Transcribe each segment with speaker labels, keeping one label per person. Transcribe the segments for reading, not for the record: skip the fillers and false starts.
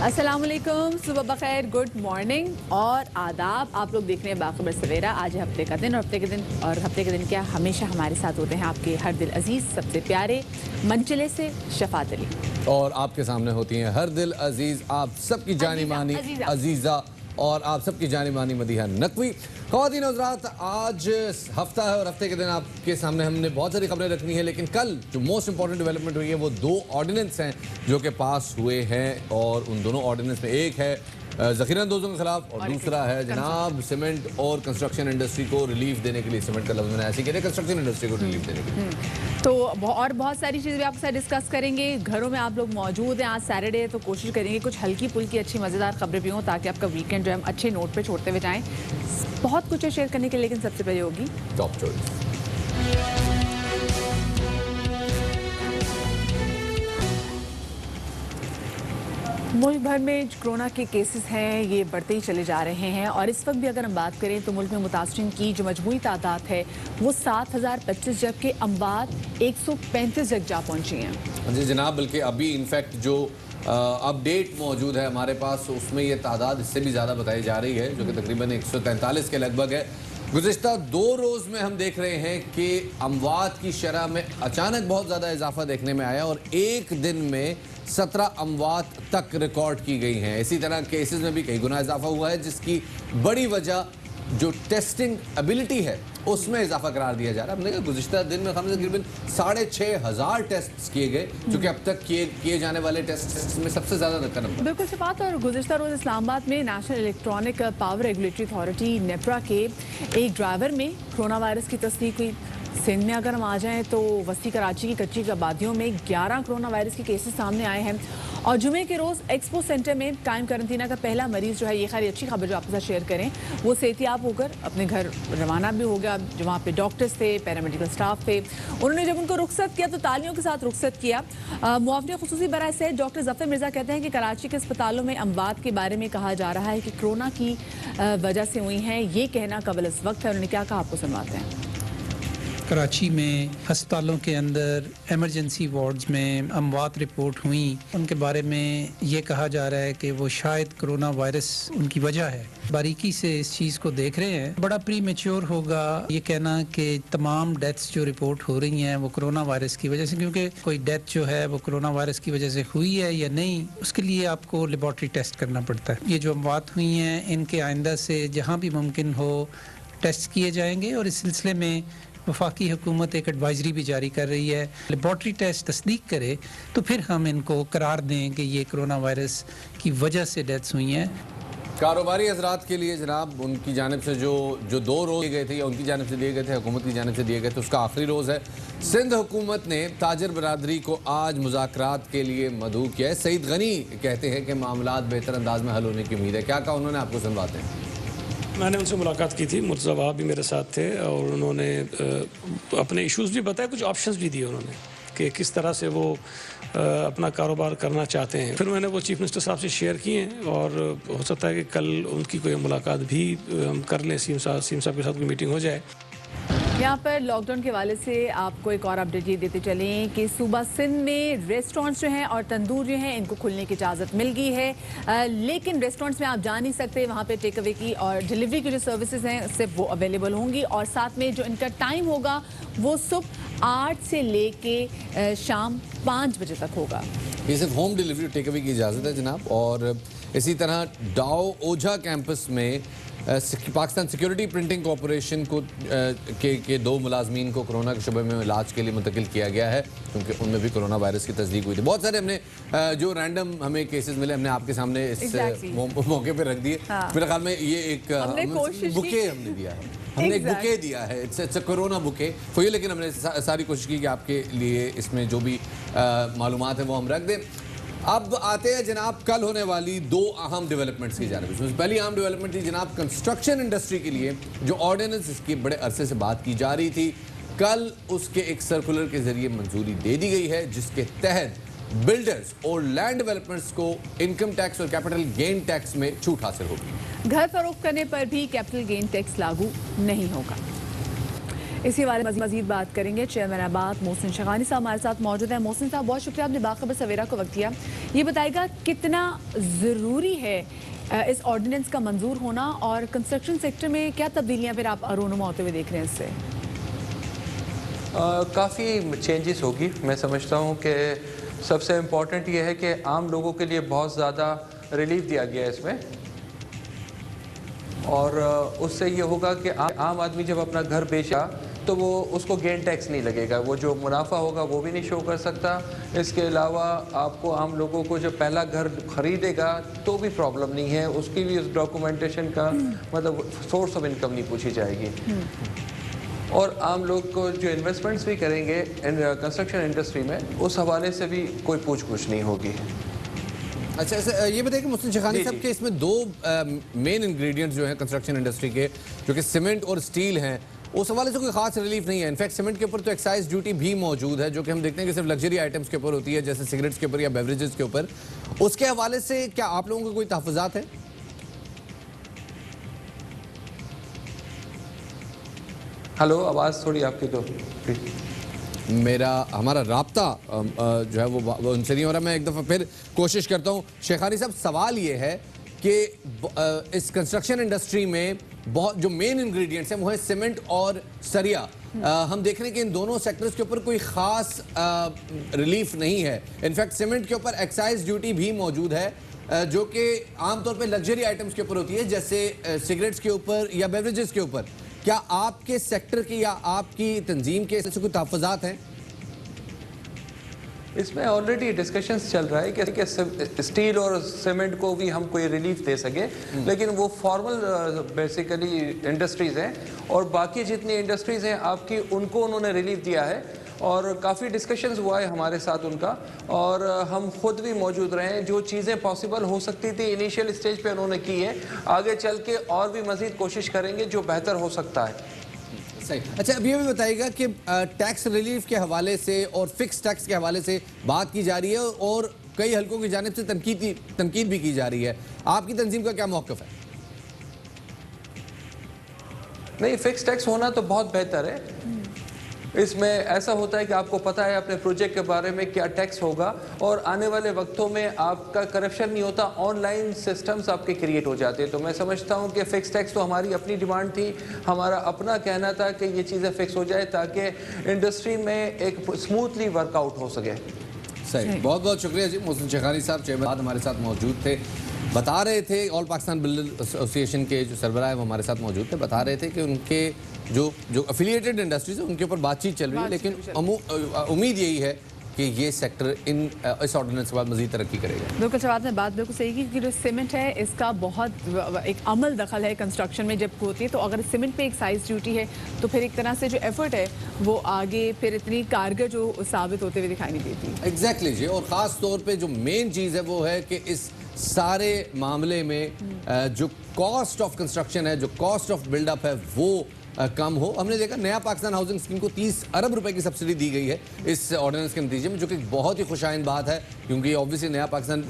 Speaker 1: अस्सलाम वालेकुम, सुबह बखैर, गुड मॉर्निंग और आदाब। आप लोग देख रहे हैं बाखबर सवेरा। आज है हफ्ते का दिन और हफ्ते के दिन क्या हमेशा हमारे साथ होते हैं आपके हर दिल अजीज़, सबसे प्यारे मंचले से शफात अली।
Speaker 2: और आपके सामने होती हैं हर दिल अजीज़, आप सबकी जानी मानी अजीज़ा और आप सबकी जानी मानी मदीहा नकवी। ख़वातीन और हज़रात, आज हफ्ता है और हफ्ते के दिन आपके सामने हमने बहुत सारी खबरें रखनी है, लेकिन कल जो मोस्ट इंपॉर्टेंट डेवलपमेंट हुई है वो 2 ऑर्डिनेंस हैं जो कि पास हुए हैं और उन दोनों ऑर्डिनेंस में एक है ज़ख़ीरा अंदोज़ों के खिलाफ और दूसरा है जनाब सीमेंट और कंस्ट्रक्शन इंडस्ट्री को रिलीफ देने के लिए। सीमेंट का लफ्ज़ मैंने ऐसे कहते हैं, कंस्ट्रक्शन इंडस्ट्री को रिलीफ देने के लिए।
Speaker 1: तो और बहुत सारी चीज़ें भी आपके साथ डिस्कस करेंगे। घरों में आप लोग मौजूद हैं, आज सैटरडे है तो कोशिश करेंगे कुछ हल्की फुल्की अच्छी मज़ेदार खबरें भी हों ताकि आपका वीकेंड जो है हम अच्छे नोट पे छोड़ते हुए जाएं। बहुत कुछ है शेयर करने के लिए, लेकिन सबसे पहले होगी
Speaker 2: टॉप चॉइस।
Speaker 1: मुल्क भर में कोरोना के केसेस हैं ये बढ़ते ही चले जा रहे हैं और इस वक्त भी अगर हम बात करें तो मुल्क में मुतासरीन की जो मजमूई तादाद है वो 7025, जबकि अमवात 135 तक जा पहुंची हैं।
Speaker 2: जी जनाब, बल्कि अभी इनफैक्ट जो अपडेट मौजूद है हमारे पास उसमें ये तादाद इससे भी ज़्यादा बताई जा रही है, जो कि तकरीबन 143 के लगभग है। गुज़िश्ता 2 रोज़ में हम देख रहे हैं कि अमवात की शरह में अचानक बहुत ज़्यादा इजाफा देखने में आया और एक दिन में 17 अमवात तक रिकॉर्ड की गई हैं। इसी तरह केसेस में भी कई गुना इजाफा हुआ है, जिसकी बड़ी वजह जो टेस्टिंग एबिलिटी है उसमें इजाफा करार दिया जा रहा है। हमने कहा गुज़िश्ता दिन में हमने तकरीबन 6500 टेस्ट किए गए, जो कि अब तक किए जाने वाले टेस्ट में सबसे ज़्यादा रकम।
Speaker 1: बिल्कुल सी बात। और गुज़िश्ता रोज़ इस्लामाबाद में national electronic power regulatory authority NEPRA के एक ड्राइवर में कोरोना वायरस की तस्दीक हुई। सिंध में अगर हम आ जाएं तो वस्ती कराची की कच्ची आबादियों में 11 कोरोना वायरस के केसेस सामने आए हैं और जुमे के रोज़ एक्सपो सेंटर में टाइम क्वारंटीना का पहला मरीज़ जो है, ये खैर अच्छी खबर जो आपके साथ शेयर करें, वो सेहतियाब होकर अपने घर रवाना भी हो गया। जो वहाँ पे डॉक्टर्स थे, पैरामेडिकल स्टाफ थे, उन्होंने जब उनको रुखसत किया तो तालियों के साथ रुखसत किया। मुआवने खुसूसी बराए सेहत डॉक्टर जफ़र मिर्ज़ा कहते हैं कि कराची के अस्पतालों में अमवात के बारे में कहा जा रहा है कि कोरोना की वजह से हुई हैं, ये कहना कबल इस वक्त है। उन्होंने क्या कहा आपको सुनवाते हैं।
Speaker 3: कराची में अस्पतालों के अंदर एमरजेंसी वार्ड्स में अमवात रिपोर्ट हुई, उनके बारे में ये कहा जा रहा है कि वो शायद कोरोना वायरस उनकी वजह है। बारीकी से इस चीज़ को देख रहे हैं। बड़ा प्री मेच्योर होगा ये कहना कि तमाम डेथ्स जो रिपोर्ट हो रही हैं वो कोरोना वायरस की वजह से, क्योंकि कोई डेथ जो है वो कोरोना वायरस की वजह से हुई है या नहीं, उसके लिए आपको लेबॉर्ट्री टेस्ट करना पड़ता है। ये जो अमवात हुई हैं इनके आइंदा से जहाँ भी मुमकिन हो टेस्ट किए जाएंगे और इस सिलसिले में वफाकी हुकूमत एक एडवाइजरी भी जारी कर रही है। लेबॉर्ट्री टेस्ट तस्दीक करे तो फिर हम इनको करार दें कि ये कोरोना वायरस की वजह से डेथ्स हुई हैं।
Speaker 2: कारोबारी हजरात के लिए जनाब उनकी जानिब से जो 2 रोज़ दिए गए थे या उनकी जानिब से दिए गए थे, हुकूमत की जानिब से दिए गए थे, उसका आखिरी रोज़ है। सिंध हुकूमत ने ताजर बरादरी को आज मुज़ाकरात के लिए मदऊ किया है। सईद गनी कहते हैं कि मामलात बेहतर अंदाज में हल होने की उम्मीद है। क्या कहा उन्होंने, आपको सुनवाते हैं।
Speaker 4: मैंने उनसे मुलाकात की थी, मुर्तज़ा भी मेरे साथ थे और उन्होंने अपने इश्यूज़ भी बताए, कुछ ऑप्शंस भी दिए उन्होंने कि किस तरह से वो अपना कारोबार करना चाहते हैं। फिर मैंने वो चीफ़ मिनिस्टर साहब से शेयर किए और हो सकता है कि कल उनकी कोई मुलाकात भी हम कर लें, सीएम साहब के साथ कोई मीटिंग हो जाए।
Speaker 1: यहाँ पर लॉकडाउन के हवाले से आपको एक और अपडेट ये देते चलें कि सूबा सिंध में रेस्टोरेंट्स जो हैं और तंदूर जो हैं इनको खुलने की इजाज़त मिल गई है, लेकिन रेस्टोरेंट्स में आप जा नहीं सकते। वहाँ पे टेक अवे की और डिलीवरी की जो सर्विसेज हैं सिर्फ वो अवेलेबल होंगी और साथ में जो इनका टाइम होगा वो सुबह 8 से लेके शाम 5 बजे तक होगा।
Speaker 2: ये सिर्फ होम डिलीवरी टेक अवे की इजाज़त है जनाब। और इसी तरह डाओ ओझा कैंपस में पाकिस्तान सिक्योरिटी प्रिंटिंग कॉरपोरेशन को के 2 मुलाजमीन को कोरोना के शुबे में इलाज के लिए मुंतकिल किया गया है, क्योंकि उनमें भी कोरोना वायरस की तस्दीक हुई थी। बहुत सारे हमने जो रैंडम हमें केसेस मिले हमने आपके सामने इस मौके पर रख दिए। मेरे ख्याल में ये एक बुके हमने दिया है, हमने एक बुके दिया है, it's corona bouquet for you. लेकिन हमने सारी कोशिश की कि आपके लिए इसमें जो भी मालूमात है वो हम रख दें। अब आते हैं जनाब कल होने वाली 2 अहम डेवलपमेंट्स की जानिब। इसमें पहली अहम डेवलपमेंट थी जनाब कंस्ट्रक्शन इंडस्ट्री के लिए जो ऑर्डिनेंस इसकी बड़े अरसे से बात की जा रही थी, कल उसके एक सर्कुलर के जरिए मंजूरी दे दी गई है, जिसके तहत बिल्डर्स और लैंड डेवलपर्स को इनकम टैक्स और कैपिटल गेन टैक्स में छूट हासिल होगी।
Speaker 1: घर फरोख्त करने पर भी कैपिटल गेन टैक्स लागू नहीं होगा। इसी बारे में मजीद बात करेंगे। चेयरमैन आबाद मोहसिन शगानी साहब हमारे साथ मौजूद है। मोहसिन साहब बहुत शुक्रिया, आपने बाखबर सवेरा को वक्त दिया। ये बताएगा कितना ज़रूरी है इस ऑर्डिनेंस का मंजूर होना, और कंस्ट्रक्शन सेक्टर में क्या तब्दीलियां फिर आप रोनुमा होते हुए देख रहे हैं इससे?
Speaker 5: काफ़ी चेंजेस होगी। मैं समझता हूँ कि सबसे इम्पॉर्टेंट ये है कि आम लोगों के लिए बहुत ज़्यादा रिलीफ दिया गया है इसमें, और उससे ये होगा कि आम आदमी जब अपना घर बेचा तो वो उसको गेन टैक्स नहीं लगेगा, वो जो मुनाफा होगा वो भी नहीं शो कर सकता। इसके अलावा आपको आम लोगों को जब पहला घर खरीदेगा तो भी प्रॉब्लम नहीं है, उसकी भी उस डॉक्यूमेंटेशन का मतलब सोर्स ऑफ इनकम नहीं पूछी जाएगी। और आम लोग को जो इन्वेस्टमेंट्स भी करेंगे कंस्ट्रक्शन इंडस्ट्री में, उस हवाले से भी कोई पूछ नहीं होगी।
Speaker 2: अच्छा, ये बताइए कि मोहसिन शेखानी साहब के इसमें दो मेन इंग्रेडिएंट्स जो हैं कंस्ट्रक्शन इंडस्ट्री के, जो कि सीमेंट और स्टील हैं, उस हवाले से कोई खास रिलीफ नहीं है। इनफैक्ट सीमेंट के ऊपर तो एक्साइज ड्यूटी भी मौजूद है, जो कि हम देखते हैं कि सिर्फ लग्जरी आइटम्स के ऊपर होती है, जैसे सिगरेट्स के ऊपर या बेवरेजेस के ऊपर। उसके हवाले से क्या आप लोगों को कोई तहफ़्फ़ुज़ात है?
Speaker 5: हेलो, आवाज़ थोड़ी आपकी तो
Speaker 2: हमारा राब्ता जो है वो उनसे नहीं हो रहा। मैं एक दफ़ा फिर कोशिश करता हूँ। शेखानी साहब, सवाल ये है कि इस कंस्ट्रक्शन इंडस्ट्री में बहुत जो मेन इंग्रेडिएंट्स हैं वो है सीमेंट और सरिया। हम देख रहे हैं कि इन दोनों सेक्टर्स के ऊपर कोई ख़ास रिलीफ नहीं है। इनफैक्ट सीमेंट के ऊपर एक्साइज ड्यूटी भी मौजूद है, जो कि आमतौर पर लग्जरी आइटम्स के ऊपर होती है, जैसे सिगरेट्स के ऊपर या बेवरेजेस के ऊपर। क्या आपके सेक्टर की या आपकी तंजीम के इससे कोई तहफ़्फ़ुज़ात हैं?
Speaker 5: इसमें ऑलरेडी डिस्कशंस चल रहा है कि स्टील और सीमेंट को भी हम कोई रिलीफ दे सके, लेकिन वो फॉर्मल बेसिकली इंडस्ट्रीज़ हैं, और बाकी जितनी इंडस्ट्रीज़ हैं आपकी, उनको उन्होंने रिलीफ दिया है। और काफ़ी डिस्कशंस हुआ है हमारे साथ उनका, और हम खुद भी मौजूद रहे हैं। जो चीज़ें पॉसिबल हो सकती थी इनिशियल स्टेज पे उन्होंने की है, आगे चल के और भी मज़ीद कोशिश करेंगे जो बेहतर हो सकता है।
Speaker 2: सही। अच्छा, अब ये भी बताइएगा कि टैक्स रिलीफ के हवाले से और फिक्स टैक्स के हवाले से बात की जा रही है, और कई हलकों की जानिब से तनकीद भी की जा रही है। आपकी तंजीम का क्या मौक़िफ़ है?
Speaker 5: नहीं, फिक्स टैक्स होना तो बहुत बेहतर है। इसमें ऐसा होता है कि आपको पता है अपने प्रोजेक्ट के बारे में क्या टैक्स होगा, और आने वाले वक्तों में आपका करप्शन नहीं होता, ऑनलाइन सिस्टम्स आपके क्रिएट हो जाते हैं। तो मैं समझता हूँ कि फ़िक्स टैक्स तो हमारी अपनी डिमांड थी, हमारा अपना कहना था कि ये चीज़ें फ़िक्स हो जाए ताकि इंडस्ट्री में एक स्मूथली वर्कआउट हो सके।
Speaker 2: सही, बहुत बहुत शुक्रिया जी। मोहसिन शेखानी साहब चेयरमैन हमारे साथ मौजूद थे, बता रहे थे, ऑल पाकिस्तान बिल्डर एसोसिएशन के जो सरबराह है वो हमारे साथ मौजूद थे, बता रहे थे कि उनके जो अफिलिएटेड इंडस्ट्रीज है उनके ऊपर बातचीत चल रही है, लेकिन उम्मीद यही है कि ये सेक्टर इस ऑर्डिनेंस के बाद मज़ीद तरक्की करेगा।
Speaker 1: बिल्कुल शबाब ने बात बिल्कुल सही की, क्योंकि जो सीमेंट है इसका बहुत एक अमल दखल है कंस्ट्रक्शन में जब होती है, तो अगर सीमेंट पे एक साइज ड्यूटी है तो फिर एक तरह से जो एफर्ट है वो आगे फिर इतनी कारगर जो साबित होते हुए दिखाई नहीं देती।
Speaker 2: एग्जैक्टली जी, और ख़ास तौर पे जो मेन चीज़ है वो है कि इस सारे मामले में जो कॉस्ट ऑफ कंस्ट्रक्शन है, जो कॉस्ट ऑफ बिल्डअप है, वो कम हो। हमने देखा नया पाकिस्तान हाउसिंग स्कीम को 30 अरब रुपए की सब्सिडी दी गई है इस ऑर्डिनेंस के नतीजे में, जो कि बहुत ही खुशाइन बात है, क्योंकि ऑब्वियसली नया पाकिस्तान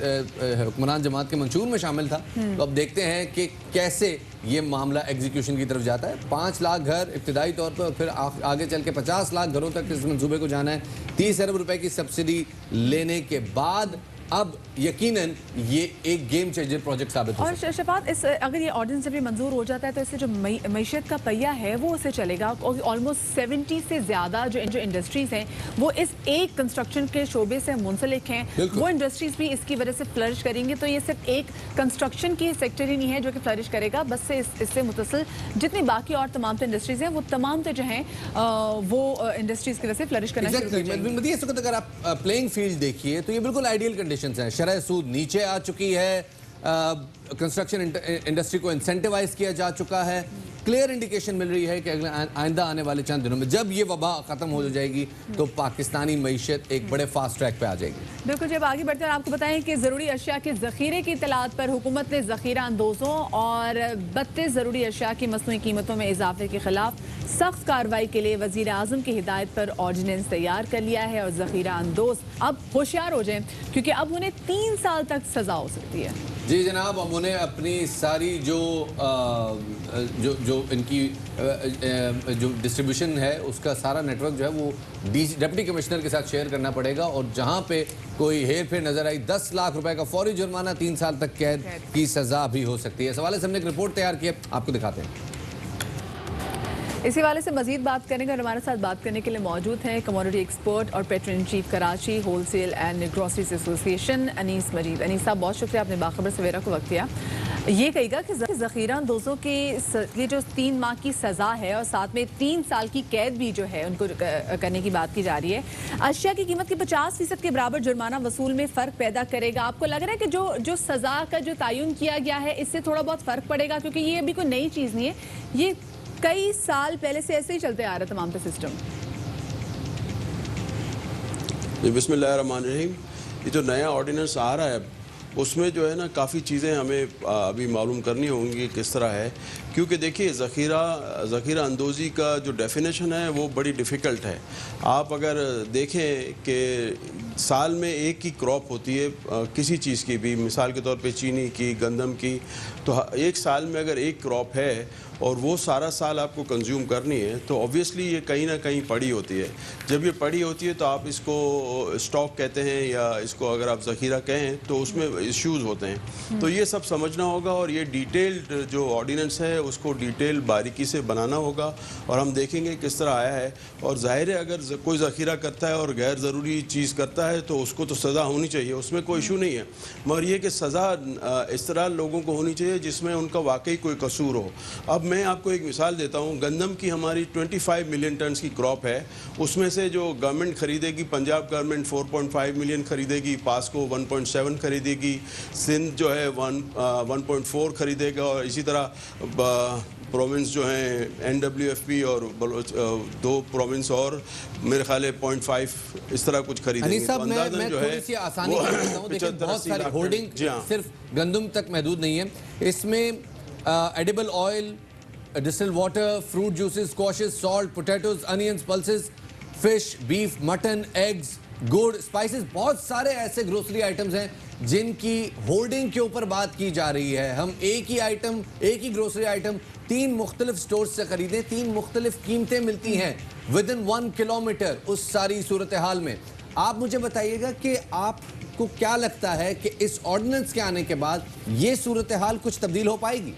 Speaker 2: हुक्मरान जमात के मंशूर में शामिल था। तो अब देखते हैं कि कैसे ये मामला एग्जीक्यूशन की तरफ जाता है। 5 लाख घर इब्तिदाई तौर पर, और फिर आगे चल के 50 लाख घरों तक इस मंसूबे को जाना है। 30 अरब रुपए की सब्सिडी लेने के बाद अब यकीनन ये एक गेम चेंजर प्रोजेक्ट साबित हो।
Speaker 1: और शफात, इस अगर ये ऑर्डिनेंस भी मंजूर हो जाता है तो इससे जो मईशत का पहिया है वो उससे चलेगा, और ऑलमोस्ट 70 से ज़्यादा जो इंडस्ट्रीज़ हैं वो इस एक कंस्ट्रक्शन के शोबे से मुंसलिक हैं, वो इंडस्ट्रीज़ भी इसकी वजह से फ्लरिश करेंगी। तो ये सिर्फ एक कंस्ट्रक्शन की सेक्टर ही नहीं है जो कि फ्लरिश करेगा, बस से इससे मुतसिल जितनी बाकी और तमाम तो इंडस्ट्रीज़ हैं वो तमाम तो जो हैं वो इंडस्ट्रीज़ की वजह से फ्लरिश करना शुरू कर जाएंगी।
Speaker 2: इस वक्त अगर आप प्लेइंग फील्ड देखिए तो ये बिल्कुल आइडियल कंडीशन है। शरह सूद नीचे आ चुकी है, कंस्ट्रक्शन इंडस्ट्री को इंसेंटिवाइज किया जा चुका है, क्लियर इंडिकेशन मिल रही है कि अगले आइंदा आने वाले चंद दिनों में जब ये वबा खत्म हो जाएगी तो पाकिस्तानी मईशत एक बड़े फास्ट ट्रैक पे आ जाएगी।
Speaker 1: बिल्कुल, जब आगे बढ़ते हैं आपको बताएं कि ज़रूरी अशिया के ज़ख़ीरे की इतलात पर हुकूमत ने ज़ख़ीरा अंदोज़ों और 32 ज़रूरी अशिया की मसनूई कीमतों में इजाफे के खिलाफ सख्त कार्रवाई के लिए वज़ीर आज़म की हिदायत पर ऑर्डिनेंस तैयार कर लिया है, और ज़ख़ीरा अंदोज़ अब होशियार हो जाएं, क्योंकि अब उन्हें 3 साल तक सज़ा हो सकती है।
Speaker 2: जी जनाब, हम उन्हें अपनी सारी जो इनकी जो डिस्ट्रीब्यूशन है उसका सारा नेटवर्क जो है वो डिप्टी कमिश्नर के साथ शेयर करना पड़ेगा, और जहां पे कोई हेर फेर नजर आई 10 लाख रुपए का फौरी जुर्माना, 3 साल तक कैद की सजा भी हो सकती है। इस हवाले से हमने एक रिपोर्ट तैयार की है, आपको दिखाते हैं।
Speaker 1: इसी वाले से मजीद बात करेंगे और हमारे साथ बात करने के लिए मौजूद हैं कमोडिटी एक्सपर्ट और patron in chief Karachi wholesale and groceries association Anees Majeed. Anees साहब, बहुत शुक्रिया आपने बाखबर सवेरा को वक्त दिया। ये कहेगा कि ज़ख़ीरा अंदोज़ों के ये जो 3 माह की सज़ा है और साथ में 3 साल की कैद भी जो है उनको करने की बात की जा रही है, अशिया की कीमत के 50% के बराबर जुर्माना वसूल में फ़र्क पैदा करेगा। आपको लग रहा है कि जो सज़ा का जो तयन किया गया है इससे थोड़ा बहुत फ़र्क पड़ेगा, क्योंकि ये अभी कोई नई चीज़ नहीं है, ये कई साल पहले से ऐसे ही चलते आ रहा है तमाम सिस्टम।
Speaker 6: बिस्मिल्लाहिर्रहमानिर्रहीम। ये जो नया ऑर्डिनेंस आ रहा है उसमें जो है ना काफ़ी चीज़ें हमें अभी मालूम करनी होंगी किस तरह है, क्योंकि देखिए ज़ख़ीरा अंदोज़ी का जो डेफिनेशन है वो बड़ी डिफ़िकल्ट है। आप अगर देखें कि साल में एक ही क्रॉप होती है किसी चीज़ की भी, मिसाल के तौर पे चीनी की, गंदम की, तो एक साल में अगर एक क्रॉप है और वो सारा साल आपको कंज्यूम करनी है तो ऑब्वियसली ये कहीं ना कहीं पड़ी होती है। जब ये पड़ी होती है तो आप इसको स्टॉक कहते हैं या इसको अगर आप ज़ख़ीरा कहें तो उसमें इश्यूज़ होते हैं। तो ये सब समझना होगा और ये डिटेल्ड जो ऑर्डिनेंस है उसको डिटेल बारीकी से बनाना होगा और हम देखेंगे किस तरह आया है। और ज़ाहिर है अगर कोई ज़ख़ीरा करता है और गैर ज़रूरी चीज़ करता है तो उसको तो सज़ा होनी चाहिए, उसमें कोई इशू नहीं है, मगर ये कि सज़ा इस तरह लोगों को होनी चाहिए जिसमें उनका वाकई कोई कसूर हो। अब मैं आपको एक मिसाल देता हूँ, गंदम की हमारी 25 मिलियन टन की क्रॉप है, उसमें से जो गवर्नमेंट खरीदेगी, पंजाब गवर्नमेंट 4.5 मिलियन खरीदेगी, पासको 1.7 खरीदेगी, सिंध जो है 1.4 खरीदेगा, और इसी तरह प्रोविंस जो हैं NWFP और 2 प्रोविंस और मेरे ख्याल है 0.5 इस तरह कुछ खरीदेंगे।
Speaker 2: अनीस साहब, मैं थोड़ी सी आसानी कर देता हूँ। देखिए बहुत सारी होर्डिंग सिर्फ गंदम तक महदूद नहीं है, इसमें edible oil, distilled water, fruit juices, squashes, salt, potatoes, onions, pulses, fish, beef, mutton, eggs, गुड़, स्पाइसेस, बहुत सारे ऐसे ग्रोसरी आइटम्स हैं जिनकी होर्डिंग के ऊपर बात की जा रही है। हम एक ही ग्रोसरी आइटम 3 मुख्तलिफ स्टोर से खरीदें, 3 मुख्तलिफ कीमतें मिलती हैं विद इन 1 किलोमीटर। उस सारी सूरत हाल में आप मुझे बताइएगा कि आपको क्या लगता है कि इस ऑर्डिनेंस के आने के बाद ये सूरत हाल कुछ तब्दील हो पाएगी?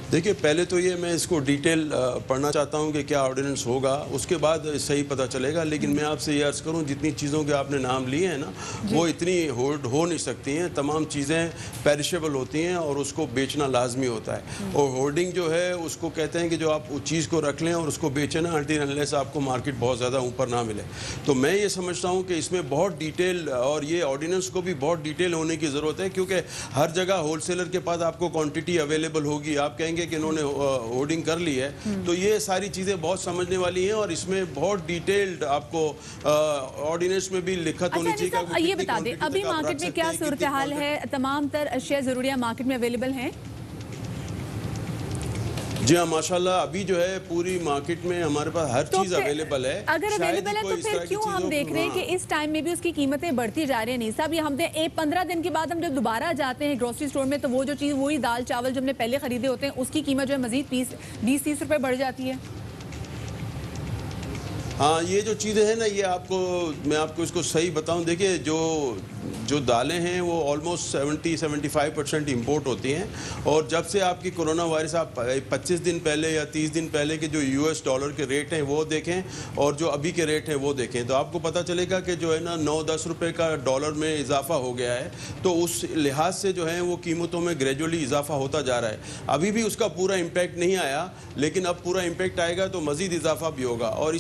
Speaker 6: देखिए, पहले तो ये मैं इसको डिटेल पढ़ना चाहता हूँ कि क्या ऑर्डिनेंस होगा, उसके बाद सही पता चलेगा। लेकिन मैं आपसे ये अर्ज़ करूँ, जितनी चीज़ों के आपने नाम लिए हैं ना, वो इतनी होल्ड हो नहीं सकती हैं। तमाम चीज़ें पेरिशेबल होती हैं और उसको बेचना लाजमी होता है। और होर्डिंग जो है उसको कहते हैं कि जो आप उस चीज़ को रख लें और उसको बेचें ना, अनटिल अनलेस आपको मार्केट बहुत ज़्यादा ऊपर ना मिले। तो मैं ये समझता हूँ कि इसमें बहुत डिटेल, और ये ऑर्डिनेंस को भी बहुत डिटेल होने की ज़रूरत है, क्योंकि हर जगह होलसेलर के पास आपको क्वान्टिटी अवेलेबल होगी। आप कहेंगे कि इन्होंने होर्डिंग कर ली है, तो ये सारी चीज़ें बहुत समझने वाली हैं और इसमें बहुत डिटेल्ड आपको ऑर्डिनेंस में भी लिखत होनी चाहिए।
Speaker 1: ये बता दें अभी मार्केट में क्या सूरत हाल है? तमाम तर अशिया ज़रूरिया मार्केट में अवेलेबल हैं?
Speaker 6: जी हाँ, माशाल्लाह अभी जो है पूरी मार्केट में हमारे पास हर चीज़ अवेलेबल है।
Speaker 1: अगर अवेलेबल है तो फिर क्यों हम देख रहे हैं कि इस टाइम में भी उसकी कीमतें बढ़ती जा रही हैं? नहीं साहब, ये हम 15 दिन के बाद हम जब दोबारा जाते हैं ग्रोसरी स्टोर में तो वो जो चीज़, वही दाल चावल जो हमने पहले खरीदे होते हैं, उसकी कीमत जो है मजीद 20-30 रुपए बढ़ जाती है।
Speaker 6: हाँ, ये जो चीज़ें हैं ना, ये मैं आपको इसको सही बताऊं, देखिए जो दालें हैं वो ऑलमोस्ट 70-75% इंपोर्ट होती हैं। और जब से आपकी कोरोना वायरस, आप 25 दिन पहले या 30 दिन पहले के जो US डॉलर के रेट हैं वो देखें और जो अभी के रेट हैं वो देखें, तो आपको पता चलेगा कि जो है ना 9-10 रुपये का डॉलर में इजाफा हो गया है। तो उस लिहाज से जो है वो कीमतों में ग्रेजुअली इजाफा होता जा रहा है। अभी भी उसका पूरा इम्पैक्ट नहीं आया, लेकिन अब पूरा इम्पैक्ट आएगा तो मज़ीद इजाफा भी होगा। और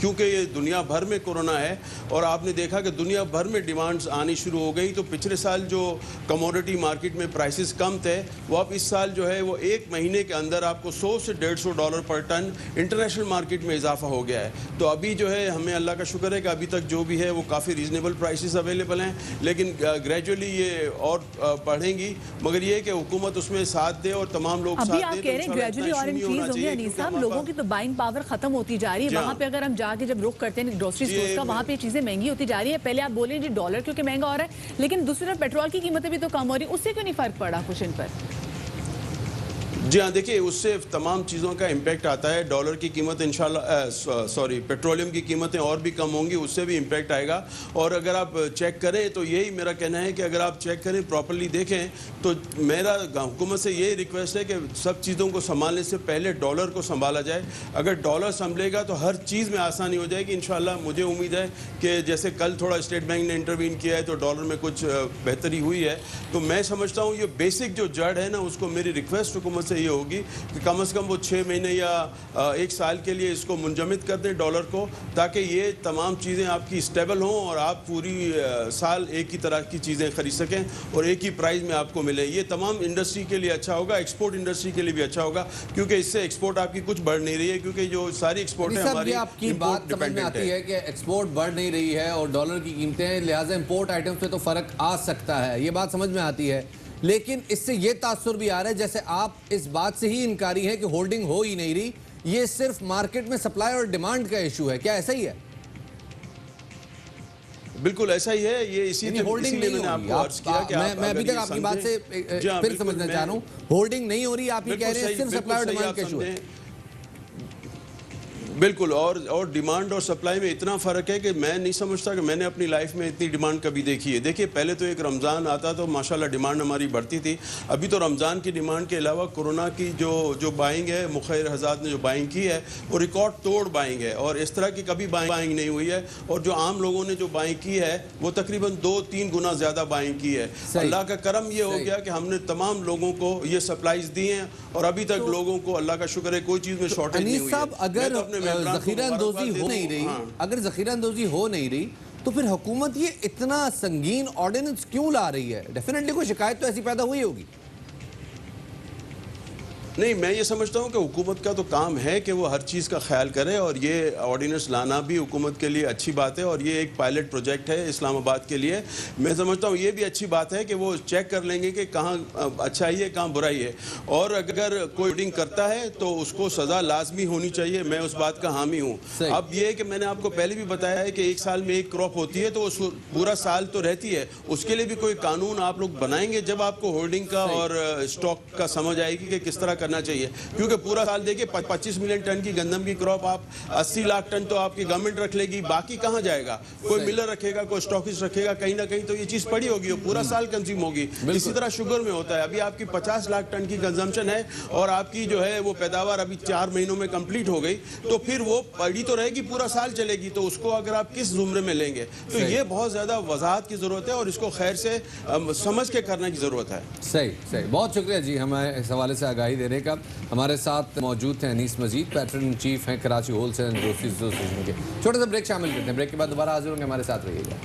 Speaker 6: क्योंकि ये दुनिया भर में कोरोना है और आपने देखा कि दुनिया भर में डिमांड्स आनी शुरू हो गई, तो पिछले साल जो कमोडिटी मार्केट में प्राइसेस कम थे वो अब इस साल जो है वो 1 महीने के अंदर आपको 100 से $150 पर टन इंटरनेशनल मार्केट में इजाफा हो गया है। तो अभी जो है हमें अल्लाह का शुक्र है कि अभी तक जो भी है वो काफ़ी रीजनेबल प्राइसेस अवेलेबल हैं, लेकिन ग्रेजुअली ये और बढ़ेंगी। मगर ये कि हुकूमत उसमें साथ दे और तमाम लोग साथ दें।
Speaker 1: ग्रेजुअली और इंक्रीज होंगे। अनीस साहब, लोगों की तो बाइंग पावर खत्म होती जा रही है। वहाँ पे अगर अगर हम जाके जब रुख करते हैं ग्रोसरी स्टोर्स का, वहाँ पे चीज़ें महंगी होती जा रही है। पहले आप बोले जी डॉलर क्योंकि महंगा हो रहा है, लेकिन दूसरी तरफ पेट्रोल की कीमतें भी तो कम हो रही, उससे क्यों नहीं फर्क पड़ा कुछ इन पर?
Speaker 6: जी हाँ, देखिए उससे तमाम चीज़ों का इम्पैक्ट आता है। डॉलर की कीमत इंशाल्लाह सॉरी पेट्रोलियम की कीमतें और भी कम होंगी, उससे भी इम्पैक्ट आएगा। और अगर आप चेक करें तो यही मेरा कहना है कि अगर आप चेक करें प्रॉपर्ली देखें तो मेरा हुकूमत से यही रिक्वेस्ट है कि सब चीज़ों को संभालने से पहले डॉलर को संभाला जाए। अगर डॉलर संभलेगा तो हर चीज़ में आसानी हो जाएगी इंशाल्लाह। मुझे उम्मीद है कि जैसे कल थोड़ा स्टेट बैंक ने इंटरवीन किया है तो डॉलर में कुछ बेहतरी हुई है। तो मैं समझता हूँ ये बेसिक जो जड़ है ना, उसको मेरी रिक्वेस्ट हुकूमत से ये होगी कि कम से कम वो 6 महीने या 1 साल के लिए इसको मुंजमद कर दें डॉलर को, ताकि ये तमाम चीज़ें आपकी स्टेबल हों और आप पूरी साल एक ही तरह की चीज़ें खरीद सकें और एक ही प्राइस में आपको मिले। ये तमाम इंडस्ट्री के लिए अच्छा होगा, एक्सपोर्ट इंडस्ट्री के लिए भी अच्छा होगा, क्योंकि इससे एक्सपोर्ट आपकी कुछ बढ़ नहीं रही है, क्योंकि जो सारी एक्सपोर्ट है हमारी
Speaker 2: आपकी बात समझ में आती है कि एक्सपोर्ट बढ़ नहीं रही है और डॉलर की कीमतें, लिहाजा इंपोर्ट आइटम्स पे तो फर्क आ सकता है, ये बात समझ में आती है। लेकिन इससे ये तासुर भी आ रहा है जैसे आप इस बात से ही इनकारी हैं कि होल्डिंग हो ही नहीं रही, ये सिर्फ मार्केट में सप्लाई और डिमांड का इशू है, क्या ऐसा ही है?
Speaker 6: बिल्कुल ऐसा ही है। ये इसीलिए मैंने आपको अर्ज किया कि
Speaker 2: मैं अभी तक आपकी बात से फिर समझना चाह रहा हूँ, होल्डिंग नहीं हो रही, आप ये कह रहे हैं सिर्फ सप्लाई और डिमांड का इशू है।
Speaker 6: बिल्कुल, और डिमांड और सप्लाई में इतना फ़र्क है कि मैं नहीं समझता कि मैंने अपनी लाइफ में इतनी डिमांड कभी देखी है। देखिए पहले तो एक रमज़ान आता तो माशाल्लाह डिमांड हमारी बढ़ती थी। अभी तो रमज़ान की डिमांड के अलावा कोरोना की जो बाइंग है, मुखैर हज़ात ने जो बाइंग की है वो रिकॉर्ड तोड़ बाइंग है और इस तरह की कभी बाइंग नहीं हुई है। और जो आम लोगों ने जो बाइंग की है वो तकरीबन 2-3 गुना ज़्यादा बाइंग की है। अल्लाह का करम ये हो गया कि हमने तमाम लोगों को ये सप्लाईज दी हैं और अभी तक लोगों को अल्लाह का शुक्र है कोई चीज़ में शॉर्टेज नहीं हुई है।
Speaker 2: अगर ज़ख़ीरा अंदोज़ी हो नहीं रही, अगर ज़ख़ीरा अंदोज़ी हो नहीं रही तो फिर हुकूमत ये इतना संगीन ऑर्डिनेंस क्यों ला रही है? डेफिनेटली कोई शिकायत तो ऐसी पैदा हुई होगी।
Speaker 6: नहीं, मैं ये समझता हूँ कि हुकूमत का तो काम है कि वो हर चीज़ का ख्याल करे और ये ऑर्डिनेंस लाना भी हुकूमत के लिए अच्छी बात है और ये एक पायलट प्रोजेक्ट है इस्लामाबाद के लिए। मैं समझता हूँ ये भी अच्छी बात है कि वो चेक कर लेंगे कि कहाँ अच्छाई है कहाँ बुराई है और अगर कोई होर्डिंग करता है तो उसको सज़ा लाजमी होनी चाहिए। मैं उस बात का हामी हूँ। अब ये है कि मैंने आपको पहले भी बताया है कि 1 साल में एक क्रॉप होती है तो पूरा साल तो रहती है, उसके लिए भी कोई कानून आप लोग बनाएंगे जब आपको होर्डिंग का और स्टॉक का समझ आएगी कि किस तरह करना चाहिए। क्योंकि पूरा साल देखिए 25 मिलियन टन की गंदम की क्रॉप आप 80 लाख टन तो आपकी गवर्नमेंट रख लेगी, बाकी कहाँ जाएगा? कोई मिलर रखेगा, कोई स्टॉकिस्ट रखेगा, कहीं ना कहीं तो ये चीज़ पड़ी होगी, पूरा साल कंज्यूम होगी। इसी तरह शुगर में होता है, अभी आपकी 50 लाख टन की कंजम्पशन है और आपकी जो है वो पैदावार अभी 4 महीनों में कंप्लीट हो गई, तो फिर वो पड़ी तो रहेगी, पूरा साल चलेगी, तो उसको अगर आप किस जुमरे में लेंगे? तो ये बहुत ज़्यादा वजाहत की ज़रूरत है और इसको खैर से समझ के करने की ज़रूरत है।
Speaker 2: सही, बहुत शुक्रिया जी हमें इस हवाले से आगाही देने का। हमारे साथ मौजूद हैं अनीस मजीद, पैट्रन इन चीफ हैं Karachi wholesale and grocery association के। छोटा सा ब्रेक शामिल करते हैं, ब्रेक के बाद दोबारा हाजिर होंगे, हमारे साथ रहिएगा।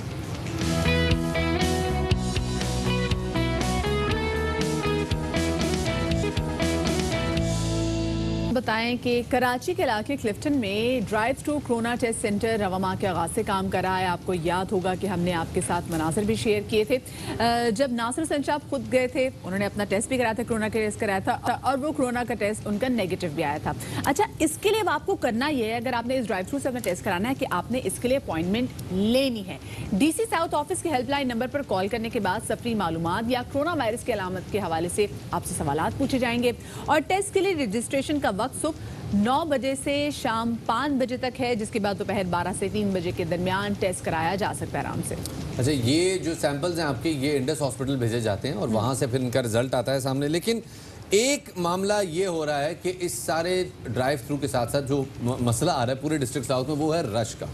Speaker 1: बताएं कि कराची के इलाके क्लिफ्टन में drive through corona test centre रवा माह के आगाज से काम कर रहा है। आपको याद होगा कि हमने आपके साथ मनासिर भी शेयर किए थे जब नासिर हसन साहब खुद गए थे, उन्होंने अपना टेस्ट भी कराया था, कोरोना का टेस्ट कराया था और वो कोरोना का टेस्ट उनका नेगेटिव भी आया था। अच्छा, इसके लिए अब आपको करना ये है, अगर आपने इस ड्राइव थ्रू से अपना टेस्ट कराना है, कि आपने इसके लिए अपॉइंटमेंट लेनी है। DC साउथ ऑफिस के हेल्पलाइन नंबर पर कॉल करने के बाद सफरी मालूमात या कोरोना वायरस की अलामत के हवाले से आपसे सवालात पूछे जाएंगे और टेस्ट के लिए रजिस्ट्रेशन का वक्त सुबह 9 बजे से शाम 5 बजे तक है, जिसके बाद दोपहर 12 से 3 बजे के दरमियान टेस्ट कराया जा सकता है आराम से।
Speaker 2: अच्छा, ये जो सैंपल्स हैं आपके, ये इंडस हॉस्पिटल भेजे जाते हैं और वहाँ से फिर इनका रिजल्ट आता है सामने। लेकिन एक मामला ये हो रहा है कि इस सारे ड्राइव थ्रू के साथ साथ जो मसला आ रहा है पूरे डिस्ट्रिक्ट साउथ में, वो है रश का।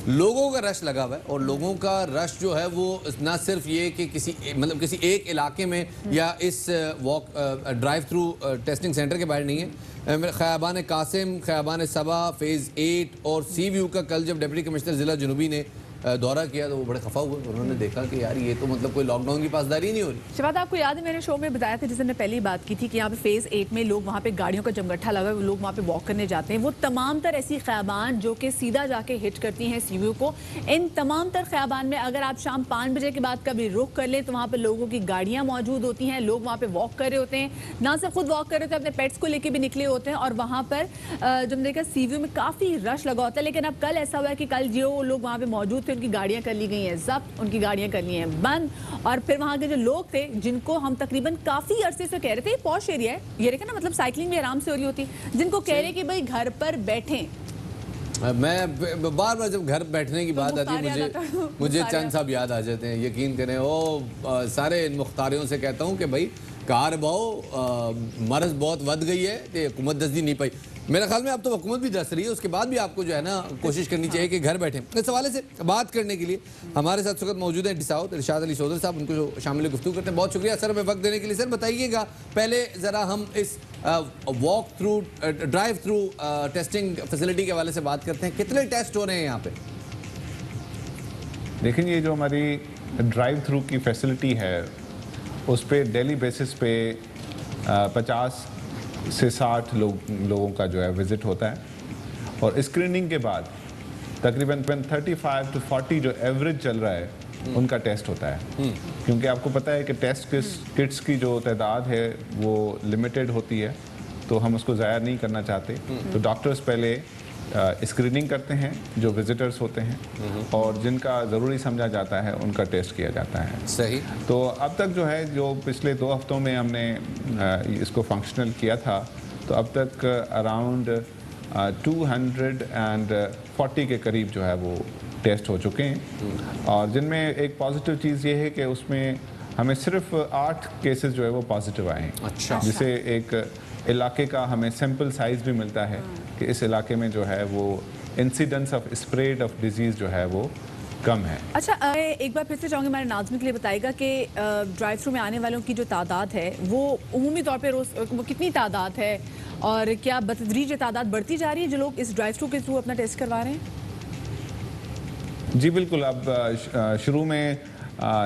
Speaker 2: लोगों का रश लगा हुआ है और लोगों का रश जो है वो ना सिर्फ ये कि किसी एक इलाके में या इस ड्राइव थ्रू टेस्टिंग सेंटर के बाहर नहीं है। ख़याबान कासिम, ख़याबान सबा, फ़ेज़ 8 और सी व्यू का कल जब डिप्टी कमिश्नर ज़िला जनूबी ने दौरा किया तो वो बड़े खफा हुए। उन्होंने देखा कि यार ये तो मतलब कोई लॉकडाउन की पासदारी नहीं हो रही।
Speaker 1: शिवाद, आपको याद है मैंने शो में बताया था जिस दिन पहली बात की थी कि यहाँ पे फेज 8 में लोग वहाँ पे गाड़ियों का जमगट्ठा लगा, लोग वहाँ पे वॉक करने जाते हैं। वो तमाम तर ऐसी ख़याबान जो कि सीधा जाके हिट करती हैं सीयू को, इन तमाम तर ख़याबान में अगर आप शाम 5 बजे के बाद कभी रुख कर लें तो वहाँ पे लोगों की गाड़ियाँ मौजूद होती हैं, लोग वहाँ पे वॉक कर रहे होते हैं, ना सिर्फ खुद वॉक कर रहे होते हैं, अपने पेट्स को लेके भी निकले होते हैं। और वहाँ पर जब देखा सीयू में काफ़ी रश लगा होता है। लेकिन अब कल ऐसा हुआ है कि कल जो लोग वहाँ पे मौजूद थे उनकी गाड़ियाँ कर ली गई हैं जब्त, उनकी गाड़ियाँ कर ली हैं बंद। और फिर वहाँ के जो लोग थे जिनको हम तकरीबन काफ़ी अरसे से कह रहे थे, ये पॉश एरिया है, ये देखें ना, मतलब साइकिलिंग भी आराम से हो रही होती, जिनको कह रहे कि भाई घर पर बैठें।
Speaker 2: मैं बार बार जब घर बैठने की बात आती है मुझे चंद साहब याद आ जाते हैं। यकीन करें वो सारे इन मुख्तारियों से कहता हूँ कि भाई कार भाव मर्ज बहुत वध गई है तो हुकूमत दस्ती नहीं पाई। मेरे ख्याल में अब तो हुकूमत भी दस रही है, उसके बाद भी आपको जो है ना कोशिश करनी चाहिए कि घर बैठें। इस हवाले से बात करने के लिए हमारे साथ वक्त मौजूद हैं डिसाउद इरशाद अली चौधरी साहब, उनको जो शामिल गुफ्तगू करते हैं। बहुत शुक्रिया सर हमें वक्त देने के लिए। सर बताइएगा पहले ज़रा हम इस walk through drive through testing facility के हवाले से बात करते हैं। कितने टेस्ट हो रहे हैं यहाँ पे?
Speaker 7: लेकिन ये जो हमारी ड्राइव थ्रू की फैसिलिटी है उस पर डेली बेसिस पे 50 से 60 लोगों का जो है विज़िट होता है। और स्क्रीनिंग के बाद तकरीबन 35 to 40 जो एवरेज चल रहा है उनका टेस्ट होता है। क्योंकि आपको पता है कि टेस्ट किट्स की जो तादाद है वो लिमिटेड होती है, तो हम उसको ज़ाया नहीं करना चाहते। तो डॉक्टर्स पहले स्क्रीनिंग करते हैं जो विजिटर्स होते हैं और जिनका ज़रूरी समझा जाता है उनका टेस्ट किया जाता है।
Speaker 2: सही।
Speaker 7: तो अब तक जो है जो पिछले 2 हफ्तों में हमने इसको फंक्शनल किया था, तो अब तक अराउंड 240 के करीब जो है वो टेस्ट हो चुके हैं। और जिनमें एक पॉजिटिव चीज़ ये है कि उसमें हमें सिर्फ 8 केसेस जो है वो पॉजिटिव आए हैं।
Speaker 2: अच्छा।
Speaker 7: जिसे एक इलाके का हमें सैंपल साइज भी मिलता है कि इस इलाके में जो है वो incidence of spread of disease जो है वो कम है।
Speaker 1: अच्छा, एक बार फिर से चाहूँगी हमारे नाज़रीन के लिए बताएगा कि ड्राइव थ्रू में आने वालों की जो तादाद है वो उमूमी तौर पे रोज़ वो कितनी तादाद है और क्या बतदरीज तादाद बढ़ती जा रही है जो लोग इस ड्राइव थ्रू के थ्रू अपना टेस्ट करवा रहे हैं?
Speaker 7: जी बिल्कुल। अब शुरू में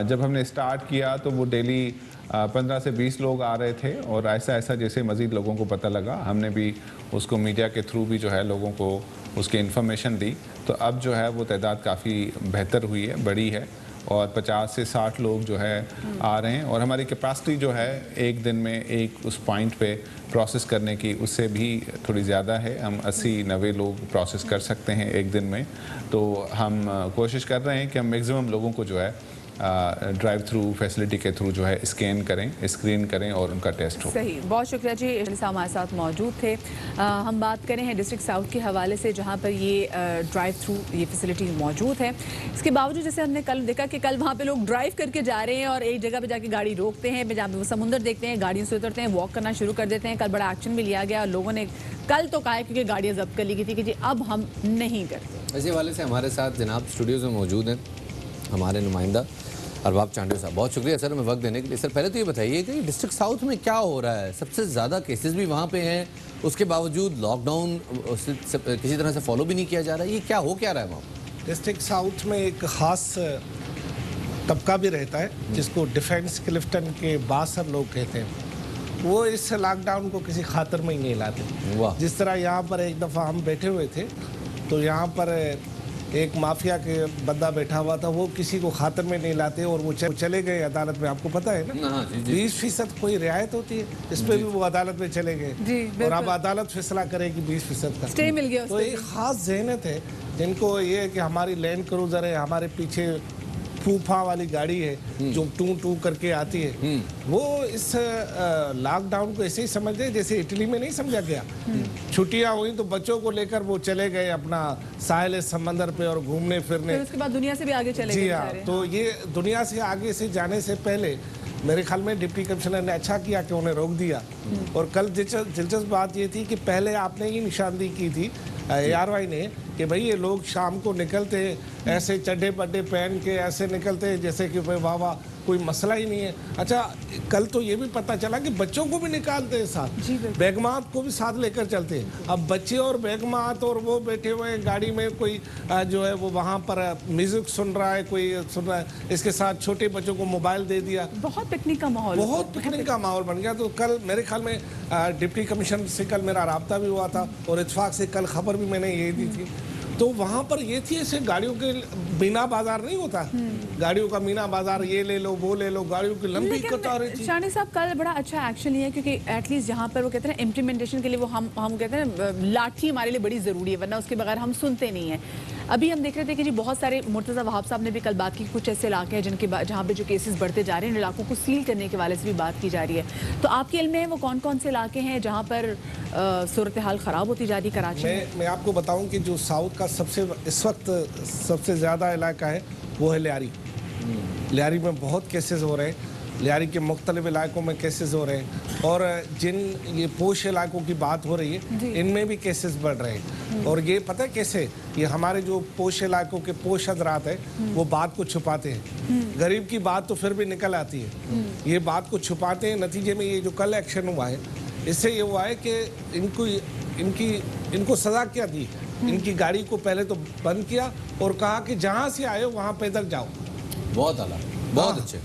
Speaker 7: जब हमने स्टार्ट किया तो वो डेली 15 से 20 लोग आ रहे थे और ऐसा ऐसा जैसे मज़ीद लोगों को पता लगा हमने भी उसको मीडिया के थ्रू भी जो है लोगों को उसकी इन्फॉर्मेशन दी। तो अब जो है वो तादाद काफ़ी बेहतर हुई है, बड़ी है और 50 से 60 लोग जो है आ रहे हैं। और हमारी कैपेसिटी जो है एक दिन में एक उस पॉइंट पे प्रोसेस करने की उससे भी थोड़ी ज़्यादा है। हम 80-90 लोग प्रोसेस कर सकते हैं एक दिन में। तो हम कोशिश कर रहे हैं कि हम मैक्सिमम लोगों को जो है ड्राइव थ्रू फैसिलिटी के थ्रू जो है स्कैन करें, स्क्रीन करें और उनका टेस्ट हो।
Speaker 1: सही, बहुत शुक्रिया जी। साहब हमारे साथ मौजूद थे। हम बात करें हैं डिस्ट्रिक्ट साउथ के हवाले से जहां पर ये ड्राइव थ्रू ये फैसिलिटी मौजूद है। इसके बावजूद जैसे हमने कल देखा कि कल वहाँ पे लोग ड्राइव करके जा रहे हैं और एक जगह पे जाके गाड़ी रोकते हैं, जहाँ पे वो समुंदर देखते हैं, गाड़ियों से उतरते हैं, वॉक करना शुरू कर देते हैं। कल बड़ा एक्शन भी लिया गया और लोगों ने कल तो कहा क्योंकि गाड़ियाँ जब्त कर ली गई थी कि जी अब हम नहीं करते।
Speaker 2: इसी हवाले से हमारे साथ जनाब स्टूडियोज़ में मौजूद हैं हमारे नुमाइंदा अरबाब चांडियो साहब। बहुत शुक्रिया सर हमें वक्त देने के लिए। सर पहले तो ये बताइए कि डिस्ट्रिक्ट साउथ में क्या हो रहा है? सबसे ज़्यादा केसेस भी वहाँ पे हैं, उसके बावजूद लॉकडाउन किसी तरह से फॉलो भी नहीं किया जा रहा है। ये क्या हो क्या रहा है वहाँ?
Speaker 8: डिस्ट्रिक्ट साउथ में एक ख़ास तबका भी रहता है जिसको डिफेंस क्लिफ्टन के बासर लोग कहते हैं। वो इस लॉकडाउन को किसी खातर में ही नहीं लाते।
Speaker 2: वाह।
Speaker 8: जिस तरह यहाँ पर एक दफ़ा हम बैठे हुए थे तो यहाँ पर एक माफिया के बंदा बैठा हुआ था, वो किसी को खातर में नहीं लाते और वो चले गए अदालत में। आपको पता है ना, 20% कोई रियायत होती है, इस पर भी वो अदालत में चले गए और अब अदालत फैसला करेगी 20% का
Speaker 1: स्टे मिल गया।
Speaker 8: तो एक खास जहनत है जिनको ये है कि हमारी लैंड क्रूजर है, हमारे पीछे फूफा वाली गाड़ी है जो टू टू करके आती है, वो इस लॉकडाउन को ऐसे ही समझ रहे जैसे इटली में नहीं समझा गया। छुट्टियां हुई तो बच्चों को लेकर वो चले गए अपना साहिल समंदर पे और घूमने फिरने।
Speaker 1: उसके बाद दुनिया से भी आगे चले गए।
Speaker 8: जी हाँ, तो ये दुनिया से आगे से जाने से पहले मेरे ख्याल में डिप्टी कमिश्नर ने अच्छा किया कि उन्हें रोक दिया। और कल दिलचस्प बात ये थी कि पहले आपने ही निशानदेही की थी ARY ने कि भाई ये लोग शाम को निकलते ऐसे चड्ढे पड्ढे पहन के ऐसे निकलते हैं जैसे कि भाई वाह वाह कोई मसला ही नहीं है। अच्छा, कल तो ये भी पता चला कि बच्चों को भी निकालते हैं साथ, बेगमात को भी साथ लेकर चलते हैं। अब बच्चे और बेगमात और वो बैठे हुए हैं गाड़ी में, कोई जो है वो वहाँ पर म्यूजिक सुन रहा है, कोई सुन रहा है, इसके साथ छोटे बच्चों को मोबाइल दे दिया।
Speaker 1: बहुत पिकनिक का माहौल,
Speaker 8: बहुत पिकनिक का माहौल बन गया। तो कल मेरे ख्याल में डिप्टी कमिश्नर से कल मेरा राब्ता भी हुआ था और इत्तेफाक से कल खबर भी मैंने ये दी थी। तो वहाँ पर ये थी, ऐसे गाड़ियों के मीना बाजार नहीं होता, गाड़ियों का मीना बाजार, ये ले लो वो ले लो, गाड़ियों की लंबी कतारें थी।
Speaker 1: शानी साहब कल बड़ा अच्छा एक्शन लिया है, क्योंकि एटलीस्ट जहाँ पर वो कहते हैं इम्प्लीमेंटेशन के लिए वो हम कहते हैं लाठी हमारे लिए बड़ी ज़रूरी है, वरना उसके बगैर हम सुनते नहीं हैं। अभी हम देख रहे थे कि जी बहुत सारे, मुर्तज़ा वहाब साहब ने भी कल बात की, कुछ ऐसे इलाके हैं जिनके जहाँ पे जो केसेस बढ़ते जा रहे हैं, इन इलाकों को सील करने के वाले से भी बात की जा रही है। तो आपके इल्म में है वो कौन कौन से इलाके हैं जहाँ पर सूरत हाल ख़राब होती जा रही है कराची में?
Speaker 8: मैं आपको बताऊं कि जो साउथ का इस वक्त सबसे ज़्यादा इलाका है वो है लियारी। लियारी में बहुत केसेस हो रहे हैं, लियारी के मुख्तलिफ इलाकों में केसेस हो रहे हैं, और जिन ये पोश इलाकों की बात हो रही है इनमें भी केसेस बढ़ रहे हैं। और ये पता है कैसे, ये हमारे जो पोश इलाकों के पोश हजरात है वो बात को छुपाते हैं। गरीब की बात तो फिर भी निकल आती है, ये बात को छुपाते हैं। नतीजे में ये जो कल एक्शन हुआ है, इससे ये हुआ है कि इनको सज़ा क्या दी, इनकी गाड़ी को पहले तो बंद किया और कहा कि जहाँ से आए हो वहाँ पैदल जाओ।
Speaker 2: बहुत आला, बहुत अच्छे।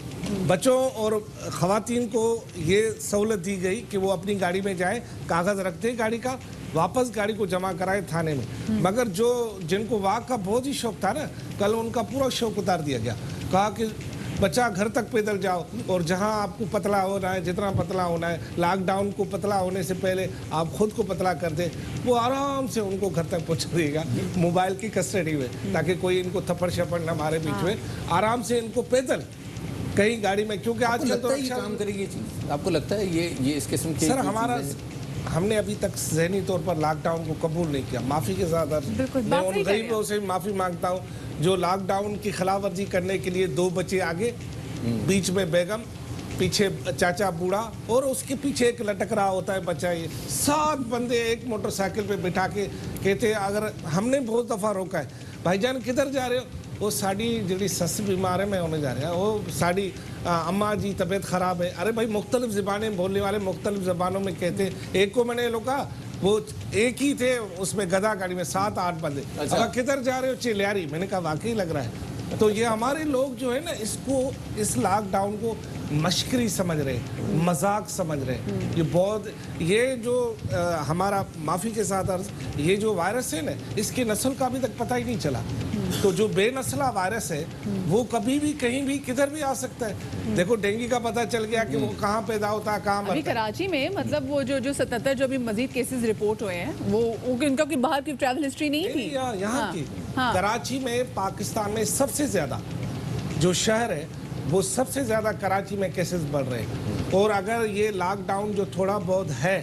Speaker 8: बच्चों और ख़वातीन को ये सहूलत दी गई कि वो अपनी गाड़ी में जाएं, कागज़ रखते गाड़ी का, वापस गाड़ी को जमा कराएं थाने में। मगर जिनको वाक का बहुत ही शौक था ना, कल उनका पूरा शौक उतार दिया गया। कहा कि बच्चा घर तक पैदल जाओ, और जहां आपको पतला होना है, जितना पतला होना है, लॉकडाउन को पतला होने से पहले आप खुद को पतला कर दे, वो आराम से उनको घर तक पहुंचा देगा मोबाइल की कस्टडी में, ताकि कोई इनको थप्पड़ शपड़ न मारे बीच में। आराम से इनको पैदल कहीं गाड़ी में, क्योंकि आजकल तो
Speaker 2: काम करेगी ये चीज़, आपको लगता है ये इस किस्म की?
Speaker 8: सर, हमने अभी तक ज़हनी तौर पर लॉकडाउन को कबूल नहीं किया। माफ़ी के साथ मैं उन गरीबों से माफ़ी मांगता हूँ जो लॉकडाउन की खिलाफ वर्जी करने के लिए 2 बच्चे आगे, बीच में बेगम, पीछे चाचा बूढ़ा, और उसके पीछे एक लटक रहा होता है बच्चा। ये 7 बंदे एक मोटरसाइकिल पे बिठा के कहते, अगर हमने बहुत दफ़ा रोका है, भाईजान किधर जा रहे हो? वो साड़ी जी सस बीमार है, मैं होने जा रहा है, वो साड़ी अम्मा जी तबीयत ख़राब है। अरे भाई, मुख्तलिफ ज़बानें बोलने वाले मुख्तलिफ ज़बानों में कहते। एक को मैंने लोग कहा, वो एक ही थे उसमें गधा गाड़ी में 7-8 बंदे। अच्छा, किधर जा रहे हो? चिलियारी। मैंने कहा वाकई लग रहा है। तो ये हमारे लोग जो है ना, इस लॉकडाउन को मशकरी समझ रहे, मजाक समझ रहे। ये जो हमारा, माफ़ी के साथ अर्ज, ये जो वायरस है ना, इसकी नस्ल का अभी तक पता ही नहीं चला। तो जो बेनस्ला वायरस है वो कभी भी कहीं भी किधर भी आ सकता है। देखो, डेंगू का पता चल गया कि वो कहाँ पैदा होता है, कहाँ मरता है।
Speaker 1: कराची में मतलब वो जो 77 जो अभी मजीद केसेस रिपोर्ट हुए हैं, वो इनका कोई बाहर की ट्रैवल हिस्ट्री नहीं थी,
Speaker 8: यहाँ की। कराची में, पाकिस्तान में सबसे ज़्यादा जो शहर है, वो सबसे ज़्यादा कराची में केसेस बढ़ रहे हैं। और अगर ये लॉकडाउन जो थोड़ा बहुत है,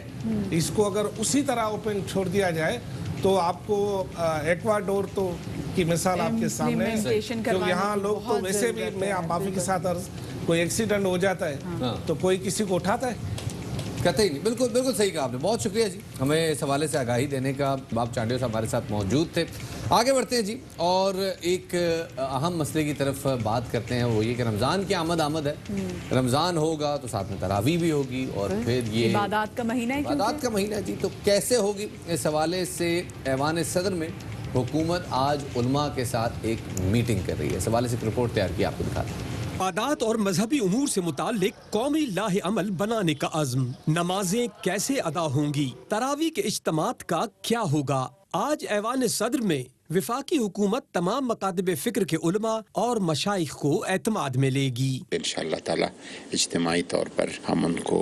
Speaker 8: इसको अगर उसी तरह ओपन छोड़ दिया जाए तो आपको एक्वाडोर तो की मिसाल आपके सामने है। तो यहाँ लोग तो वैसे भी, मैं माफ़ी के साथ अर्ज, कोई एक्सीडेंट हो जाता है तो कोई किसी को उठाता है?
Speaker 2: कहते ही नहीं। बिल्कुल बिल्कुल सही कहा आपने, बहुत शुक्रिया जी हमें इस हवाले से आगाही देने का। बाब चांडियो साहब हमारे साथ मौजूद थे। आगे बढ़ते हैं जी, और एक अहम मसले की तरफ बात करते हैं, वो ये कि रमज़ान की आमद है। रमज़ान होगा तो साथ में तरावी भी होगी, और फिर ये
Speaker 1: इबादत का महीना है
Speaker 2: जी। तो कैसे होगी, इस हवाले से ऐवान सदर में हुकूमत आज उलमा के साथ एक मीटिंग कर रही है। इस हवाले से एक रिपोर्ट तैयार की, आपको दिखाते हैं।
Speaker 9: इबादत और मजहबी उमूर से मुताल्लिक कौमी लाहे अमल बनाने का अज़्म, नमाजें कैसे अदा होंगी, तरावी के इज्तिमात का क्या होगा। आज ऐवान सदर में विफाकी हुकूमत तमाम मकातब फ़िक्र के उलमा और मशाइख को एतमाद में लेगी।
Speaker 10: इंशाअल्लाह ताला इज्तिमाई तौर पर हम उनको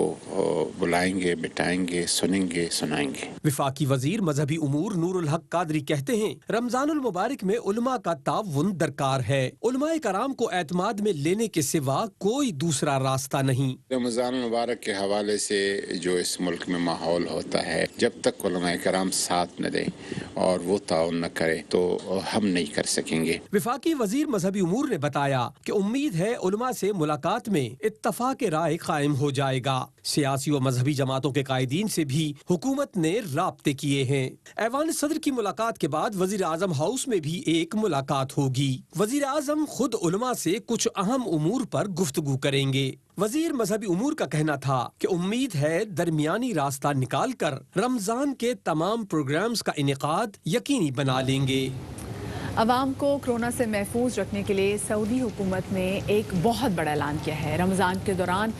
Speaker 10: बुलाएंगे, बिठाएंगे, सुनेंगे, सुनाएंगे।
Speaker 9: विफाकी वजीर मजहबी उमूर नूरुल हक कादरी कहते हैं, रमजानुल मुबारक में उलमा का ताउन दरकार है। उलमाए कराम को एतमाद में लेने के सिवा कोई दूसरा रास्ता नहीं।
Speaker 10: रमजान मुबारक के हवाले से जो इस मुल्क में माहौल होता है, जब तक उलमाए कराम साथ न दें और वो ताउन न करे तो हम नहीं कर सकेंगे।
Speaker 9: विफाकी वजीर मजहबी उमूर ने बताया कि उम्मीद है उलमा से मुलाकात में इत्तफाक राय कायम हो जाएगा। सियासी व मजहबी जमातों के कायदीन से भी हुकूमत ने राब्ते किए हैं। ऐवान सदर की मुलाकात के बाद वजीर आजम हाउस में भी एक मुलाकात होगी। वजीर आजम खुद उलमा से कुछ अहम उमूर पर गुफ्तगू करेंगे। वजीर मजहबी उमूर का कहना था कि उम्मीद है दरमियानी रास्ता निकाल कर रमजान के तमाम प्रोग्राम्स का इनेकाद यकीनी बना लेंगे।
Speaker 1: अवाम को कोरोना से महफूज रखने के लिए सऊदी हुकूमत ने एक बहुत बड़ा ऐलान किया है। रमज़ान के दौरान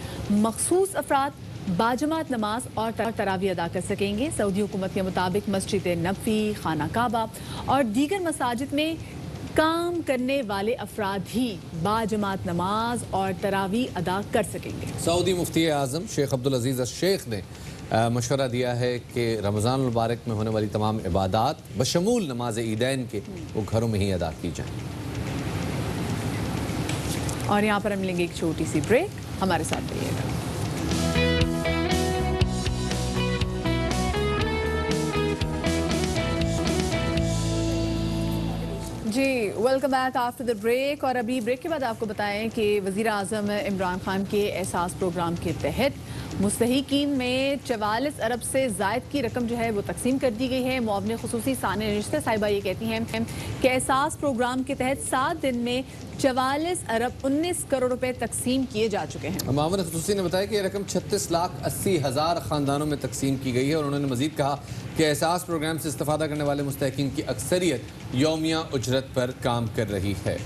Speaker 1: मखसूस अफराद बाजमात नमाज और तरावी अदा कर सकेंगे। सऊदी हुकूमत के मुताबिक मस्जिद नबवी, खाना काबा और दीगर मसाजिद में काम करने वाले अफराद ही बाजमात नमाज और तरावी अदा कर सकेंगे।
Speaker 2: सऊदी मुफ्ती आज़म शेख अब्दुल अजीज़ अल शेख ने मशवरा दिया है कि रमज़ान मुबारक में होने वाली तमाम इबादात बशमूल नमाज ईदैन के वो घरों में ही अदा की जाएं।
Speaker 1: और यहाँ पर हम लेंगे एक छोटी सी ब्रेक, हमारे साथ रहिएगा। जी welcome back after the break. और अभी ब्रेक के बाद आपको बताएं कि वज़ीर आज़म इमरान खान के एहसास प्रोग्राम के तहत मुस्तहिकीन में 44 अरब से ज़ायद की रकम जो है वो तकसीम कर दी गई है। मुआवने खुसूसी सानिया रिश्ते साहिबा ये कहती हैं कि एहसास प्रोग्राम के तहत 7 दिन में 44 अरब 19 करोड़ रुपए तकसीम किए जा चुके हैं।
Speaker 2: मुआवन खुसूसी ने बताया कि यह रकम 36,80,000 ख़ानदानों में तकसीम की गई है और उन्होंने मजीद कहा कि एहसास प्रोग्राम से इस्तेफादा करने वाले मुस्तहिकीन की अक्सरियत यौमिया उजरत पर काम कर रही है।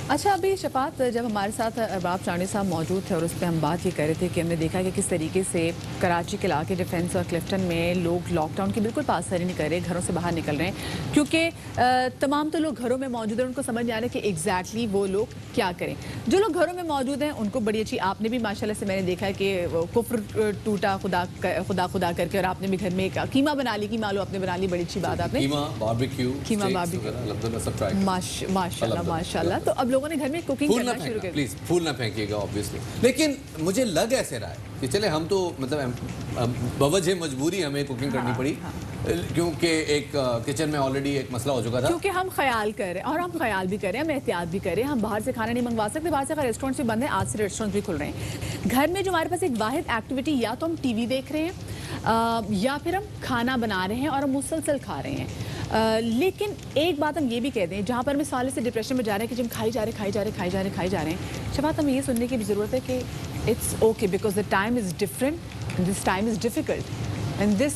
Speaker 1: अच्छा, अभी शफात जब हमारे साथ अरबाब चांडी साहब मौजूद थे और उस पर हम बात ये कर रहे थे कि हमने देखा कि किस तरीके से कराची के इलाके डिफेंस और क्लिफ्टन में लोग लॉकडाउन की बिल्कुल पासदारी नहीं कर रहे, घरों से बाहर निकल रहे हैं क्योंकि तमाम तो लोग घरों में मौजूद हैं, उनको समझ नहीं आ रहा कि एग्जैक्टली वो लोग क्या करें। जो लोग घरों में मौजूद हैं उनको बड़ी अच्छी, आपने भी माशाल्लाह से मैंने देखा है कि कुफ्र टूटा खुदा खुदा करके और आपने भी घर में एक कीमा बना ली, कीमा आलू आपने बना ली, बड़ी अच्छी बात आपने।
Speaker 2: कीमा बारबेक्यू
Speaker 1: माशाल्लाह। तो अब लोगों ने घर में कुकिंग करना शुरू कर दी।
Speaker 2: प्लीज फूल ना फेंकिएगा ऑब्वियसली, लेकिन मुझे लग ऐसे रहा है कि चले हम तो मतलब बवजह मजबूरी हमें कुकिंग करनी पड़ी क्योंकि एक किचन में ऑलरेडी एक मसला हो चुका था।
Speaker 1: क्योंकि हम ख्याल कर रहे हैं और हम ख्याल भी कर रहे हैं, हम एहतियात भी कर रहे हैं। हम बाहर से खाना नहीं मंगवा सकते, बाहर से रेस्टोरेंट्स भी बंद हैं, आज से रेस्टोरेंट्स भी खुल रहे हैं। घर में जो हमारे पास एक वाहिद एक्टिविटी, या तो हम टीवी देख रहे हैं या फिर हम खाना बना रहे हैं और हम मुसलसल खा रहे हैं। लेकिन एक बात हम ये भी कह दें, जहाँ पर हम इस साले से डिप्रेशन में जा रहे हैं कि जब खाई जा रहे हैं, शबात हमें ये सुनने की भी ज़रूरत है कि it's okay because the time is different, this time is difficult and this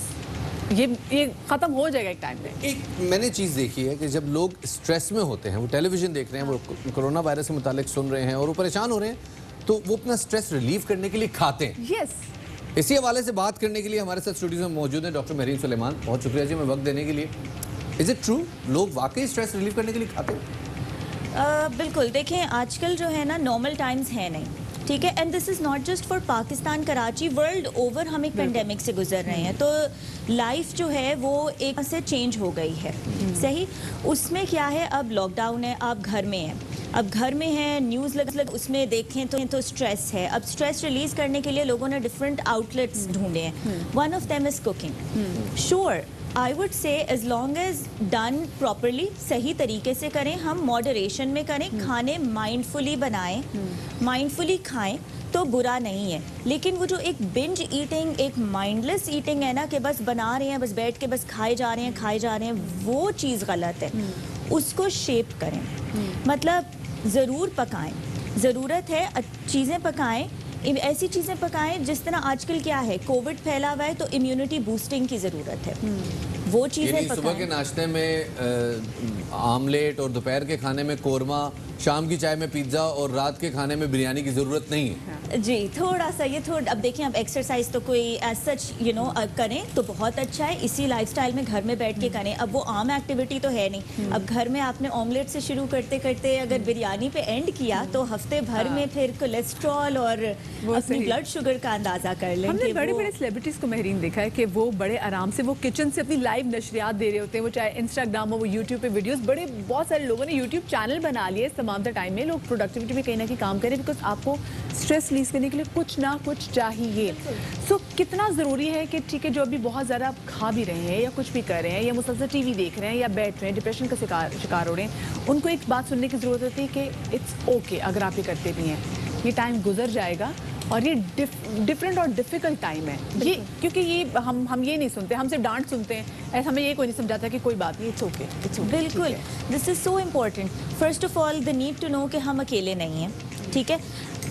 Speaker 1: ये ख़त्म हो जाएगा एक टाइम पे।
Speaker 2: एक मैंने चीज़ देखी है कि जब लोग स्ट्रेस में होते हैं, वो टेलीविज़न देख रहे हैं, वो कोरोना वायरस के मुतालिक सुन रहे हैं और वो परेशान हो रहे हैं, तो वो अपना स्ट्रेस रिलीव करने के लिए खाते हैं।
Speaker 1: यस,
Speaker 2: इसी हवाले से बात करने के लिए हमारे साथ स्टूडियो में मौजूद है डॉक्टर महरीन सुलेमान। बहुत शुक्रिया जी हमें वक्त देने के लिए। इज़ इट ट्रू लोग वाकई स्ट्रेस रिलीव करने के लिए खाते हैं?
Speaker 11: बिल्कुल, देखें आजकल जो है ना नॉर्मल टाइम्स है नहीं, ठीक है, and this is not just for Pakistan, Karachi, world over हम एक पेंडेमिक से गुजर रहे हैं, तो लाइफ जो है वो एक से चेंज हो गई है। सही, उसमें क्या है, अब लॉकडाउन है, आप घर में हैं, अब घर में है, न्यूज़ लग उसमें देखें तो स्ट्रेस है। अब स्ट्रेस रिलीज़ करने के लिए लोगों ने डिफरेंट आउटलेट्स ढूंढे हैं। One of them is cooking. Sure, I would say as long as done properly, सही तरीके से करें, हम मॉडरेशन में करें, खाने माइंडफुली बनाएं, माइंडफुली खाएं तो बुरा नहीं है। लेकिन वो जो एक बिंज ईटिंग, एक माइंडलेस ईटिंग है ना, कि बस बना रहे हैं, बस बैठ के बस खाए जा रहे हैं, वो चीज़ गलत है। उसको शेप करें, मतलब ज़रूर पकाएं, ज़रूरत है चीज़ें पकाएं, ऐसी चीज़ें पकाएं जिस तरह आजकल क्या है, कोविड फैला हुआ है तो इम्यूनिटी बूस्टिंग की ज़रूरत है, वो चीज़ें पकाएं।
Speaker 2: सुबह के नाश्ते में आमलेट और दोपहर के खाने में कोरमा, शाम की चाय में पिज्ज़ा और रात के खाने में बिरयानी की ज़रूरत नहीं है।
Speaker 11: जी, थोड़ा सा ये अब देखिए, अब एक्सरसाइज तो कोई एज सच करें तो बहुत अच्छा है, इसी लाइफस्टाइल में घर में बैठ के करें। अब वो आम एक्टिविटी तो है नहीं। अब घर में आपने ऑमलेट से शुरू करते करते अगर बिरयानी पे एंड किया तो हफ्ते भर में फिर कोलेस्ट्रॉल और अपनी ब्लड शुगर का अंदाजा कर लेंगे।
Speaker 1: हमने बड़े बड़े सेलिब्रिटीज़ को महरीन देखा है कि वो बड़े आराम से वो किचन से अपनी लाइव नशरियात दे रहे होते हैं, वो चाहे इंस्टाग्राम हो, वो यूट्यूब पे वीडियोस, बहुत सारे लोगों ने यूट्यूब चैनल बना लिए इस तमाम टाइम में। लोग प्रोडक्टिविटी में कहीं ना कहीं काम करें, बिकॉज आपको स्ट्रेस रिलीज करने के लिए कुछ ना कुछ चाहिए। सो कितना ज़रूरी है कि ठीक है जो अभी बहुत ज़्यादा आप खा भी रहे हैं या कुछ भी कर रहे हैं या मुसलसल टीवी देख रहे हैं या बैठ रहे हैं, डिप्रेशन का शिकार हो रहे हैं, उनको एक बात सुनने की ज़रूरत होती है कि इट्स ओके अगर आप ये करते भी हैं, ये टाइम गुजर जाएगा और ये डिफरेंट और डिफ़िकल्ट टाइम है ये, क्योंकि ये हम ये नहीं सुनते, हम सिर्फ डांट सुनते हैं, ऐसा हमें ये कोई नहीं समझाता कि कोई बात नहीं, इट्स ओके।
Speaker 11: बिल्कुल, this is so important. First of all the need to know कि हम अकेले नहीं हैं, ठीक है।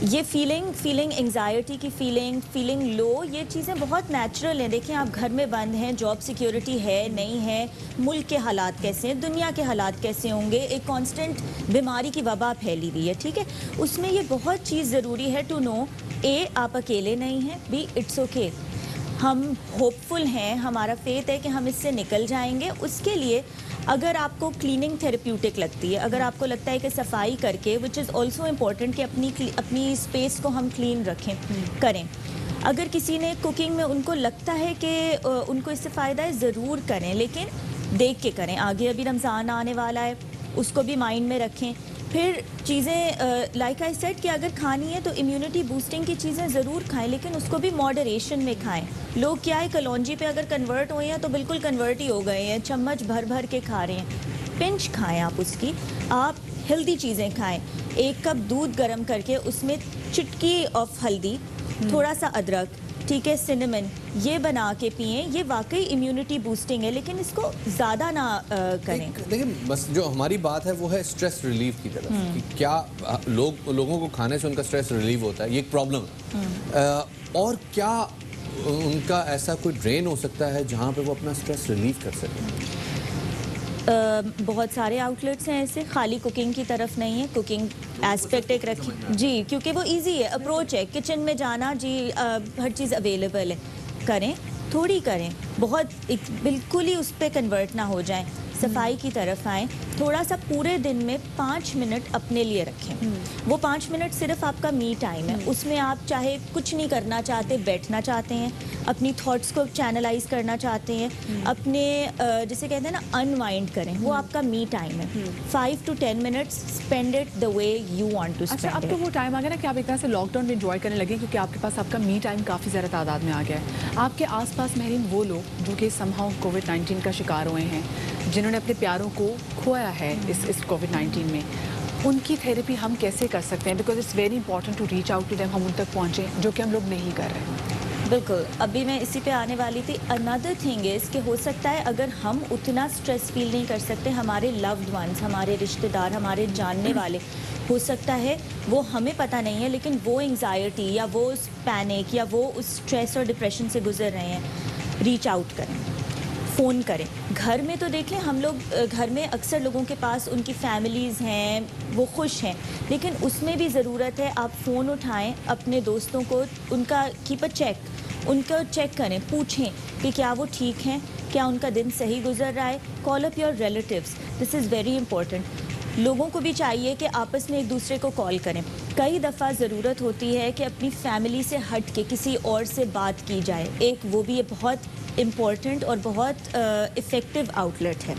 Speaker 11: ये फीलिंग एंजाइटी की फीलिंग लो, ये चीज़ें बहुत नेचुरल हैं। देखिए आप घर में बंद हैं, जॉब सिक्योरिटी है नहीं है, मुल्क के हालात कैसे हैं, दुनिया के हालात कैसे होंगे, एक कांस्टेंट बीमारी की वबा फैली हुई है, ठीक है। उसमें ये बहुत चीज़ ज़रूरी है टू नो, ए आप अकेले नहीं हैं, बी इट्स ओके, हम होपफुल हैं, हमारा फेथ है कि हम इससे निकल जाएंगे। उसके लिए अगर आपको क्लीनिंग थेरेप्यूटिक लगती है, अगर आपको लगता है कि सफाई करके, विच इज़ ऑल्सो इम्पॉर्टेंट कि अपनी स्पेस को हम क्लीन करें। अगर किसी ने कुकिंग में उनको लगता है कि उनको इससे फ़ायदा है, ज़रूर करें, लेकिन देख के करें। आगे अभी रमज़ान आने वाला है, उसको भी माइंड में रखें। फिर चीज़ें लाइक आई सेड कि अगर खानी है तो इम्यूनिटी बूस्टिंग की चीज़ें ज़रूर खाएं, लेकिन उसको भी मॉडरेशन में खाएं। लोग क्या है, कलौंजी पे अगर कन्वर्ट हुए हैं तो बिल्कुल कन्वर्ट ही हो गए हैं, चम्मच भर भर के खा रहे हैं। पिंच खाएं आप उसकी, आप हेल्दी चीज़ें खाएं। 1 कप दूध गर्म करके उसमें चुटकी ऑफ हल्दी, थोड़ा सा अदरक, ठीक है, सिनेमन, ये बना के पिएं। ये वाकई इम्यूनिटी बूस्टिंग है, लेकिन इसको ज़्यादा ना करें।
Speaker 2: देखिए बस जो हमारी बात है वो है स्ट्रेस रिलीफ की तरफ कि क्या लोगों को खाने से उनका स्ट्रेस रिलीव होता है, ये एक प्रॉब्लम है। और क्या उनका ऐसा कोई ड्रेन हो सकता है जहाँ पे वो अपना स्ट्रेस रिलीव कर सकें?
Speaker 11: बहुत सारे आउटलेट्स हैं ऐसे, खाली कुकिंग की तरफ नहीं है। कुकिंग एस्पेक्ट एक रखी जी, क्योंकि वो इजी है, अप्रोच है, किचन में जाना जी, हर चीज़ अवेलेबल है, करें, थोड़ी करें, बहुत बिल्कुल ही उस पर कन्वर्ट ना हो जाएं। सफाई की तरफ आएँ, थोड़ा सा पूरे दिन में 5 मिनट अपने लिए रखें। वो 5 मिनट सिर्फ आपका मी टाइम है, उसमें आप चाहे कुछ नहीं करना चाहते, बैठना चाहते हैं, अपनी थॉट्स को चैनलाइज करना चाहते हैं, अपने जिसे कहते हैं ना अनवाइंड करें, वो आपका मी टाइम है। 5 to 10 minutes, spend it the way you want to
Speaker 1: अच्छा,
Speaker 11: स्पेंड
Speaker 1: अब
Speaker 11: इट।
Speaker 1: तो वो टाइम आ गया ना कि आप एक तरह से लॉकडाउन में एंजॉय करने लगे, क्योंकि आपके पास आपका मी टाइम काफ़ी ज़्यादा तादाद में आ गया है। आपके आसपास महरीन वो लोग जो कि समहाउ कोविड-19 का शिकार हुए हैं, जिन्होंने अपने प्यारों को खोया है इस कोविड-19 में, उनकी थेरेपी हम कैसे कर सकते हैं? Because it's very important to reach out to them, हम उन तक पहुँचें, जो कि हम लोग नहीं कर रहे हैं।
Speaker 11: बिल्कुल, अभी मैं इसी पे आने वाली थी। अनदर थिंग इज़ कि हो सकता है अगर हम उतना स्ट्रेस फील नहीं कर सकते, हमारे लव्ड वंस, हमारे रिश्तेदार, हमारे जानने वाले, हो सकता है वो हमें पता नहीं है, लेकिन वो एंग्जाइटी या वो उस पैनिक या वो उस स्ट्रेस और डिप्रेशन से गुजर रहे हैं। रीच आउट करें, फ़ोन करें। घर में तो देखें, हम लोग घर में अक्सर लोगों के पास उनकी फैमिलीज़ हैं, वो खुश हैं, लेकिन उसमें भी ज़रूरत है आप फ़ोन उठाएं, अपने दोस्तों को उनका कीप अ चेक, उनको चेक करें, पूछें कि क्या वो ठीक हैं, क्या उनका दिन सही गुजर रहा है। Call up your relatives, this is very important. लोगों को भी चाहिए कि आपस में एक दूसरे को कॉल करें। कई दफ़ा ज़रूरत होती है कि अपनी फैमिली से हट के किसी और से बात की जाए, एक वो भी बहुत इम्पॉर्टेंट और बहुत इफ़ेक्टिव आउटलेट है।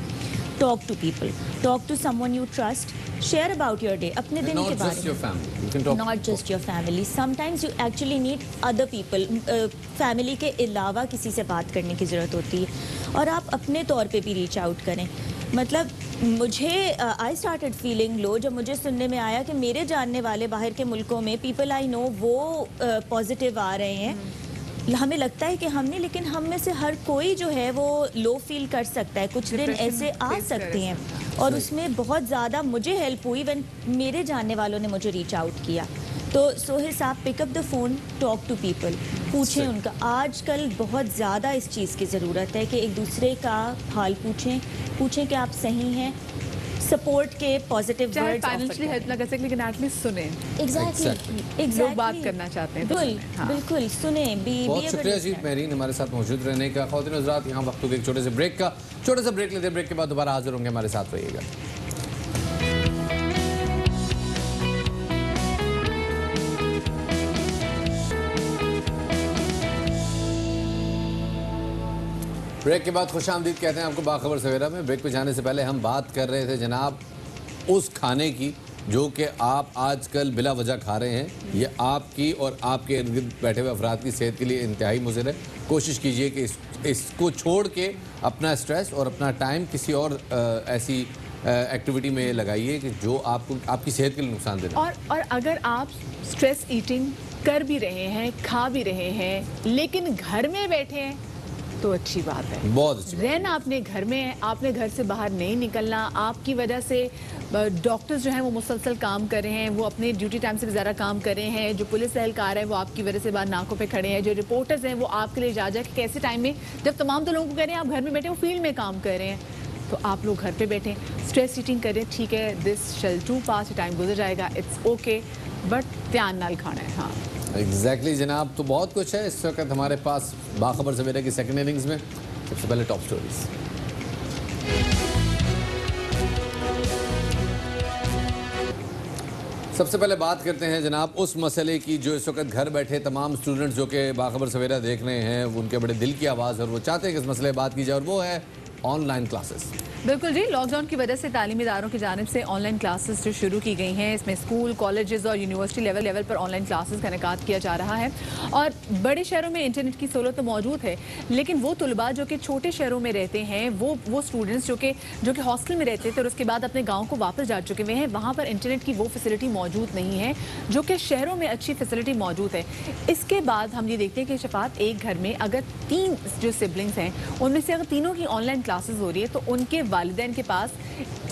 Speaker 11: Talk to people, talk to someone you trust, share about your day, अपने दिन के बारे में। Not just your family, sometimes you actually need other people. Family के अलावा किसी से बात करने की ज़रूरत होती है, और आप अपने तौर पे भी रीच आउट करें। मतलब मुझे आई स्टार्टेड फीलिंग लो जब मुझे सुनने में आया कि मेरे जानने वाले बाहर के मुल्कों में, पीपल आई नो, वो पॉजिटिव आ रहे हैं। हमें लगता है कि हमने, लेकिन हम में से हर कोई जो है वो लो फील कर सकता है, कुछ दिन ऐसे आ सकते हैं। और उसमें बहुत ज़्यादा मुझे हेल्प हुई व्हेन मेरे जानने वालों ने मुझे रीच आउट किया। तो सोहे साहब, pick up the phone, talk to people, पूछें उनका। आजकल बहुत ज़्यादा इस चीज़ की ज़रूरत है कि एक दूसरे का हाल पूछें कि आप सही हैं, सपोर्ट के पॉजिटिव
Speaker 1: चाहे
Speaker 11: वर्ड्स
Speaker 1: फाइनेंशियली हेल्प ना कर सके, लेकिन एटलीस्ट सुने।
Speaker 11: एग्जैक्टली
Speaker 1: लोग बात करना चाहते हैं तो
Speaker 11: बिल्कुल सुने।
Speaker 2: बहुत शुक्रिया जी महरीन हमारे साथ मौजूद रहने का। ख़वातीन और हज़रात, यहाँ वक्त हो गया एक छोटे से ब्रेक लेते हैं। ब्रेक के बाद दोबारा हाजिर होंगे, हमारे साथ रहिएगा। ब्रेक के बाद खुशामदीद कहते हैं आपको बाखबर सवेरा में। ब्रेक पे जाने से पहले हम बात कर रहे थे जनाब उस खाने की जो कि आप आजकल बिला वजह खा रहे हैं, ये आपकी और आपके इर्द गिर्द बैठे हुए अफराद की सेहत के लिए इंतहाई मुज़िर है। कोशिश कीजिए कि इसको छोड़ के अपना स्ट्रेस और अपना टाइम किसी और ऐसी एक्टिविटी में लगाइए कि जो आपको आपकी सेहत के लिए नुकसान दे।
Speaker 1: और अगर आप स्ट्रेस ईटिंग कर भी रहे हैं, खा भी रहे हैं, लेकिन घर में बैठे हैं तो अच्छी बात है,
Speaker 2: बहुत अच्छी
Speaker 1: रहना अपने घर में है, आपने घर से बाहर नहीं निकलना। आपकी वजह से डॉक्टर्स जो हैं वो मुसलसल काम कर रहे हैं, वो अपने ड्यूटी टाइम से भी ज़्यादा काम कर रहे हैं। जो पुलिस एहलकार है वो आपकी वजह से बाहर नाकों पे खड़े हैं। जो रिपोर्टर्स हैं वो आपके लिए जा कि कैसे टाइम में, जब तमाम तो लोगों को कह रहे हैं आप घर में बैठे, वो फील्ड में काम कर रहे हैं, तो आप लोग घर पे बैठे स्ट्रेस ईटिंग करें। ठीक है, this shall too pass, time गुजर जाएगा, इट्स ओके, बट ध्यान नाल खाना है। हाँ
Speaker 2: एग्जैक्टली जनाब, तो बहुत कुछ है इस वक्त हमारे पास बाखबर सवेरे की सेकंड इनिंग्स में। सबसे पहले टॉप स्टोरीज। सबसे पहले बात करते हैं जनाब उस मसले की जो इस वक्त घर बैठे तमाम स्टूडेंट्स जो कि बाखबर सवेरा देख रहे हैं, उनके बड़े दिल की आवाज़ और वो चाहते हैं कि इस मसले बात की जाए, और वो है ऑनलाइन क्लासेस।
Speaker 1: बिल्कुल जी, लॉकडाउन की वजह से तालीमी इदारों की जानिब से ऑनलाइन क्लासेस जो शुरू की गई हैं, इसमें स्कूल, कॉलेजेस और यूनिवर्सिटी लेवल पर ऑनलाइन क्लासेस का इनेकाद किया जा रहा है। और बड़े शहरों में इंटरनेट की सहूलत तो मौजूद है, लेकिन वो तलबा जो कि छोटे शहरों में रहते हैं, वो स्टूडेंट्स जो कि हॉस्टल में रहते थे और उसके बाद अपने गाँव को वापस जा चुके हुए हैं, वहाँ पर इंटरनेट की वो फैसिलिटी मौजूद नहीं है जो कि शहरों में अच्छी फैसिलिटी मौजूद है। इसके बाद हम ये देखते हैं कि शफात, एक घर में अगर 3 जो सिबलिंग्स हैं, उनमें से अगर तीनों की ऑनलाइन क्लासेस हो रही है तो उनके वालिदैन के पास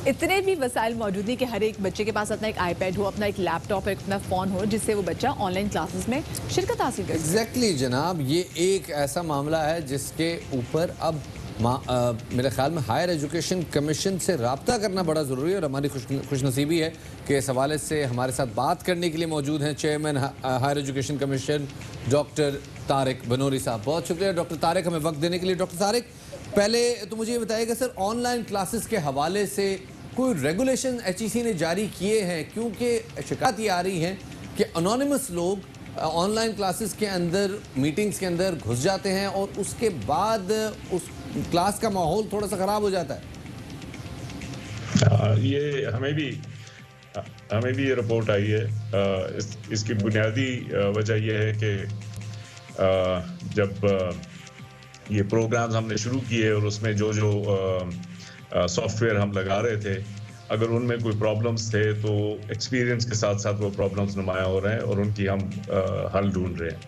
Speaker 1: इतने भी वसाइल मौजूद नहीं कि हर एक बच्चे के पास अपना एक आईपैड हो, अपना एक लैपटॉप, अपना फ़ोन हो, जिससे वो बच्चा ऑनलाइन क्लासेस में शिरकत हासिल कर।
Speaker 2: एग्जैक्टली जनाब, ये एक ऐसा मामला है जिसके ऊपर अब मेरे ख्याल में हायर एजुकेशन कमीशन से रब्ता करना बड़ा ज़रूरी है। और हमारी खुशनसीबी है कि इस हवाले से हमारे साथ बात करने के लिए मौजूद हैं chairman higher education commission doctor Tariq Banuri साहब। बहुत शुक्रिया डॉक्टर तारिक हमें वक्त देने के लिए। डॉक्टर तारिक, पहले तो मुझे ये बताइएगा सर, ऑनलाइन क्लासेस के हवाले से कोई रेगुलेशन HEC ने जारी किए हैं? क्योंकि शिकायत ये आ रही है कि अनोनिमस लोग ऑनलाइन क्लासेस के अंदर, मीटिंग्स के अंदर घुस जाते हैं और उसके बाद उस क्लास का माहौल थोड़ा सा ख़राब हो जाता है।
Speaker 12: ये हमें भी ये रिपोर्ट आई है। इसकी बुनियादी वजह यह है कि जब ये प्रोग्राम्स हमने शुरू किए और उसमें जो सॉफ्टवेयर हम लगा रहे थे, अगर उनमें कोई प्रॉब्लम्स थे तो एक्सपीरियंस के साथ साथ वो प्रॉब्लम्स नुमायाँ हो रहे हैं और उनकी हम हल ढूंढ रहे हैं।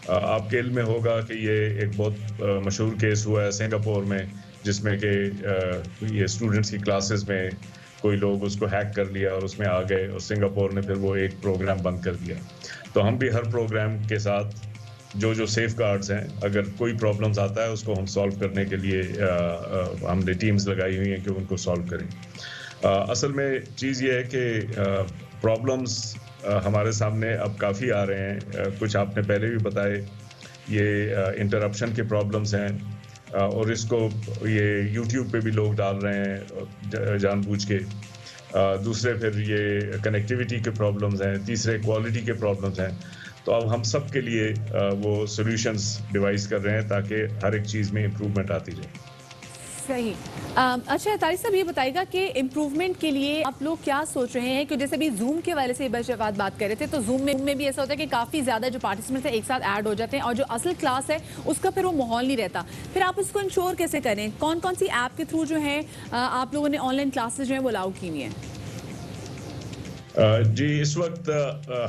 Speaker 12: आपके इल्म में होगा कि ये एक बहुत मशहूर केस हुआ है सिंगापुर में, जिसमें कि ये स्टूडेंट्स की क्लासेस में कोई लोग उसको हैक कर लिया और उसमें आ गए और सिंगापुर ने फिर वो एक प्रोग्राम बंद कर दिया। तो हम भी हर प्रोग्राम के साथ जो सेफ गार्ड्स हैं, अगर कोई प्रॉब्लम्स आता है उसको हम सॉल्व करने के लिए हमने टीम्स लगाई हुई हैं कि उनको सॉल्व करें। असल में चीज़ ये है कि प्रॉब्लम्स हमारे सामने अब काफ़ी आ रहे हैं। कुछ आपने पहले भी बताए, ये इंटरप्शन के प्रॉब्लम्स हैं और इसको ये YouTube पे भी लोग डाल रहे हैं जानबूझ के। दूसरे फिर ये कनेक्टिविटी के प्रॉब्लम्स हैं, तीसरे क्वालिटी के प्रॉब्लम्स हैं। तो अब हम सब के लिए वो सॉल्यूशंस डिवाइस कर रहे हैं ताकि हर एक चीज़ में इम्प्रूवमेंट आती जाए।
Speaker 1: सही। अच्छा तारिक साहब, ये बताएगा कि इम्प्रूवमेंट के लिए आप लोग क्या सोच रहे हैं? कि जैसे अभी जूम के वाले से बात कर रहे थे, तो जूम में भी ऐसा होता है कि काफ़ी ज़्यादा जो पार्टिसिपेंट्स हैं एक साथ ऐड हो जाते हैं और जो असल क्लास है उसका फिर वो माहौल नहीं रहता। फिर आप उसको इंश्योर कैसे करें? कौन कौन सी ऐप के थ्रू जो है आप लोगों ने ऑनलाइन क्लासेज जो है वो अलाउ की हुई हैं?
Speaker 12: जी, इस वक्त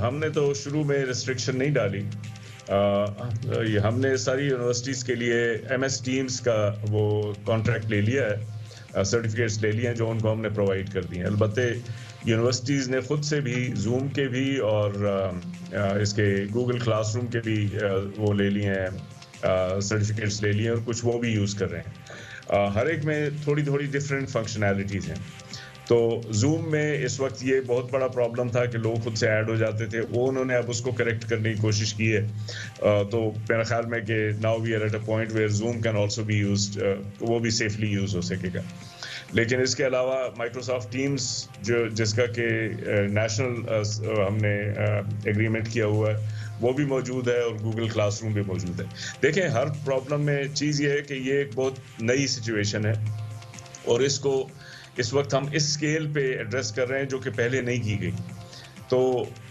Speaker 12: हमने तो शुरू में रिस्ट्रिक्शन नहीं डाली। हमने सारी यूनिवर्सिटीज़ के लिए MS टीम्स का वो कॉन्ट्रैक्ट ले लिया है, सर्टिफिकेट्स ले लिए हैं जो उनको हमने प्रोवाइड कर दिए हैं। अलबत्ते यूनिवर्सिटीज़ ने ख़ुद से भी जूम के भी और इसके गूगल क्लासरूम के भी वो ले लिए हैं, सर्टिफिकेट्स ले लिए हैं और कुछ वो भी यूज़ कर रहे हैं। हर एक में थोड़ी थोड़ी डिफरेंट फंक्शनैलिटीज़ हैं। तो जूम में इस वक्त ये बहुत बड़ा प्रॉब्लम था कि लोग खुद से ऐड हो जाते थे, वो उन्होंने अब उसको करेक्ट करने की कोशिश की है। तो मेरा ख्याल में कि now we are at a point where Zoom can also be used, वो भी सेफली यूज हो सकेगा। लेकिन इसके अलावा माइक्रोसॉफ्ट टीम्स जिसका कि नेशनल हमने एग्रीमेंट किया हुआ है, वो भी मौजूद है और गूगल क्लासरूम भी मौजूद है। देखें, हर प्रॉब्लम में चीज़ ये है कि ये एक बहुत नई सिचुएशन है और इसको इस वक्त हम इस स्केल पे एड्रेस कर रहे हैं जो कि पहले नहीं की गई। तो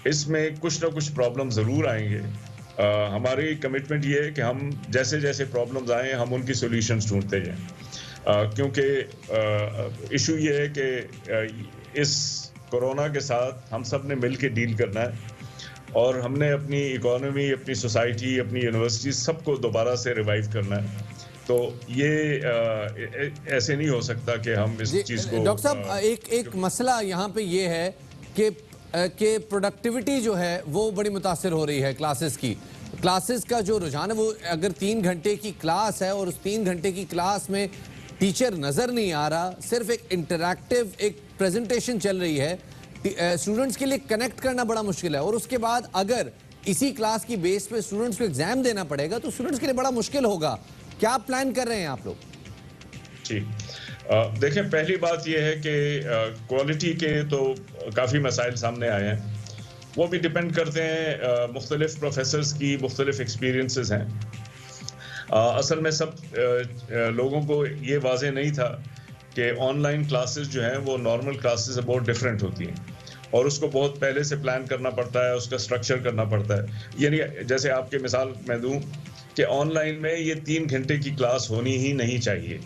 Speaker 12: इसमें कुछ ना कुछ प्रॉब्लम ज़रूर आएंगे। हमारी कमिटमेंट ये है कि हम जैसे जैसे प्रॉब्लम्स आए हम उनकी सॉल्यूशंस ढूंढते जाएं, क्योंकि इशू ये है कि इस कोरोना के साथ हम सब ने मिल के डील करना है और हमने अपनी इकोनॉमी, अपनी सोसाइटी, अपनी यूनिवर्सिटी सबको दोबारा से रिवाइव करना है। तो ये ऐसे नहीं हो सकता कि हम इस चीज़ को।
Speaker 2: डॉक्टर साहब, एक मसला यहाँ पे ये है कि प्रोडक्टिविटी जो है वो बड़ी मुतासिर हो रही है क्लासेस का जो रुझान है वो, अगर 3 घंटे की क्लास है और उस 3 घंटे की क्लास में टीचर नज़र नहीं आ रहा, सिर्फ एक इंटरैक्टिव एक प्रेजेंटेशन चल रही है, स्टूडेंट्स के लिए कनेक्ट करना बड़ा मुश्किल है। और उसके बाद अगर इसी क्लास की बेस पे स्टूडेंट्स को एग्जाम देना पड़ेगा तो स्टूडेंट्स के लिए बड़ा मुश्किल होगा। क्या प्लान कर रहे हैं आप लोग?
Speaker 12: जी, देखें, पहली बात यह है कि क्वालिटी के तो काफ़ी मसाइल सामने आए हैं। वो भी डिपेंड करते हैं, मुख्तलिफ प्रोफेसर्स की मुख्तलिफ एक्सपीरियंसेस हैं। असल में सब लोगों को ये वाज़ेह नहीं था कि ऑनलाइन क्लासेस जो हैं वो नॉर्मल क्लासेस से बहुत डिफरेंट होती हैं और उसको बहुत पहले से प्लान करना पड़ता है, उसका स्ट्रक्चर करना पड़ता है। यानी जैसे आपके मिसाल मैं दूं कि ऑनलाइन में ये 3 घंटे की क्लास होनी ही नहीं चाहिए।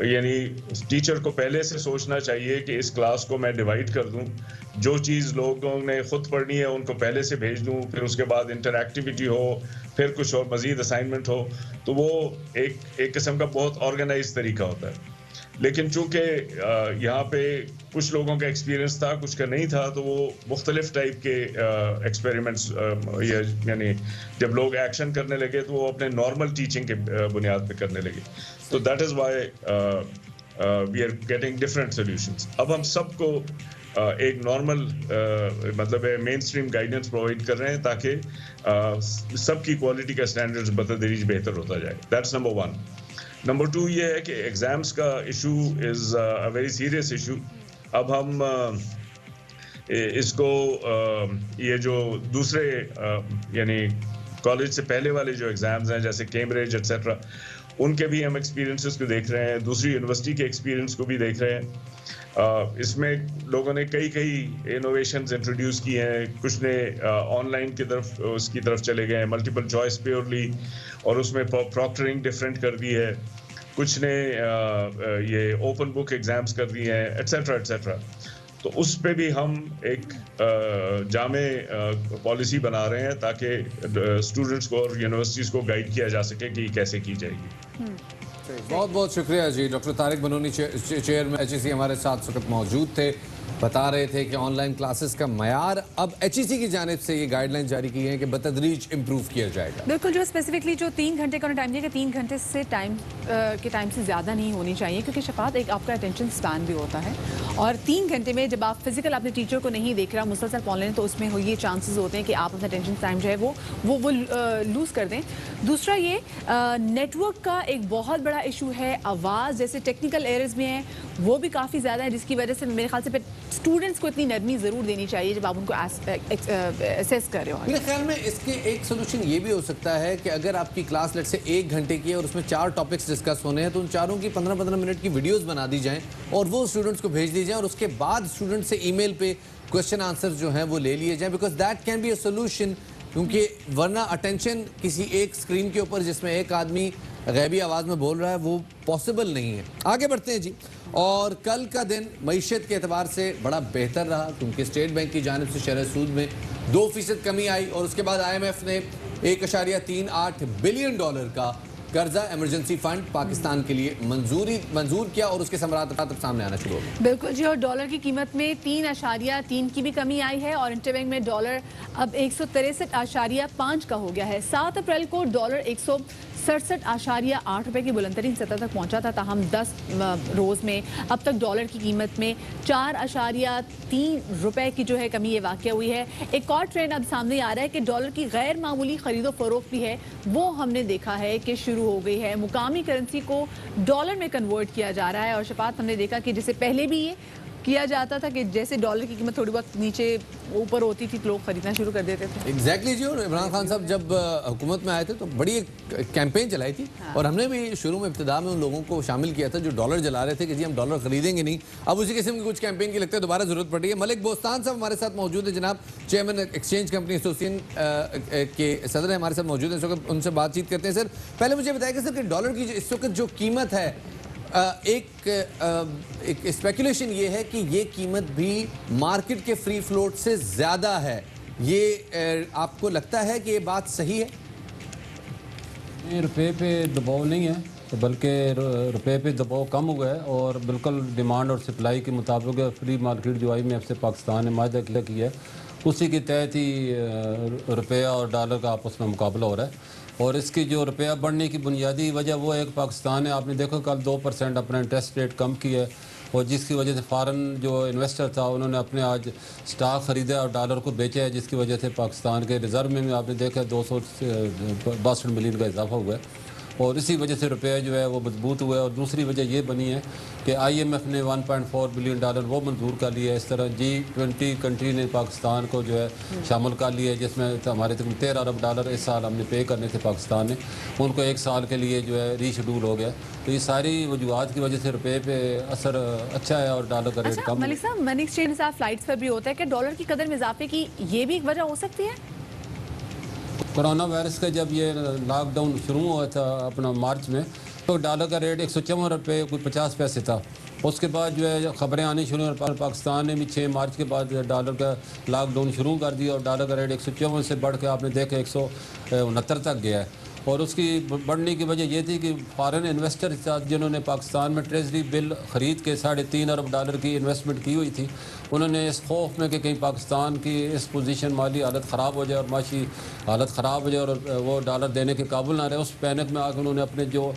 Speaker 12: यानी टीचर को पहले से सोचना चाहिए कि इस क्लास को मैं डिवाइड कर दूं, जो चीज़ लोगों ने खुद पढ़नी है उनको पहले से भेज दूं, फिर उसके बाद इंटरैक्टिविटी हो, फिर कुछ और मज़ीद असाइनमेंट हो, तो वो एक किस्म का बहुत ऑर्गेनाइज तरीका होता है। लेकिन चूँकि यहाँ पे कुछ लोगों का एक्सपीरियंस था, कुछ का नहीं था, तो वो मुख्तलिफ टाइप के एक्सपेरिमेंट्स, यानी जब लोग एक्शन करने लगे तो वो अपने नॉर्मल टीचिंग के बुनियाद पे करने लगे। तो that is why we are getting different solutions. अब हम सबको एक नॉर्मल मतलब मेन स्ट्रीम गाइडेंस प्रोवाइड कर रहे हैं ताकि सबकी क्वालिटी का स्टैंडर्ड्स बतदरीज बेहतर होता जाए। That's number 1। नंबर 2 ये है कि एग्ज़ाम्स का issue is a very serious issue. अब हम इसको ये जो दूसरे यानी कॉलेज से पहले वाले जो एग्ज़ाम्स हैं जैसे कैम्ब्रिज एट्सेट्रा, उनके भी हम एक्सपीरियंसेस को देख रहे हैं, दूसरी यूनिवर्सिटी के एक्सपीरियंस को भी देख रहे हैं। इसमें लोगों ने कई इनोवेशंस इंट्रोड्यूस किए हैं। कुछ ने ऑनलाइन की तरफ उसकी तरफ चले गए हैं, मल्टीपल चॉइस प्योरली, और उसमें प्रॉक्टरिंग डिफरेंट कर दी है। कुछ ने ये ओपन बुक एग्जाम्स कर दिए हैं, एट्सेट्रा एट्सेट्रा। तो उस पे भी हम एक जामे पॉलिसी बना रहे हैं ताकि स्टूडेंट्स को और यूनिवर्सिटीज़ को गाइड किया जा सके कि कैसे की जाएगी।
Speaker 2: बहुत बहुत शुक्रिया जी। डॉक्टर तारिक बनूनी, चेयरमैन HEC हमारे साथ इस वक्त मौजूद थे, बता रहे थे कि ऑनलाइन क्लासेस का मयार अब HEC की जानिब से ये गाइडलाइन जारी की है कि बतदरीज इम्प्रूव किया जाएगा।
Speaker 1: बिल्कुल, जो स्पेसिफिकली जो 3 घंटे का टाइम दिया कि 3 घंटे से टाइम से ज़्यादा नहीं होनी चाहिए, क्योंकि शफात एक आपका अटेंशन स्पैन भी होता है और 3 घंटे में जब आप फिजिकल अपने टीचर को नहीं देख रहा, मुसलसल ऑनलाइन, तो उसमें ये चांसेस होते हैं कि आप अपना अटेंशन टाइम जो है वो लूज़ कर दें। दूसरा ये नेटवर्क का एक बहुत बड़ा इशू है, आवाज़ जैसे टेक्निकल एरर्स भी हैं वो भी काफ़ी ज़्यादा है, जिसकी वजह से मेरे ख्याल से फिर स्टूडेंट्स को इतनी नरमी ज़रूर देनी चाहिए जब आप उनको असेस कर रहे हो।
Speaker 2: मेरे ख्याल में इसके एक सोल्यूशन ये भी हो सकता है कि अगर आपकी क्लास लेट से 1 घंटे की है और उसमें 4 टॉपिक्स डिस्कस होने हैं तो उन चारों की 15-15 मिनट की वीडियोस बना दी जाएं और वो स्टूडेंट्स को भेज दी जाएं और उसके बाद स्टूडेंट से ईमेल पे क्वेश्चन आंसर जो हैं वो ले लिए जाएं, because that can be a solution. क्योंकि वरना अटेंशन किसी एक स्क्रीन के ऊपर जिसमें एक आदमी गैबी आवाज़ में बोल रहा है वो पॉसिबल नहीं है। आगे बढ़ते हैं जी। और कल का दिन मईशत के एतबार से बड़ा बेहतर रहा क्योंकि स्टेट बैंक की जानिब से शरह सूद में 2% कमी आई और उसके बाद IMF ने $1.38 बिलियन का कर्जा इमरजेंसी फंड पाकिस्तान के लिए मंजूर किया और उसके समरात अब सामने आना शुरू हो गए।
Speaker 1: बिल्कुल जी, और डॉलर की कीमत में 3.3 की भी कमी आई है और इंटरबैंक में डॉलर अब 163.5 का हो गया है। 7 अप्रैल को डॉलर 167.8 रुपये की बुलंदतरीन सतह तक पहुंचा था। ताहम 10 रोज़ में अब तक डॉलर की कीमत में 4.3 रुपये की जो है कमी ये वाक़या हुई है। एक और ट्रेंड अब सामने आ रहा है कि डॉलर की गैर मामूली खरीदो फरोख्त भी है, वो हमने देखा है कि शुरू हो गई है। मुकामी करेंसी को डॉलर में कन्वर्ट किया जा रहा है और शफात हमने देखा कि जिससे पहले भी ये किया जाता था कि जैसे डॉलर की कीमत थोड़ी बहुत नीचे ऊपर होती थी तो लोग खरीदना शुरू कर देते थे।
Speaker 2: एग्जैक्टली जी। और इमरान खान साहब जब हुकूमत में आए थे तो बड़ी एक कैंपेन चलाई थी। और हमने भी शुरू में इब्तिदा में उन लोगों को शामिल किया था जो डॉलर जला रहे थे कि जी हम डॉलर खरीदेंगे नहीं। अब उसी किस्म की कुछ कैंपेन की लगता है दोबारा जरूरत पड़ रही है। मलिक बोस्तान साहब हमारे साथ मौजूद है, जनाब चेयरमैन एक्सचेंज कंपनी एसोसिएशन के सदर हैं, हमारे साथ मौजूद हैं। इस वक्त उनसे बातचीत करते हैं। सर पहले मुझे बताइए सर कि डॉलर की इस वक्त जो कीमत है, एक स्पेकुलेशन ये है कि ये कीमत भी मार्केट के फ्री फ्लोट से ज़्यादा है। ये आपको लगता है कि ये बात सही है?
Speaker 13: रुपए पे दबाव नहीं है, तो बल्कि रुपए पे दबाव कम हुआ है और बिल्कुल डिमांड और सप्लाई के मुताबिक फ्री मार्केट जो IMF से पाकिस्तान ने माहिदा किया है, उसी के तहत ही रुपया और डॉलर का आपस में मुकाबला हो रहा है। और इसकी जो रुपया बढ़ने की बुनियादी वजह वो एक पाकिस्तान है, आपने देखा कल 2% अपना इंटरेस्ट रेट कम किया है, और जिसकी वजह से फ़ॉरेन जो इन्वेस्टर था उन्होंने अपने आज स्टॉक ख़रीदा और डॉलर को बेचा है, जिसकी वजह से पाकिस्तान के रिज़र्व में भी आपने देखा 262 मिलियन का इजाफा हुआ है। और इसी वजह से रुपया जो है वो मजबूत हुआ है। और दूसरी वजह ये बनी है कि IMF ने 1.4 बिलियन डॉलर वो मंजूर कर लिया है। इस तरह G20 कंट्री ने पाकिस्तान को जो है शामिल कर लिया है, जिसमें हमारे तकरीबन 13 अरब डॉलर इस साल हमने पे करने थे पाकिस्तान ने, उनको 1 साल के लिए जो है रीशेड्यूल हो गया। तो ये सारी वजूहत की वजह से रुपये पे असर अच्छा है और डॉलर का रेट कम।
Speaker 1: मलिक साहब, मनी एक्सचेंज के साथ फ्लाइट्स पर भी होता है कि डॉलर की कदर में इजाफे की ये भी एक वजह हो सकती है?
Speaker 13: कोरोना वायरस का जब ये लॉकडाउन शुरू हुआ था अपना मार्च में, तो डॉलर का रेट 154 रुपये कोई 50 पैसे था। उसके बाद जो है खबरें आनी शुरू हुई, पाकिस्तान ने भी 6 मार्च के बाद डॉलर का लॉकडाउन शुरू कर दिया और डॉलर का रेट 154 से बढ़ के आपने देखा 169 तक गया है। और उसकी बढ़ने की वजह ये थी कि फॉरेन इन्वेस्टर जिन्होंने पाकिस्तान में ट्रेजरी बिल ख़रीद के 3.5 अरब डॉलर की इन्वेस्टमेंट की हुई थी, उन्होंने इस खौफ में कि कहीं पाकिस्तान की इस पोजीशन माली हालत ख़राब हो जाए और माशी हालत ख़राब हो जाए और वो डॉलर देने के काबिल ना रहे, उस पैनिक में आकर उन्होंने अपने जो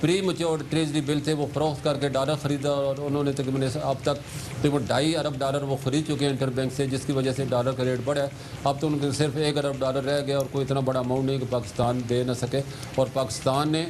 Speaker 13: प्री मैच्योर्ड ट्रेजरी बिल थे वो फ़रोख्त करके डॉलर ख़रीदा और उन्होंने तकरीबन अब तक 2.5 अरब डॉलर वो ख़रीद चुके हैं इंटर बैंक से, जिसकी वजह से डॉलर का रेट बढ़ा है। अब तो उनके सिर्फ 1 अरब डॉलर रह गया और कोई इतना बड़ा अमाउंट नहीं कि पाकिस्तान दे ना सके। और पाकिस्तान ने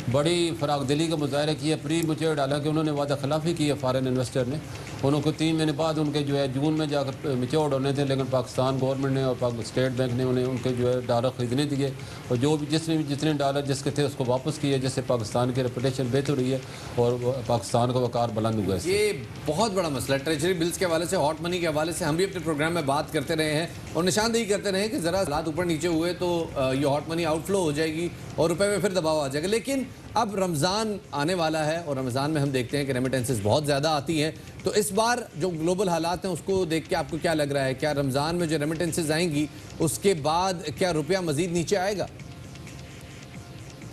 Speaker 13: बड़ी फ़राग दिली का मुजाहरा किया प्री मैच्योर्ड, हालांकि उन्होंने वादा खिलाफ़ी की है फॉरेन इन्वेस्टर ने। उनको 3 महीने बाद उनके जो है जून में जाकर मैच्योर्ड होने थे, लेकिन पाकिस्तान गवर्नमेंट ने और स्टेट बैंक ने उन्हें उनके जो है डॉलर ख़रीदने दिए और जो भी जितने डॉलर जिसके थे उसको वापस किए, जिससे पाकिस्तान की रेपुटेशन बेहतर हुई है और पाकिस्तान का वक़ार बुलंद हुआ है।
Speaker 2: ये बहुत बड़ा मसला है ट्रेजरी बिल्स के हवाले से, हॉट मनी के हवाले से हम भी अपने प्रोग्राम में बात करते रहे हैं और निशानदेही करते रहे हैं कि ज़रा हालात ऊपर नीचे हुए तो ये हॉट मनी आउटफ्लो हो जाएगी और रुपये में फिर दबाव आ जाएगा। लेकिन अब रमज़ान आने वाला है और रमज़ान में हम देखते हैं कि रेमिटेंसेस बहुत ज़्यादा आती हैं, तो इस बार जो ग्लोबल हालात हैं उसको देख के आपको क्या लग रहा है? क्या रमज़ान में जो रेमिटेंसेस आएंगी उसके बाद क्या रुपया मज़ीद नीचे आएगा?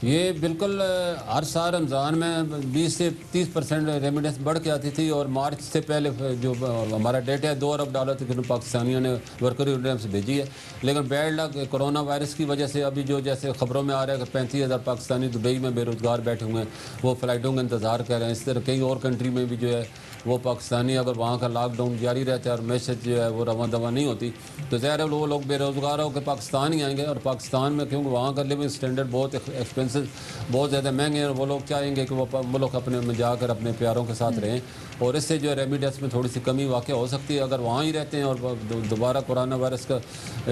Speaker 13: ये बिल्कुल हर साल रमज़ान में 20 से 30% रेमिटेंस बढ़ के आती थी और मार्च से पहले जो हमारा डेटा है 2 अरब डॉलर तक पाकिस्तानियों ने वर्करी रेमिटेंस भेजी है। लेकिन बैड लक कोरोना वायरस की वजह से अभी जो जैसे खबरों में आ रहा है कि 35,000 पाकिस्तानी दुबई में बेरोज़गार बैठे हुए हैं, वो फ़्लाइटों का इंतज़ार कर रहे हैं। इस तरह कई और कंट्री में भी जो है वो पाकिस्तानी अगर वहाँ का लॉकडाउन जारी रहता है और मैसेज जो है वो रवा दवा नहीं होती तो ज़ाहिर है वो लोग बेरोज़गार होकर पाकिस्तान ही आएंगे। और पाकिस्तान में क्योंकि वहाँ का लिविंग स्टैंडर्ड बहुत एक्सपेंसिव, बहुत ज़्यादा महंगे हैं और वो लोग चाहेंगे कि वो मुल्क अपने में जाकर अपने प्यारों के साथ रहें और इससे जो है रेमिटेंस में थोड़ी सी कमी वाक़ हो सकती है अगर वहाँ ही रहते हैं और दोबारा कोरोना वायरस का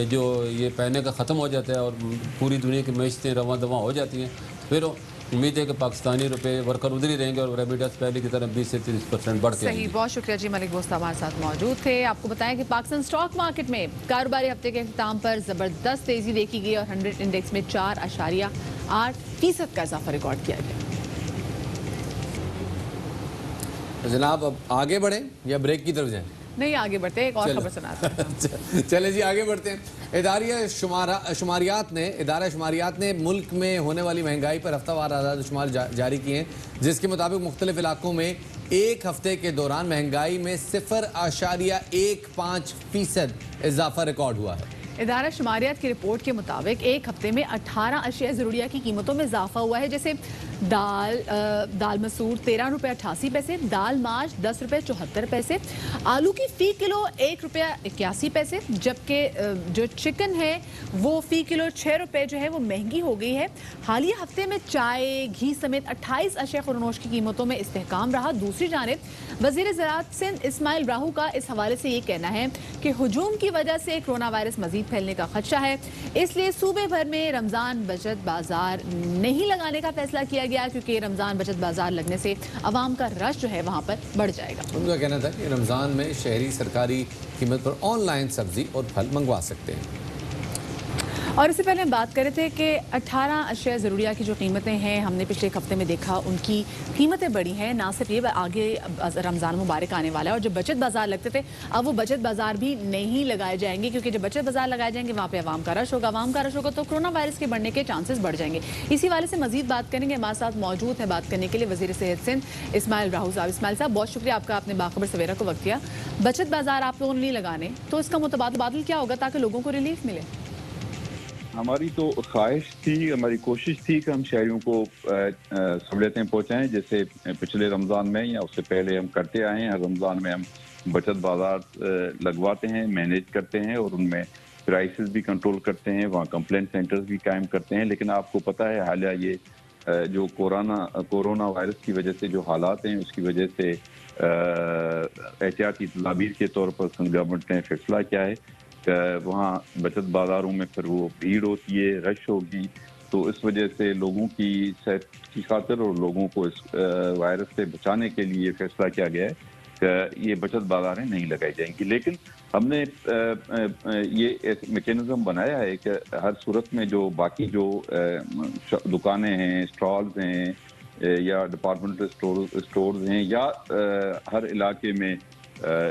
Speaker 13: जो ये पैने का ख़त्म हो जाता है और पूरी दुनिया की मैशतें रवा दवा हो जाती हैं, फिर उम्मीद है कि पाकिस्तानी रुपए वर्कर उधर ही रहेंगे और रेमिटेंस पहले की तरह 20 से 30% बढ़ के
Speaker 1: सही। बहुत शुक्रिया जी, मलिक बोस्तान हमारे साथ मौजूद थे। आपको बताएं कि पाकिस्तान स्टॉक मार्केट में कारोबारी हफ्ते के अख्ताम पर ज़बरदस्त तेज़ी देखी गई और 100 इंडेक्स में 4.8% का इजाफा रिकॉर्ड किया गया।
Speaker 2: जनाब अब आगे बढ़ें या ब्रेक की तरफ जाएं?
Speaker 1: नहीं, आगे बढ़ते हैं, एक और खबर सुनाते हैं।
Speaker 2: चले जी आगे बढ़ते हैं। इदारा शुमारियात ने मुल्क में होने वाली महंगाई पर हफ्तावार आदाद शुमार जारी किए हैं, जिसके मुताबिक मुख्तलिफ इलाकों में एक हफ्ते के दौरान महंगाई में 0.15% इजाफा रिकॉर्ड हुआ है।
Speaker 1: इदारा शुमारियात की रिपोर्ट के मुताबिक एक हफ्ते में 18 अशिया ज़रूरिया की कीमतों में इजाफा हुआ है, जैसे दाल मसूर 13 रुपये 88 पैसे, दाल माश 10 रुपये 74 पैसे, आलू की फ़ी किलो 1 रुपया 81 पैसे, जबकि जो चिकन है वो फ़ी किलो 6 रुपये जो है वो महंगी हो गई है। हालिया हफ्ते में चाय, घी समेत 28 अशिया खुरनोश की कीमतों में इस्तेहकाम रहा। दूसरी जानिब वज़ीर ज़राअत सिंध इस्माइल राहू का इस हवाले से ये कहना है कि हुजूम की वजह से कोरोना वायरस मजीद फैलने का खदशा है, इसलिए सूबे भर में रमज़ान बचत बाजार नहीं लगाने का फैसला किया गया, क्योंकि रमज़ान बचत बाजार लगने से अवाम का रश जो है वहाँ पर बढ़ जाएगा।
Speaker 2: उनका कहना था कि रमज़ान में शहरी सरकारी कीमत पर ऑनलाइन सब्जी और फल मंगवा सकते हैं।
Speaker 1: और इससे पहले हम बात कर रहे थे कि 18 अशिया ज़रूरिया की जो कीमतें हैं हमने पिछले एक हफ्ते में देखा उनकी कीमतें बढ़ी हैं। ना सिर्फ ये, आगे रमज़ान मुबारक आने वाला है और जो बचत बाज़ार लगते थे अब वो बचत बाज़ार भी नहीं लगाए जाएंगे, क्योंकि जब बचत बाज़ार लगाए जाएंगे वहाँ पे अवाम का रश होगा। अवाम का रश होगा तो कोरोना वायरस के बढ़ने के चांसेस बढ़ जाएंगे। इसी वाले से मजीद बात करेंगे। हमारे साथ मौजूद है बात करने के लिए वज़ीर सेहत सिंध इस्माइल राहू साहब। इस्माइल साहब, बहुत शुक्रिया आपका, आपने बाखबर सवेरा को वक्त दिया। बचत बाज़ार आप लोगों ने नहीं लगाने तो इसका मुतबादल क्या होगा ताकि लोगों को रिलीफ मिले?
Speaker 14: हमारी तो ख्वाहिश थी, हमारी कोशिश थी कि हम शहरियों को सहूलियतें पहुँचाएँ, जैसे पिछले रमज़ान में या उससे पहले हम करते आए हैं। हर रमज़ान में हम बचत बाज़ार लगवाते हैं, मैनेज करते हैं और उनमें प्राइसेस भी कंट्रोल करते हैं, वहाँ कंप्लेंट सेंटर्स भी कायम करते हैं। लेकिन आपको पता है हालिया ये जो कोरोना वायरस की वजह से जो हालात हैं उसकी वजह से एहतियाती तदाबीर के तौर पर गवर्नमेंट ने फैसला किया है वहाँ बचत बाज़ारों में फिर वो भीड़ होती है, रश होगी, तो इस वजह से लोगों की सेहत की खातिर और लोगों को इस वायरस से बचाने के लिए फैसला किया गया है कि ये बचत बाज़ारें नहीं लगाई जाएंगी। लेकिन हमने ये मैकेनिज़्म बनाया है कि हर सूरत में जो बाकी जो दुकानें हैं, स्टॉल्स हैं या डिपार्टमेंटल स्टोर्स हैं या हर इलाके में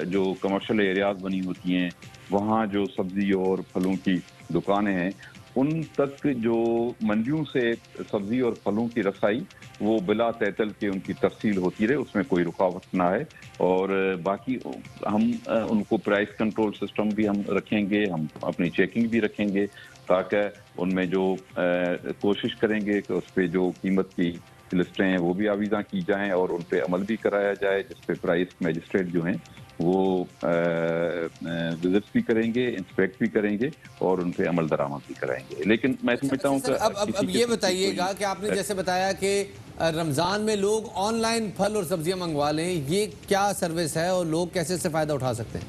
Speaker 14: जो कमर्शियल एरियाज बनी होती हैं वहाँ जो सब्ज़ी और फलों की दुकानें हैं उन तक जो मंडियों से सब्ज़ी और फलों की रसाई वो बिला तैतल के उनकी तफसील होती रहे, उसमें कोई रुकावट ना है। और बाकी हम उनको प्राइस कंट्रोल सिस्टम भी हम रखेंगे, हम अपनी चेकिंग भी रखेंगे ताकि उनमें जो कोशिश करेंगे कि उस पर जो कीमत की लिस्टें हैं वो भी आवीज़ा की जाएँ और उन पर अमल भी कराया जाए, जिस पे प्राइस मजिस्ट्रेट जो हैं वो विजिट्स भी करेंगे, इंस्पेक्ट भी करेंगे और उन पर अमल दरामद भी कराएंगे। लेकिन मैं समझता हूँ कि
Speaker 2: अब ये बताइएगा कि आपने जैसे बताया कि रमज़ान में लोग ऑनलाइन फल और सब्जियां मंगवा लें, ये क्या सर्विस है और लोग कैसे इससे फ़ायदा उठा सकते हैं?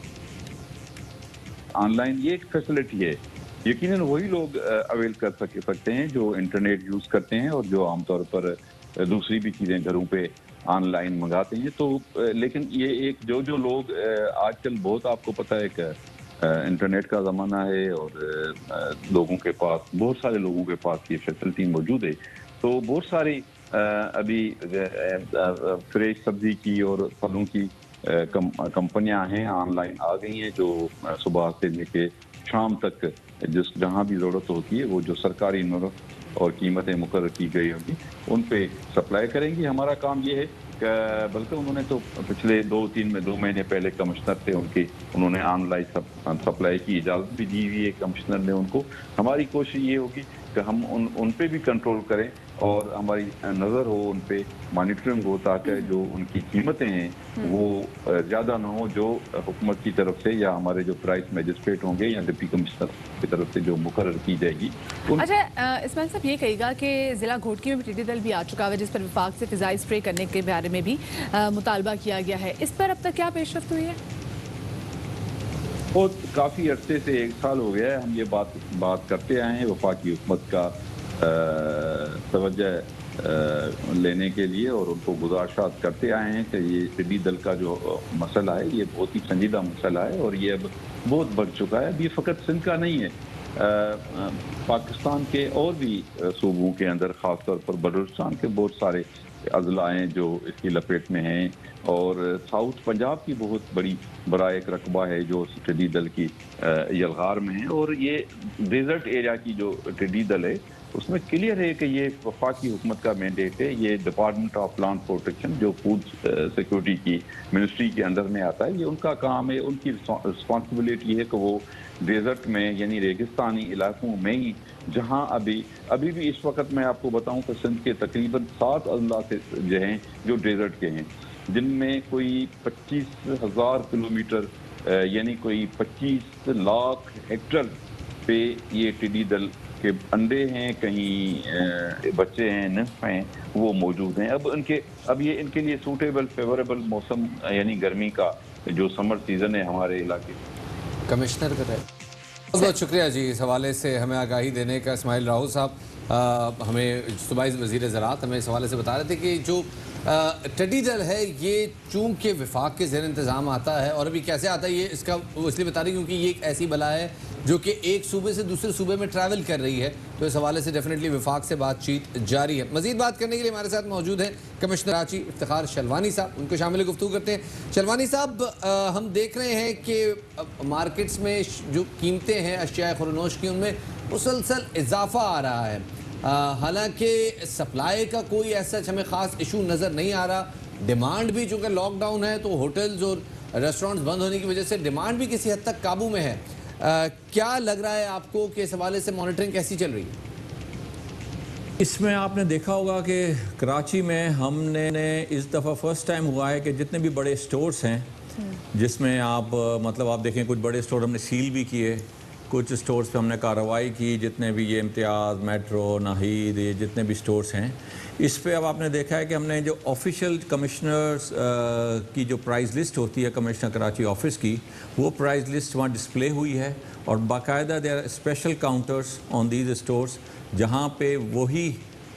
Speaker 14: ऑनलाइन ये एक फैसिलिटी है, यकीनन वही लोग अवेल कर सकते हैं जो इंटरनेट यूज़ करते हैं और जो आमतौर पर दूसरी भी चीज़ें घरों पे ऑनलाइन मंगाते हैं। तो लेकिन ये एक जो लोग आजकल बहुत आपको पता है कि इंटरनेट का ज़माना है और लोगों के पास, बहुत सारे लोगों के पास ये फैसिलिटी मौजूद है, तो बहुत सारी अभी फ्रेश सब्जी की और फलों की कंपनियां हैं, ऑनलाइन आ गई हैं जो सुबह से लेके शाम तक जहाँ भी ज़रूरत होती है वो जो सरकारी नरख और कीमतें मुकर्रर की गई होंगी उन पे सप्लाई करेंगी। हमारा काम ये है कि बल्कि उन्होंने तो पिछले 2 महीने पहले कमिश्नर थे उन्होंने ऑनलाइन सप्लाई की इजाज़त भी दी हुई है कमिश्नर ने उनको। हमारी कोशिश ये होगी कि हम उन पे भी कंट्रोल करें और हमारी नज़र हो उन पे, मॉनिटरिंग हो ताकि जो उनकी कीमतें हैं वो ज़्यादा ना हो जो हुकूमत की तरफ से या हमारे जो प्राइस मजिस्ट्रेट होंगे या डिप्टी कमिश्नर की तरफ से जो मुकर्रर की जाएगी।
Speaker 1: अच्छा इस्माइल साहब, ये कहिएगा कि ज़िला घोटकी में भी टिड्डी दल भी आ चुका है जिस पर विभाग से फ़िज़ाई स्प्रे करने के बारे में भी मुतालबा किया गया है, इस पर अब तक क्या पेशरफ्त हुई है?
Speaker 14: बहुत काफ़ी अरसे से 1 साल हो गया है हम ये बात करते आए हैं, वफाकी हुकूमत का तवज्जो लेने के लिए और उनको गुज़ारिशात करते आए हैं कि ये टिड्डी दल का जो मसला है ये बहुत ही संजीदा मसला है और ये अब बहुत बढ़ चुका है। अब ये फ़कत सिंध का नहीं है, पाकिस्तान के और भी सूबों के अंदर ख़ास तौर पर बलूचिस्तान के बहुत सारे अज़ला हैं जो इसकी लपेट में हैं और साउथ पंजाब की बहुत बड़ा एक रकबा है जो टिड्डी दल की यलगार में है। और ये डेजर्ट एरिया की जो टिड्डी दल है उसमें क्लियर है कि ये वफाकी हुकूमत का मैंडेट है, ये डिपार्टमेंट ऑफ प्लांट प्रोटेक्शन जो फूड सिक्योरिटी की मिनिस्ट्री के अंदर में आता है, ये उनका काम है, उनकी रिस्पॉन्सिबिलिटी है कि वो डेजर्ट में यानी रेगिस्तानी इलाकों में ही जहां अभी भी इस वक्त मैं आपको बताऊं कि सिंध के तकरीबन 7 अजला से जो हैं जो डेजर्ट के हैं, जिनमें कोई 25,000 किलोमीटर यानी कोई 25 लाख हेक्टर पे ये टिड्डी दल के अंडे हैं, कहीं बच्चे हैं, निम्फ हैं, वो मौजूद हैं। अब ये इनके लिए सूटेबल फेवरेबल मौसम यानी गर्मी का जो समर सीजन है हमारे इलाके में।
Speaker 2: कमिश्नर कर रहे बहुत बहुत शुक्रिया जी इस हवाले से हमें आगाही देने का। इस्माइल राहू साहब हमें सूबाई वज़ीर ज़राअत हमें इस हवाले से बता रहे थे कि जो टिड्डी दल है ये चूँकि विफाक के ज़ेर इंतज़ाम आता है, और अभी कैसे आता है ये इसका वो इसलिए बता रही क्योंकि ये एक ऐसी बला है जो कि एक सूबे से दूसरे सूबे में ट्रैवल कर रही है, तो इस हवाले से डेफिनेटली विफाक से बातचीत जारी है। मज़ीद बात करने के लिए हमारे साथ मौजूद हैं कमिश्नर कराची इफ्तिखार शलवानी साहब, उनको शामिल गुफ्तगू करते हैं। शलवानी साहब, हम देख रहे हैं कि मार्केट्स में जो कीमतें हैं अशिया खुरनोश की उनमें मुसलसल इजाफा आ रहा है, हालांकि सप्लाई का कोई ऐसा हमें ख़ास इशू नज़र नहीं आ रहा। डिमांड भी चूँकि लॉकडाउन है तो होटल्स और रेस्टोरेंट्स बंद होने की वजह से डिमांड भी किसी हद तक काबू में है। क्या लग रहा है आपको कि इस हवाले से मॉनिटरिंग कैसी चल रही है?
Speaker 15: इसमें आपने देखा होगा कि कराची में हमने इस दफ़ा फर्स्ट टाइम हुआ है कि जितने भी बड़े स्टोर्स हैं जिसमें आप मतलब आप देखें कुछ बड़े स्टोर हमने सील भी किए, कुछ स्टोर्स पे हमने कार्रवाई की, जितने भी ये इम्तियाज़, मेट्रो, नाहिद, ये जितने भी स्टोर्स हैं इस पे अब आपने देखा है कि हमने जो ऑफिशियल कमिश्नर्स की जो प्राइस लिस्ट होती है कमिश्नर कराची ऑफिस की, वो प्राइस लिस्ट वहाँ डिस्प्ले हुई है और बाकायदा there are special counters on these stores जहाँ पे वही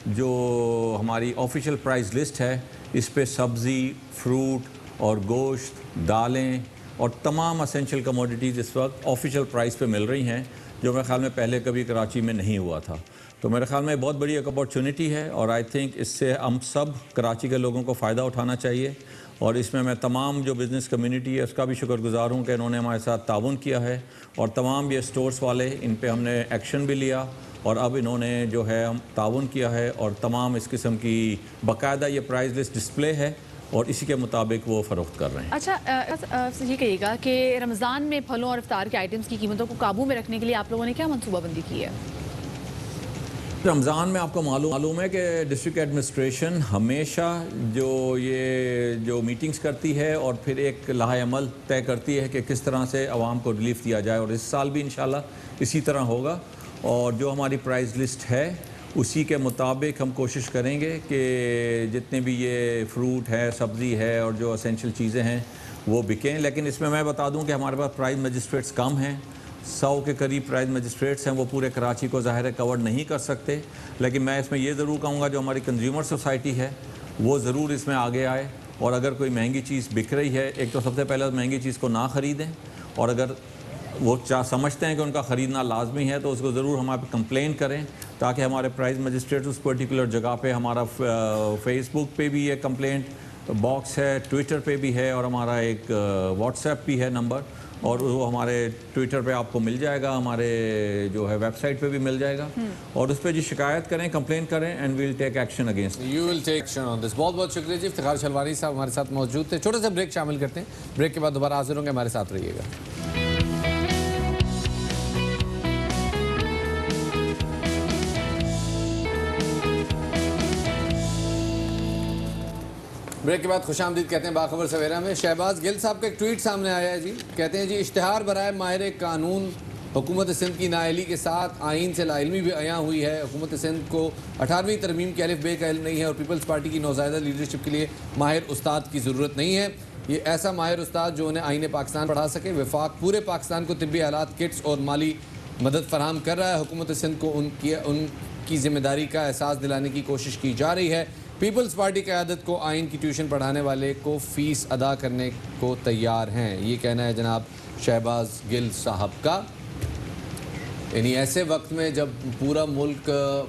Speaker 15: जो हमारी ऑफिशियल प्राइस लिस्ट है इस पे सब्ज़ी, फ्रूट और गोश्त, दालें और तमाम असेंशियल कमोडिटीज़ इस वक्त ऑफिशियल प्राइस पे मिल रही हैं, जो मेरे ख्याल में पहले कभी कराची में नहीं हुआ था। तो मेरे ख्याल में बहुत बड़ी एक अपॉर्चुनिटी है और आई थिंक इससे हम सब कराची के लोगों को फ़ायदा उठाना चाहिए। और इसमें मैं तमाम जो बिज़नेस कम्युनिटी है उसका भी शुक्रगुजार हूँ कि इन्होंने हमारे साथ ताउन किया है और तमाम ये स्टोर्स वाले इन पे हमने एक्शन भी लिया और अब इन्होंने जो है हम ताउन किया है और तमाम इस किस्म की बाकायदा ये प्राइस लिस्ट डिस्प्ले है और इसी के मुताबिक वो फ़रोख्त कर रहे हैं।
Speaker 1: अच्छा, ये कहिएगा कि रमज़ान में फलों और इफ्तार के आइटम्स की कीमतों को काबू में रखने के लिए आप लोगों ने क्या मनसूबाबंदी की है?
Speaker 15: रमज़ान में आपको मालूम है कि डिस्ट्रिक्ट एडमिनिस्ट्रेशन हमेशा जो मीटिंग्स करती है और फिर एक लाहे अमल तय करती है कि किस तरह से आवाम को रिलीफ दिया जाए और इस साल भी इंशाल्लाह इसी तरह होगा और जो हमारी प्राइस लिस्ट है उसी के मुताबिक हम कोशिश करेंगे कि जितने भी ये फ्रूट है, सब्ज़ी है और जो असेंशियल चीज़ें हैं वो बिकें। लेकिन इसमें मैं बता दूं कि हमारे पास प्राइस मजिस्ट्रेट्स कम हैं, 100 के करीब प्राइस मजिस्ट्रेट्स हैं, वो पूरे कराची को ज़ाहिर है कवर नहीं कर सकते। लेकिन मैं इसमें ये ज़रूर कहूँगा जो हमारी कंज्यूमर सोसाइटी है वो ज़रूर इसमें आगे आए और अगर कोई महंगी चीज़ बिक रही है, एक तो सबसे पहले महंगी चीज़ को ना ख़रीदें और अगर वो समझते हैं कि उनका ख़रीदना लाजमी है तो उसको ज़रूर हमारे पे कंप्लेन करें ताकि हमारे प्राइस मजिस्ट्रेट उस पर्टिकुलर जगह पे, हमारा फेसबुक पे भी ये कंप्लेंट बॉक्स है, ट्विटर पे भी है और हमारा एक व्हाट्सएप भी है नंबर और वो हमारे ट्विटर पे आपको मिल जाएगा, हमारे जो है वेबसाइट पे भी मिल जाएगा और उस पर जी शिकायत करें, कंप्लेन करें and we will take action against.
Speaker 2: You will take action on this. बहुत बहुत शुक्रिया जी। इफ्तिखार शलवानी साहब हमारे साथ मौजूद थे। छोटा सा ब्रेक शामिल करते हैं, ब्रेक के बाद दोबारा हाजिर होंगे, हमारे साथ रहिएगा। ब्रेक के बाद खुशामदीद कहते हैं बाखबर सवेरा में। शहबाज गिल साहब का एक ट्वीट सामने आया है जी, कहते हैं जी इश्तिहार बराए माहिर कानून हुकूमत सिंध की नाअहली के साथ आइन से लाइलमी भी अयां हुई है। हुकूमत सिंध को 18वीं तरमीम के अलिफ बे का इल्म नहीं है और पीपल्स पार्टी की नौज़ायदा लीडरशिप के लिए माहिर उस्ताद की ज़रूरत नहीं है। ये ऐसा माहिर उस्ताद जो उन्हें आइन पाकिस्तान पढ़ा सके। वफाक पूरे पाकिस्तान को तिब्बी हालात, किट्स और माली मदद फराहम कर रहा है। हुकूमत सिंध को उनकी ज़िम्मेदारी का एहसास दिलाने की कोशिश की जा रही है। पीपल्स पार्टी क़यादत को आइन की ट्यूशन पढ़ाने वाले को फ़ीस अदा करने को तैयार हैं। ये कहना है जनाब शहबाज गिल साहब का। यानी ऐसे वक्त में जब पूरा मुल्क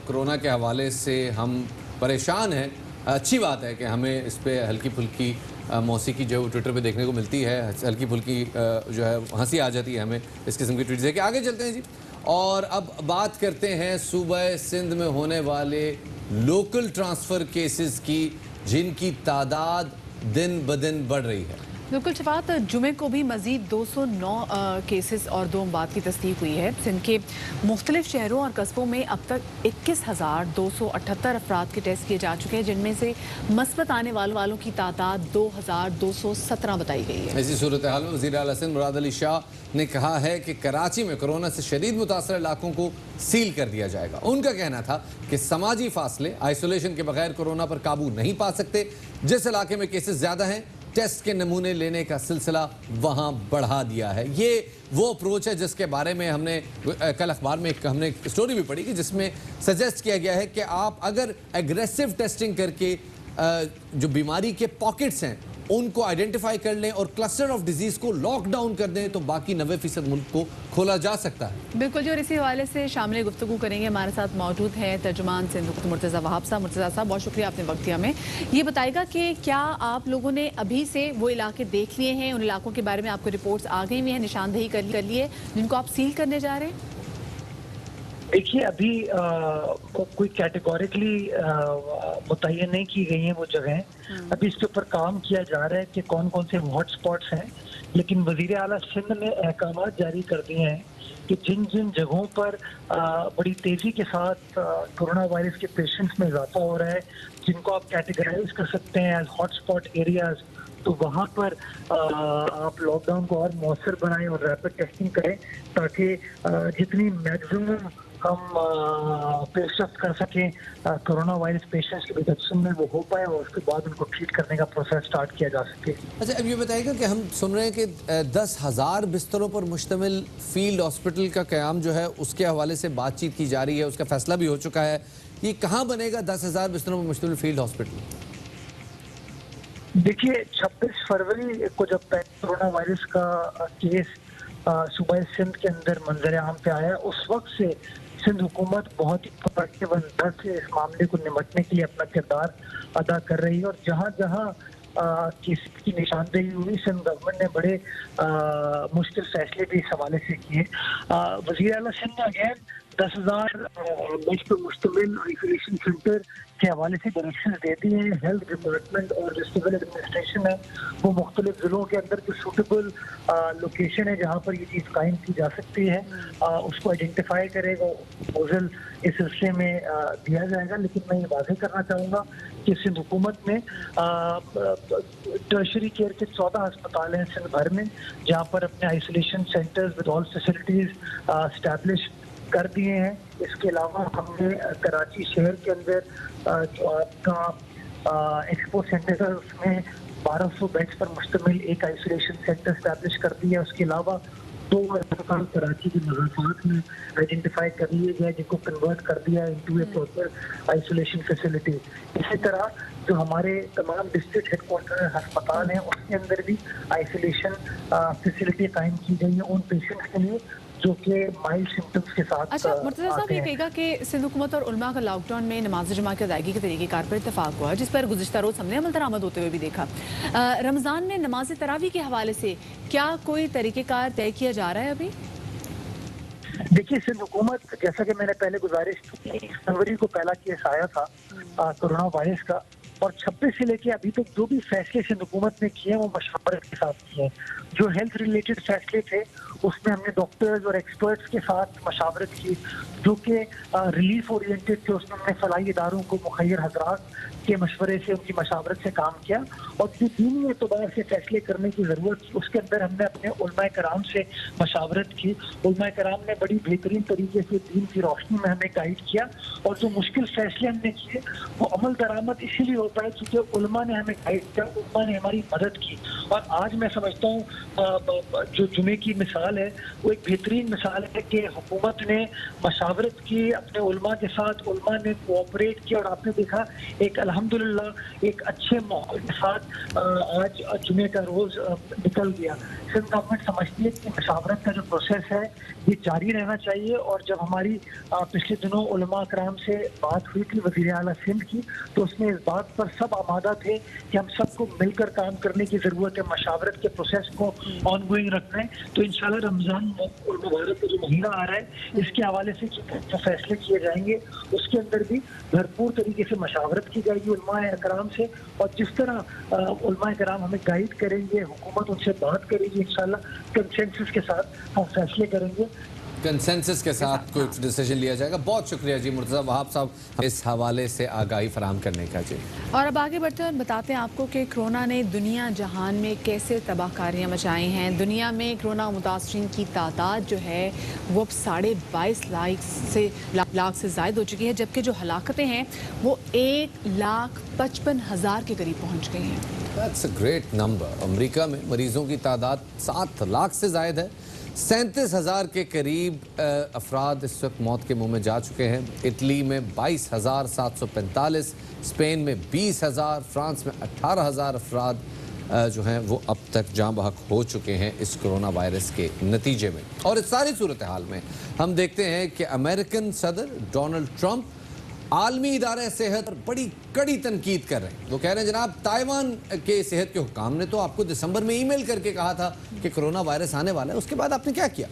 Speaker 2: कोरोना के हवाले से हम परेशान हैं, अच्छी बात है कि हमें इस पर हल्की फुल्की मौसीकी जो ट्विटर पे देखने को मिलती है, हल्की फुल्की जो है हंसी आ जाती है हमें इस किस्म की ट्वीट से। कि आगे चलते हैं जी और अब बात करते हैं सूबे सिंध में होने वाले लोकल ट्रांसफ़र केसेस की, जिनकी तादाद दिन ब दिन बढ़ रही है।
Speaker 1: बिल्कुल शफात, जुमे को भी मजीद 209 केसेस और 2 अमवात की तस्दीक हुई है। सिंध के मुख्तलिफ शहरों और कस्बों में अब तक 21,278 अफराद के टेस्ट किए जा चुके हैं, जिनमें से मस्बत आने वालों की तादाद 2,217 बताई गई है।
Speaker 2: ऐसी सूरत हाल में वज़ीर आला सिंध मुराद अली शाह ने कहा है कि कराची में कोरोना से शदीद मुतासर इलाकों को सील कर दिया जाएगा। उनका कहना था कि समाजी फासले, आइसोलेशन के बगैर कोरोना पर काबू नहीं पा सकते। जिस इलाके में केसेस ज़्यादा हैं, टेस्ट के नमूने लेने का सिलसिला वहां बढ़ा दिया है। ये वो अप्रोच है जिसके बारे में हमने कल अखबार में हमने एक स्टोरी भी पढ़ी कि जिसमें सजेस्ट किया गया है कि आप अगर एग्रेसिव टेस्टिंग करके जो बीमारी के पॉकेट्स हैं उनको आइडेंटिफाई कर लें और क्लस्टर ऑफ डिजीज़ को लॉकडाउन कर दें तो बाकी 90% मुल्क को खोला जा सकता है।
Speaker 1: बिल्कुल जी, और इसी हवाले से शामिल गुफ्तगू करेंगे। हमारे साथ मौजूद हैं तर्जुमान सिंध हुकूमत मुर्तज़ा वहाब साहब। मुर्तज़ा साहब, बहुत शुक्रिया आपने वक्त दिया हमें। ये बताएगा कि क्या आप लोगों ने अभी से वो इलाके देख लिए हैं, उन इलाकों के बारे में आपको रिपोर्ट्स आ गई हुई हैं, निशानदेही कर ली है, जिनको आप सील करने जा रहे हैं?
Speaker 16: देखिए, अभी कोई कैटेगोरिकली मुतय्यन नहीं की गई हैं वो जगहें। अभी इसके ऊपर काम किया जा रहा है कि कौन कौन से हॉट स्पॉट्स हैं, लेकिन वज़ीर आला सिंध ने अहकाम जारी कर दिए हैं कि जिन जिन जगहों पर बड़ी तेज़ी के साथ कोरोना वायरस के पेशेंट्स में इजाफा हो रहा है, जिनको आप कैटेगराइज कर सकते हैं एज हॉट स्पॉट एरियाज, तो वहाँ पर आप लॉकडाउन को और मौसर बनाएं और रैपिड टेस्टिंग करें ताकि जितनी मैक्सिमम हम पेशरफ्त कर सकें कोरोना वायरस पेशेंट्स के डिटेक्शन में वो हो पाए और उसके बाद उनको ट्रीट करने का प्रोसेस स्टार्ट किया जा सके।
Speaker 2: अच्छा, अब ये बताइएगा कि हम सुन रहे हैं कि 10,000 बिस्तरों पर मुश्तमिल फील्ड हॉस्पिटल का क़याम जो है उसके हवाले से बातचीत की जा रही है, उसका फैसला भी हो चुका है। ये कहाँ बनेगा 10,000 बिस्तरों पर मुश्तमिल फील्ड हॉस्पिटल?
Speaker 16: देखिए, 26 फरवरी को जब कोरोना वायरस का केस सूबा सिंध के अंदर मंजर आम पे आया, उस वक्त से सिंध हुकूमत बहुत ही प्रोएक्टिव अंदाज से इस मामले को निपटने के लिए अपना किरदार अदा कर रही है और जहाँ जहाँ केस की निशानदेही हुई, सिंध गवर्नमेंट ने बड़े मुश्किल फैसले भी इस हवाले से किए। वज़ीर आला सिंध ने अगेन 10,000 बेड पर मुश्तमिल आइसोलेशन सेंटर के हवाले से डायरेक्शन दे दिए हैं। हेल्थ डिपार्टमेंट और जो सिविल एडमिनिस्ट्रेशन है वो मुख्तलिफ ज़िलों के अंदर जो सूटेबल लोकेशन है जहाँ पर ये चीज़ कायम की जा सकती है उसको आइडेंटिफाई करेगा, प्रपोजल इस सिलसिले में दिया जाएगा। लेकिन मैं ये वाज़ेह करना चाहूँगा कि सिंध हुकूमत ने टर्शरी केयर के 14 अस्पताल हैं सिंध भर में, जहाँ पर अपने isolation centres with all facilities establish कर दिए हैं। इसके अलावा हमने कराची शहर के अंदर जो आपका एक्सपो सेंटर है उसमें 1200 बेड्स पर मुश्तमिल एक आइसोलेशन सेंटर इस्टेब्लिश कर दिया है। उसके अलावा 2 अस्पताल कराची के मज़ाफ़ात में आइडेंटिफाई कर लिए गए जिनको कन्वर्ट कर दिया इनटू ए प्रॉपर आइसोलेशन फैसिलिटी। इसी तरह जो हमारे तमाम डिस्ट्रिक्ट हेडक्वार्टर अस्पताल हैं उसके अंदर भी आइसोलेशन फैसिलिटी कायम की गई है उन पेशेंट्स के लिए जो कि माइल्ड सिम्टम्स के साथ।
Speaker 1: अच्छा, मुर्तज़ा साहब, ये कहेगा कि सिंध हुकूमत और उलमा का लॉकडाउन में नमाज जमा की अदायगी के तरीक़ेकार पर इत्तफाक हुआ, जिस पर गुज़िश्ता रोज़ हमने अमल दरामद होते हुए भी देखा। रमज़ान में नमाज तरावी के हवाले से क्या कोई तरीक़ेकार तय किया जा रहा है अभी?
Speaker 16: देखिए, सिंध हुकूमत, जैसा कि मैंने पहले गुजारिश की, फरवरी को पहला केस आया था कोरोना वायरस का, और 26 से लेके अभी तक जो भी फैसले सिंध हुकूमत ने किए वो मशवरत के साथ किए। जो हेल्थ रिलेटेड फैसले थे उसमें हमने डॉक्टर्स और एक्सपर्ट्स के साथ मशावरत की जो कि रिलीफ ओरिएंटेड थे। उसमें हमने फलाई इदारों को मुखैर हजरात के मशवरे से, उनकी मशावरत से काम किया और जो दीनी एतबार से फैसले करने की ज़रूरत थी उसके अंदर हमने अपने उलमाए कराम से मशावरत की। उलमाए कराम ने बड़ी बेहतरीन तरीके से दीन की रोशनी में हमें गाइड किया और जो मुश्किल फैसले हमने किए वो अमल दरामद इसीलिए हो पाए क्योंकि उलमा ने हमें गाइड किया, उलमा ने हमारी मदद की। और आज मैं समझता हूँ जो जुमे की मिसाल है वो एक बेहतरीन मिसाल है कि हुकूमत ने मशावरत मशावरत की अपने उलमा के साथ, उलमा ने कोऑपरेट किया और आपने देखा एक अल्हम्दुलिल्लाह एक अच्छे माहौल के साथ आज जुमे का रोज निकल गया। सिंध गवर्नमेंट समझती है कि मशावरत का जो प्रोसेस है ये जारी रहना चाहिए, और जब हमारी पिछले दिनों उलमा कराम से बात हुई थी वज़ीर आला सिंध की, तो उसमें इस बात पर सब आमादा थे कि हम सबको मिलकर काम करने की ज़रूरत है, मशावरत के प्रोसेस को ऑन गोइंग रखना है। तो इंशाल्लाह रमज़ान और मुबारक का जो महीना आ रहा है इसके हवाले से जो फैसले किए जाएंगे उसके अंदर भी भरपूर तरीके से मशावरत की जाएगी उलमाए कराम से, और जिस तरह उलमाए कराम हमें गाइड करेंगे, हुकूमत उनसे बात करेगी, इंशाल्लाह कंसेंसस के साथ हम फैसले करेंगे,
Speaker 2: कंसेंसस के साथ कोई डिसीजन लिया जाएगा। बहुत शुक्रिया जी मुर्तज़ा वहाब साहब इस हवाले से आगाही फराहम करने का जी।
Speaker 1: और अब आगे बढ़ते हैं, बताते हैं आपको कि कोरोना ने दुनिया जहान में कैसे तबाहकारियाँ मचाई हैं। दुनिया में कोरोना मुतासरीन की तादाद जो है वो अब 22.5 लाख से ज़ायद हो चुकी है, जबकि जो हलाकतें हैं वो 1,55,000 के करीब पहुँच गई हैं।
Speaker 2: That's a great number. America में मरीजों की तादाद 7 लाख से ज़ायद है। 37,000 के करीब अफराद इस वक्त मौत के मुंह में जा चुके हैं। इटली में 22,745, स्पेन में 20,000, फ्रांस में 18,000 अफराद जो हैं वो अब तक जाँ बहक हो चुके हैं इस कोरोना वायरस के नतीजे में। और इस सारी सूरत हाल में हम देखते हैं कि अमेरिकन सदर डोनाल्ड ट्रंप आलमी इदारे सेहत पर बड़ी कड़ी तनकीद कर रहे हैं। वो कह रहे हैं जनाब ताइवान के सेहत के हुकाम ने तो आपको दिसंबर में ईमेल करके कहा था कि कोरोना वायरस आने वाला है, उसके बाद आपने क्या किया?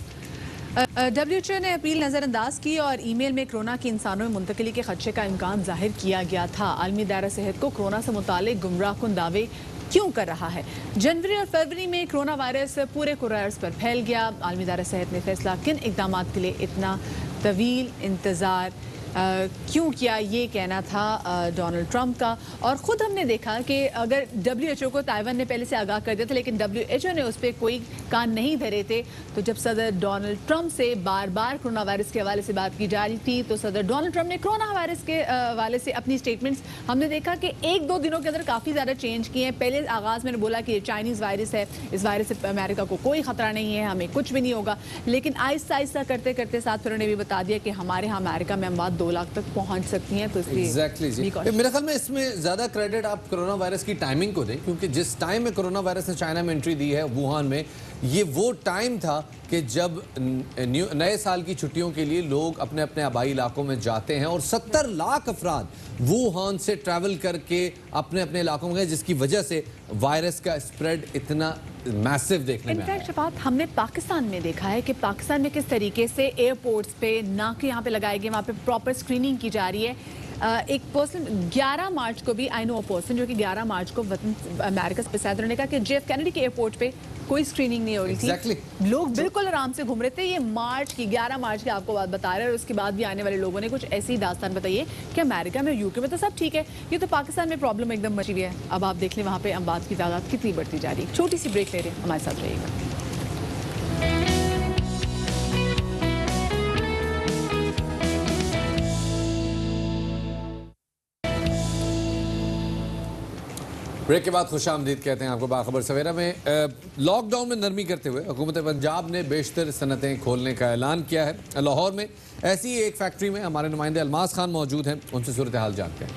Speaker 1: WHO ने अपील नज़रअंदाज की और ईमेल में कोरोना की इंसानों में मुंतकिली के खदशे का इम्कान जाहिर किया गया था। आलमी इदारा सेहत को कोरोना से मुतालिक गुमराहकुन दावे क्यों कर रहा है? जनवरी और फरवरी में कोरोना वायरस पूरे कुरार्स पर फैल गया। आलमी इदारा सेहत ने फैसला किन इक़दाम के लिए इतना तवील इंतज़ार क्यों किया, ये कहना था डोनाल्ड ट्रंप का। और ख़ुद हमने देखा कि अगर WHO को ताइवान ने पहले से आगाह कर दिया था, लेकिन WHO ने उस पर कोई कान नहीं धरे थे। तो जब सदर डोनाल्ड ट्रंप से बार बार कोरोना वायरस के हवाले से बात की जा रही थी, तो सदर डोनाल्ड ट्रंप ने कोरोना वायरस के हवाले से अपनी स्टेटमेंट्स हमने देखा कि 1-2 दिनों के अंदर काफ़ी ज़्यादा चेंज किए हैं। पहले आगाज़ में बोला कि ये चाइनीज़ वायरस है, इस वायरस से अमेरिका को कोई ख़तरा नहीं है, हमें कुछ भी नहीं होगा। लेकिन आहिस्ता आहिस्ता करते करते साथ फिर उन्होंने भी बता दिया कि हमारे यहाँ अमेरिका में अमवात 2 लाख तक पहुंच सकती हैं। तो
Speaker 2: एग्जैक्टली जी, मेरे ख्याल में इसमें ज़्यादा क्रेडिट आप कोरोना वायरस की टाइमिंग को दें, क्योंकि जिस टाइम में कोरोना वायरस ने चाइना में एंट्री दी है वुहान में, ये वो टाइम था कि जब नए साल की छुट्टियों के लिए लोग अपने अपने आबाई इलाकों में जाते हैं, और 70 लाख अफराद वुहान से ट्रैवल करके अपने अपने इलाकों में गए, जिसकी वजह से वायरस का स्प्रेड इतना मैसिव देखने में आया।
Speaker 1: इनफैक्ट बात हमने पाकिस्तान में देखा है कि पाकिस्तान में किस तरीके से एयरपोर्ट्स पे नाके यहाँ पे लगाए गए, वहाँ पे प्रॉपर स्क्रीनिंग की जा रही है। एक पर्सन 11 मार्च को भी, आई नो अ पर्सन जो कि 11 मार्च को वतन अमेरिका से पैसा, उन्होंने कहा कि JF कैनेडी के एयरपोर्ट पे कोई स्क्रीनिंग नहीं हो रही थी। लोग बिल्कुल आराम से घूम रहे थे। ये 11 मार्च की आपको बात बता रहे हैं, और उसके बाद भी आने वाले लोगों ने कुछ ऐसी दास्तान बताई है कि अमेरिका में, UK में तो सब ठीक है, ये तो पाकिस्तान में प्रॉब्लम एकदम मची हुई है। अब आप देख लें वहाँ पे अमवात की तादाद कितनी बढ़ती जा रही है। छोटी सी ब्रेक ले रहे हैं, हमारे साथ रहिएगा।
Speaker 2: ब्रेक के बाद खुशामदीद कहते हैं आपको बाखबर सवेरा में। लॉकडाउन में नरमी करते हुए हुकूमत पंजाब ने बेशतर सनतें खोलने का ऐलान किया है। लाहौर में ऐसी एक फैक्ट्री में हमारे नुमाइंदे अलमास खान मौजूद हैं, उनसे सूरत हाल जानते हैं।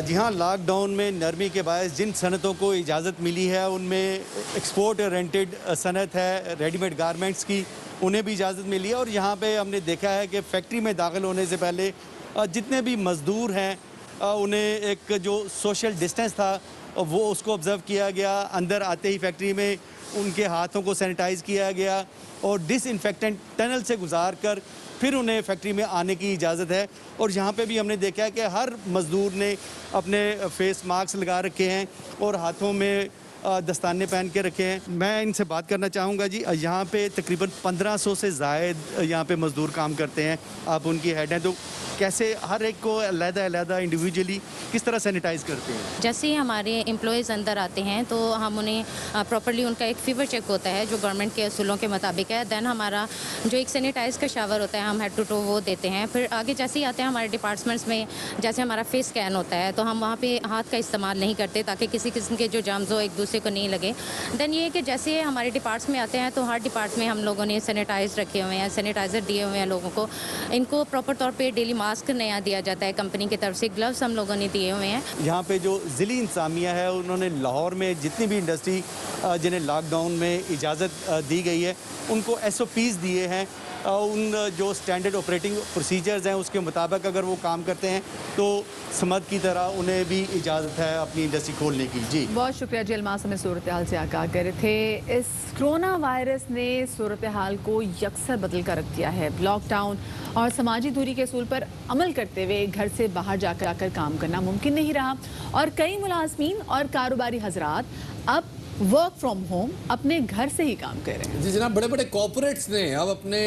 Speaker 17: जी हाँ, लॉकडाउन में नरमी के बायस जिन सनतों को इजाज़त मिली है उनमें एक्सपोर्ट ओरिएंटेड सनत है, रेडीमेड गारमेंट्स की, उन्हें भी इजाज़त मिली है। और यहाँ पे हमने देखा है कि फैक्ट्री में दाखिल होने से पहले जितने भी मज़दूर हैं उन्हें एक जो सोशल डिस्टेंस था वो उसको ऑब्ज़र्व किया गया। अंदर आते ही फैक्ट्री में उनके हाथों को सैनिटाइज़ किया गया और डिसइंफेक्टेंट टनल से गुजार कर फिर उन्हें फैक्ट्री में आने की इजाज़त है। और यहाँ पे भी हमने देखा है कि हर मज़दूर ने अपने फेस मास्क लगा रखे हैं और हाथों में दस्ताने पहन के रखे हैं। मैं इनसे बात करना चाहूँगा जी, यहाँ पे तकरीबन 1500 से ज़ायद यहाँ पे मज़दूर काम करते हैं, आप उनकी हेड हैं, तो कैसे हर एक को अलग-अलग इंडिविजुअली किस तरह सैनिटाइज़ करते हैं?
Speaker 18: जैसे ही हमारे एम्प्लॉयज़ अंदर आते हैं तो हम उन्हें प्रॉपर्ली उनका एक फीवर चेक होता है जो गवर्नमेंट के असूलों के मुताबिक है। दैन हमारा जो एक सैनिटाइज़ का शावर होता है हम हेड टू टो वो देते हैं। फिर आगे जैसे ही आते हैं हमारे डिपार्टमेंट्स में, जैसे हमारा फेस स्कैन होता है तो हम वहाँ पे हाथ का इस्तेमाल नहीं करते ताकि किसी किस्म के जो जर्म्स हो एक दूसरे दूसरे को नहीं लगे। देन ये है कि जैसे हमारे डिपार्ट्स में आते हैं तो हर डिपार्ट में हम लोगों ने सैनिटाइज रखे हुए हैं, सैनिटाइज़र दिए हुए हैं लोगों को। इनको प्रॉपर तौर पे डेली मास्क नया दिया जाता है कंपनी की तरफ से, ग्लव्स हम लोगों ने दिए हुए हैं।
Speaker 17: यहाँ पे जो ज़िली इंतज़ामिया है उन्होंने लाहौर में जितनी भी इंडस्ट्री जिन्हें लॉकडाउन में इजाज़त दी गई है उनको SOPs दिए हैं। उन जो स्टैंडर्ड ऑपरेटिंग प्रोसीजर्स हैं उसके मुताबिक अगर वो काम करते हैं तो समद की तरह उन्हें भी इजाज़त है अपनी इंडस्ट्री खोलने की। जी
Speaker 1: बहुत शुक्रिया जी। अलमास हमें सूरत हाल से आगाह कर रहे थे। इस कोरोना वायरस ने सूरत हाल को यकसर बदल कर रख दिया है। लॉकडाउन और समाजी दूरी के असूल पर अमल करते हुए घर से बाहर जाकर काम करना मुमकिन नहीं रहा और कई मुलाजमीन और कारोबारी हजरात अब वर्क फ्रॉम होम अपने घर से ही काम कर रहे हैं।
Speaker 2: जी जनाब, बड़े बड़े कॉर्पोरेट्स ने अब अपने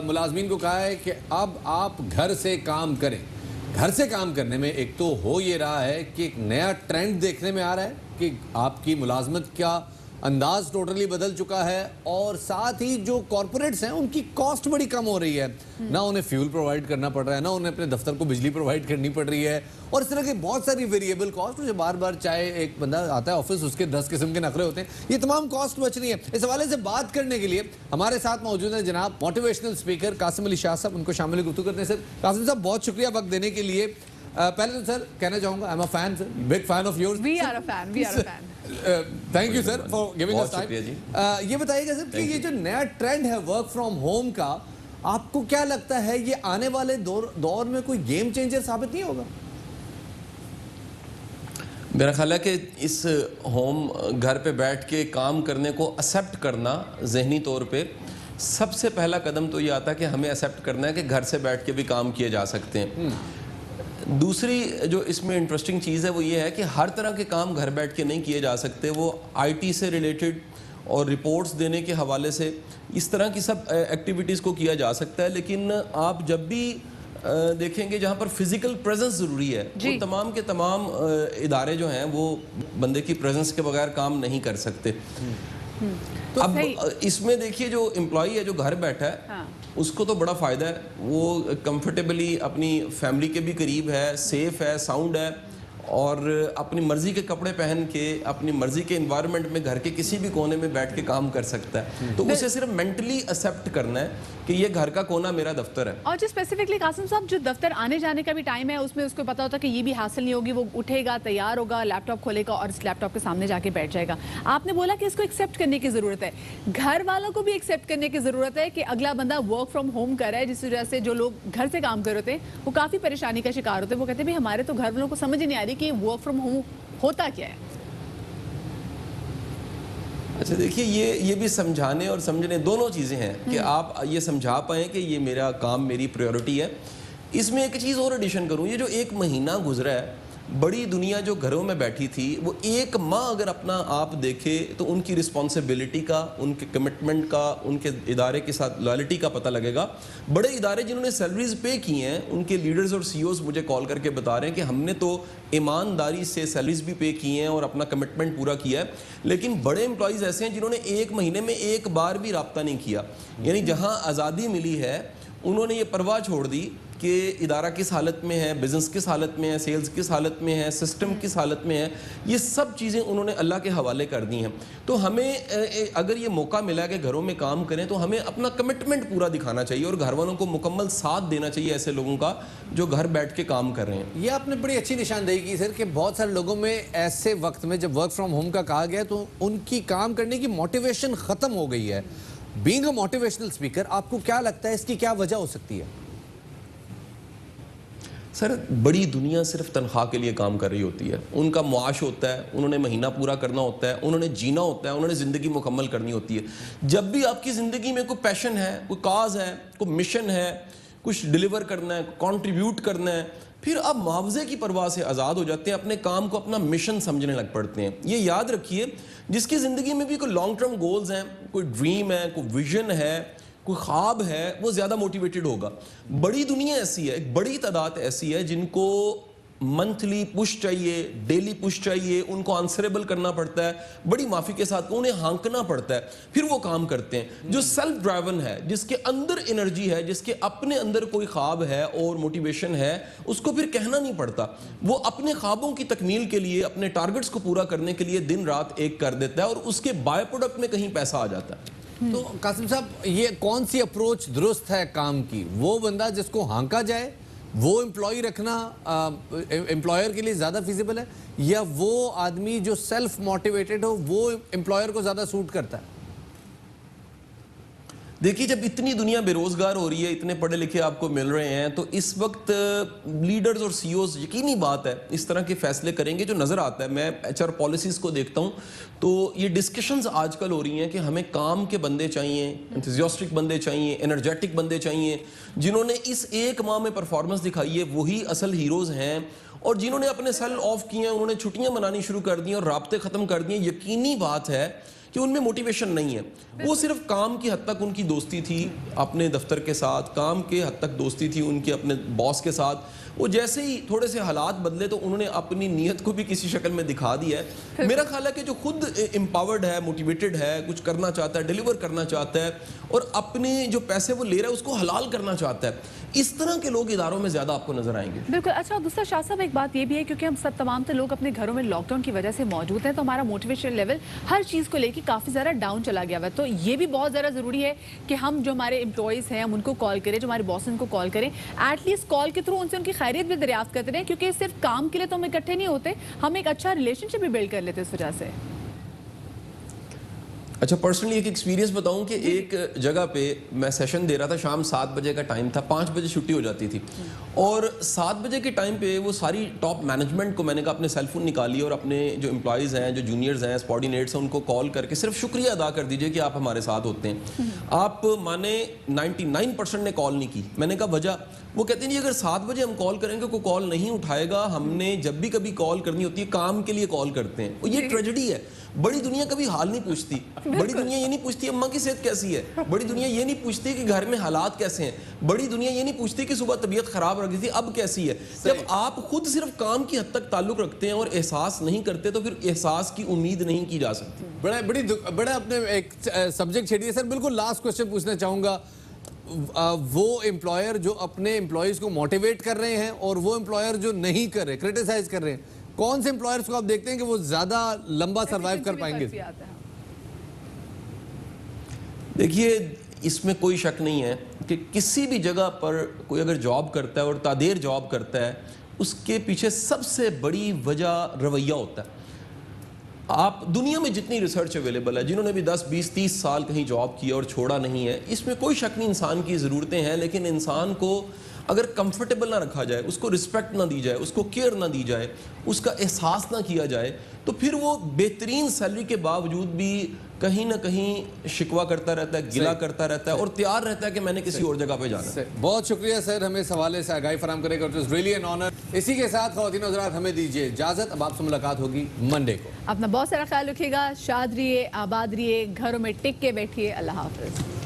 Speaker 2: मुलाजमीन को कहा है कि अब आप घर से काम करें। घर से काम करने में एक तो हो ये रहा है कि एक नया ट्रेंड देखने में आ रहा है कि आपकी मुलाजमत का अंदाज टोटली बदल चुका है और साथ ही जो कॉर्पोरेट्स हैं उनकी कॉस्ट बड़ी कम हो रही है। ना उन्हें फ्यूल प्रोवाइड करना पड़ रहा है, ना उन्हें अपने दफ्तर को बिजली प्रोवाइड करनी पड़ रही है और इस तरह की बहुत सारी वेरिएबल कॉस्ट जो बार बार चाहे एक बंदा आता है ऑफिस उसके 10 किस्म के नखरे होते हैं, ये तमाम कॉस्ट बच रही है। इस हवाले से बात करने के लिए हमारे साथ मौजूद हैं जनाब मोटिवेशनल स्पीकर कासिम अली शाह साहब। उनको शामिल गुफ्तगू करते हैं। सर कासिम साहब बहुत शुक्रिया वक्त देने के लिए। पहले तो सर कहना चाहूँगा I am a fan sir, big fan of yours.
Speaker 1: We are a fan.
Speaker 2: Thank you sir for giving us time. ये बताइएगा सर कि ये जो नया ट्रेंड है वर्क फ्रॉम होम का, आपको क्या लगता है ये आने वाले दौर में कोई गेम चेंजर साबित नहीं होगा?
Speaker 19: मेरा ख्याल है कि इस होम घर पे बैठ के काम करने को एक्सेप्ट करना जहनी तौर पे सबसे पहला कदम तो ये आता है कि हमें एक्सेप्ट करना है कि घर से बैठ के भी काम किए जा सकते हैं। दूसरी जो इसमें इंटरेस्टिंग चीज़ है वो ये है कि हर तरह के काम घर बैठ के नहीं किए जा सकते। वो IT से रिलेटेड और रिपोर्ट्स देने के हवाले से इस तरह की सब एक्टिविटीज़ को किया जा सकता है, लेकिन आप जब भी देखेंगे जहाँ पर फिजिकल प्रेजेंस ज़रूरी है वो तमाम के तमाम इदारे जो हैं वो बंदे की प्रेजेंस के बगैर काम नहीं कर सकते। तो अब इसमें देखिए जो एम्प्लॉई है जो घर बैठा है उसको तो बड़ा फ़ायदा है, वो कंफर्टेबली अपनी फैमिली के भी करीब है, सेफ़ है, साउंड है और अपनी मर्ज़ी के कपड़े पहन के अपनी मर्ज़ी के इन्वायरमेंट में घर के किसी भी कोने में बैठ के काम कर सकता है। तो उसे सिर्फ मेंटली एक्सेप्ट करना है कि ये घर का कोना मेरा दफ्तर है।
Speaker 1: और जो स्पेसिफिकली कासिम साहब जो दफ्तर आने जाने का भी टाइम है उसमें उसको पता होता है कि ये भी हासिल नहीं होगी, वो उठेगा, तैयार होगा, लैपटॉप खोलेगा और इस लैपटॉप के सामने जाके बैठ जाएगा। आपने बोला कि इसको एक्सेप्ट करने की ज़रूरत है, घर वालों को भी एक्सेप्ट करने की ज़रूरत है कि अगला बंदा वर्क फ्रॉम होम कर रहा है, जिस वजह से जो लोग घर से काम कर रहे थे वो काफ़ी परेशानी का शिकार होते हैं। वो कहते हैं भाई हमारे तो घर वालों को समझ ही नहीं आ रही कि वर्क फ्रॉम होम होता क्या है।
Speaker 19: अच्छा देखिए ये भी समझाने और समझने दोनों चीज़ें हैं कि आप ये समझा पाएँ कि ये मेरा काम मेरी प्रायोरिटी है। इसमें एक चीज़ और एडिशन करूँ, ये जो एक महीना गुजरा है बड़ी दुनिया जो घरों में बैठी थी वो एक माह अगर अपना आप देखे तो उनकी रिस्पॉन्सिबिलिटी का, उनके कमिटमेंट का, उनके इदारे के साथ लॉयल्टी का पता लगेगा। बड़े इदारे जिन्होंने सैलरीज पे की हैं उनके लीडर्स और CEOs मुझे कॉल करके बता रहे हैं कि हमने तो ईमानदारी से सैलरीज भी पे की हैं और अपना कमिटमेंट पूरा किया है, लेकिन बड़े एम्प्लॉयज़ ऐसे हैं जिन्होंने एक महीने में एक बार भी रब्ता नहीं किया। यानी जहाँ आज़ादी मिली है उन्होंने ये परवाह छोड़ दी कि इदारा किस हालत में है, बिज़नेस किस हालत में है, सेल्स किस हालत में है, सिस्टम किस हालत में है, ये सब चीज़ें उन्होंने अल्लाह के हवाले कर दी हैं। तो हमें अगर ये मौका मिला है कि घरों में काम करें तो हमें अपना कमिटमेंट पूरा दिखाना चाहिए और घर वालों को मुकम्मल साथ देना चाहिए ऐसे लोगों का जो घर बैठ के काम कर रहे हैं।
Speaker 2: ये आपने बड़ी अच्छी निशानदेही की सर कि बहुत सारे लोगों में ऐसे वक्त में जब वर्क फ्रॉम होम का कहा गया तो उनकी काम करने की मोटिवेशन ख़त्म हो गई है। बीइंग अ मोटिवेशनल स्पीकर आपको क्या लगता है इसकी क्या वजह हो सकती है?
Speaker 19: सर बड़ी दुनिया सिर्फ तनख्वाह के लिए काम कर रही होती है, उनका मुआश होता है, उन्होंने महीना पूरा करना होता है, उन्होंने जीना होता है, उन्होंने ज़िंदगी मुकम्मल करनी होती है। जब भी आपकी ज़िंदगी में कोई पैशन है, कोई काज है, कोई मिशन है, कुछ डिलीवर करना है, कंट्रीब्यूट करना है, फिर आप मुआवजे की परवाह से आज़ाद हो जाते हैं, अपने काम को अपना मिशन समझने लग पड़ते हैं। ये याद रखिए जिसकी ज़िंदगी में भी कोई लॉन्ग टर्म गोल्स हैं, कोई ड्रीम है, कोई विजन है, कोई ख्वाब है, वो ज़्यादा मोटिवेटेड होगा। बड़ी दुनिया ऐसी है, एक बड़ी तादाद ऐसी है जिनको मंथली पुश चाहिए, डेली पुश चाहिए, उनको आंसरेबल करना पड़ता है, बड़ी माफी के साथ उन्हें हाँकना पड़ता है, फिर वो काम करते हैं। जो सेल्फ ड्राइवन है, जिसके अंदर एनर्जी है, जिसके अपने अंदर कोई ख्वाब है और मोटिवेशन है, उसको फिर कहना नहीं पड़ता। वो अपने ख्वाबों की तकमील के लिए, अपने टारगेट्स को पूरा करने के लिए दिन रात एक कर देता है और उसके बाय प्रोडक्ट में कहीं पैसा आ जाता है।
Speaker 2: तो कासिम साहब, ये कौन सी अप्रोच दुरुस्त है काम की? वो बंदा जिसको हाँका जाए, वो एम्प्लॉय रखना एम्प्लॉयर के लिए ज़्यादा फिजिबल है, या वो आदमी जो सेल्फ मोटिवेटेड हो वो एम्प्लॉयर को ज़्यादा सूट करता है?
Speaker 19: देखिए, जब इतनी दुनिया बेरोजगार हो रही है, इतने पढ़े लिखे आपको मिल रहे हैं, तो इस वक्त लीडर्स और सीईओज, यकीनी बात है, इस तरह के फैसले करेंगे जो नज़र आता है। मैं एचआर पॉलिसीज़ को देखता हूँ तो ये डिस्कशंस आजकल हो रही हैं कि हमें काम के बंदे चाहिए, एंथुसियास्टिक बंदे चाहिए, एनर्जेटिक बंदे चाहिए, जिन्होंने इस एक माह में परफॉर्मेंस दिखाई है वही असल हीरोज़ हैं, और जिन्होंने अपने सेल ऑफ किए हैं, उन्होंने छुट्टियाँ मनानी शुरू कर दी और राब्ते ख़त्म कर दिए। यकीनी बात है कि उनमें मोटिवेशन नहीं है। वो सिर्फ काम की हद तक उनकी दोस्ती थी अपने दफ्तर के साथ, काम के हद तक दोस्ती थी उनके अपने बॉस के साथ। वो जैसे ही थोड़े से हालात बदले तो उन्होंने अपनी नीयत को भी किसी शक्ल में दिखा दिया है। मेरा ख्याल है कि जो खुद एम्पावर्ड है, मोटिवेटेड है, कुछ करना चाहता है, डिलीवर करना चाहता है और अपने जो पैसे वो ले रहा है उसको हलाल करना चाहता है, इस तरह के लोग इदारों में ज़्यादा आपको नजर आएंगे।
Speaker 1: बिल्कुल। अच्छा, दूसरा शाह साहब, एक बात ये भी है क्योंकि हम सब तमाम तो लोग अपने घरों में लॉकडाउन की वजह से मौजूद हैं, तो हमारा मोटिवेशन लेवल हर चीज़ को लेकर काफ़ी ज़्यादा डाउन चला गया हुआ है। तो ये भी बहुत ज़्यादा ज़रूरी है कि हम जो हमारे एम्प्लॉयज़ हैं हम उनको कॉल करें, जो हमारे बॉस उनको कॉल करें, एटलीस्ट कॉल के थ्रू उनसे उनकी खैरियत भी दरियाफ्त करते रहें, क्योंकि सिर्फ काम के लिए तो हम इकट्ठे नहीं होते, हम एक अच्छा रिलेशनशिप भी बिल्ड कर लेते इस वजह से।
Speaker 19: अच्छा, पर्सनली एक एक्सपीरियंस बताऊं कि एक जगह पे मैं सेशन दे रहा था, शाम 7 बजे का टाइम था, 5 बजे छुट्टी हो जाती थी, और 7 बजे के टाइम पे वो सारी टॉप मैनेजमेंट को मैंने कहा अपने सेलफोन निकालिए और अपने जो एम्प्लॉयज़ हैं, जो जूनियर्स हैं, सबॉर्डिनेट्स हैं, उनको कॉल करके सिर्फ शुक्रिया अदा कर दीजिए कि आप हमारे साथ होते हैं। आप माने 99% ने कॉल नहीं की। मैंने कहा वजह? वो कहते हैं जी अगर 7 बजे हम कॉल करेंगे कोई कॉल नहीं उठाएगा, हमने जब भी कभी कॉल करनी होती है काम के लिए कॉल करते हैं। और ये ट्रेजेडी है। बड़ी दुनिया कभी हाल नहीं पूछती, बड़ी दुनिया ये नहीं पूछती अम्मा की सेहत कैसी है, बड़ी दुनिया ये नहीं पूछती कि घर में हालात कैसे हैं, बड़ी दुनिया ये नहीं पूछती कि सुबह तबीयत खराब रही थी अब कैसी है। जब आप खुद सिर्फ काम की हद तक ताल्लुक रखते हैं और एहसास नहीं करते तो फिर एहसास की उम्मीद नहीं की जा सकती।
Speaker 2: बड़ा अपने एक सब्जेक्ट छेड़िए सर। बिल्कुल लास्ट क्वेश्चन पूछना चाहूंगा, वो एम्प्लॉयर जो अपने एम्प्लॉयज को मोटिवेट कर रहे हैं और वो एम्प्लॉयर जो नहीं कर रहे, क्रिटिसाइज कर रहे हैं, कौन से एम्प्लॉयर्स को आप देखते हैं कि वो ज्यादा लंबा सरवाइव कर पाएंगे?
Speaker 19: देखिए, इसमें कोई शक नहीं है कि किसी भी जगह पर कोई अगर जॉब करता है और तादेर जॉब करता है, उसके पीछे सबसे बड़ी वजह रवैया होता है। आप दुनिया में जितनी रिसर्च अवेलेबल है, जिन्होंने भी 10, 20, 30 साल कहीं जॉब किया और छोड़ा नहीं है, इसमें कोई शक नहीं इंसान की ज़रूरतें हैं, लेकिन इंसान को अगर कंफर्टेबल ना रखा जाए, उसको रिस्पेक्ट ना दी जाए, उसको केयर ना दी जाए, उसका एहसास ना किया जाए, तो फिर वो बेहतरीन सैलरी के बावजूद भी कहीं ना कहीं शिकवा करता रहता है, गिला करता रहता है और तैयार रहता है कि मैंने किसी और जगह पे जाना है।
Speaker 2: बहुत शुक्रिया सर, हमें इस हवाले से आगाही फराम करेगा। It was really an honour. इसी के साथ ख़वातीन और हज़रात हमें दीजिए इजाज़त। अब आपसे मुलाकात होगी मंडे को।
Speaker 1: अपना बहुत सारा ख्याल रखिएगा, शाद रहिए, आबाद रहिए, घरों में टिक के बैठिए। अल्लाह हाफ़िज़।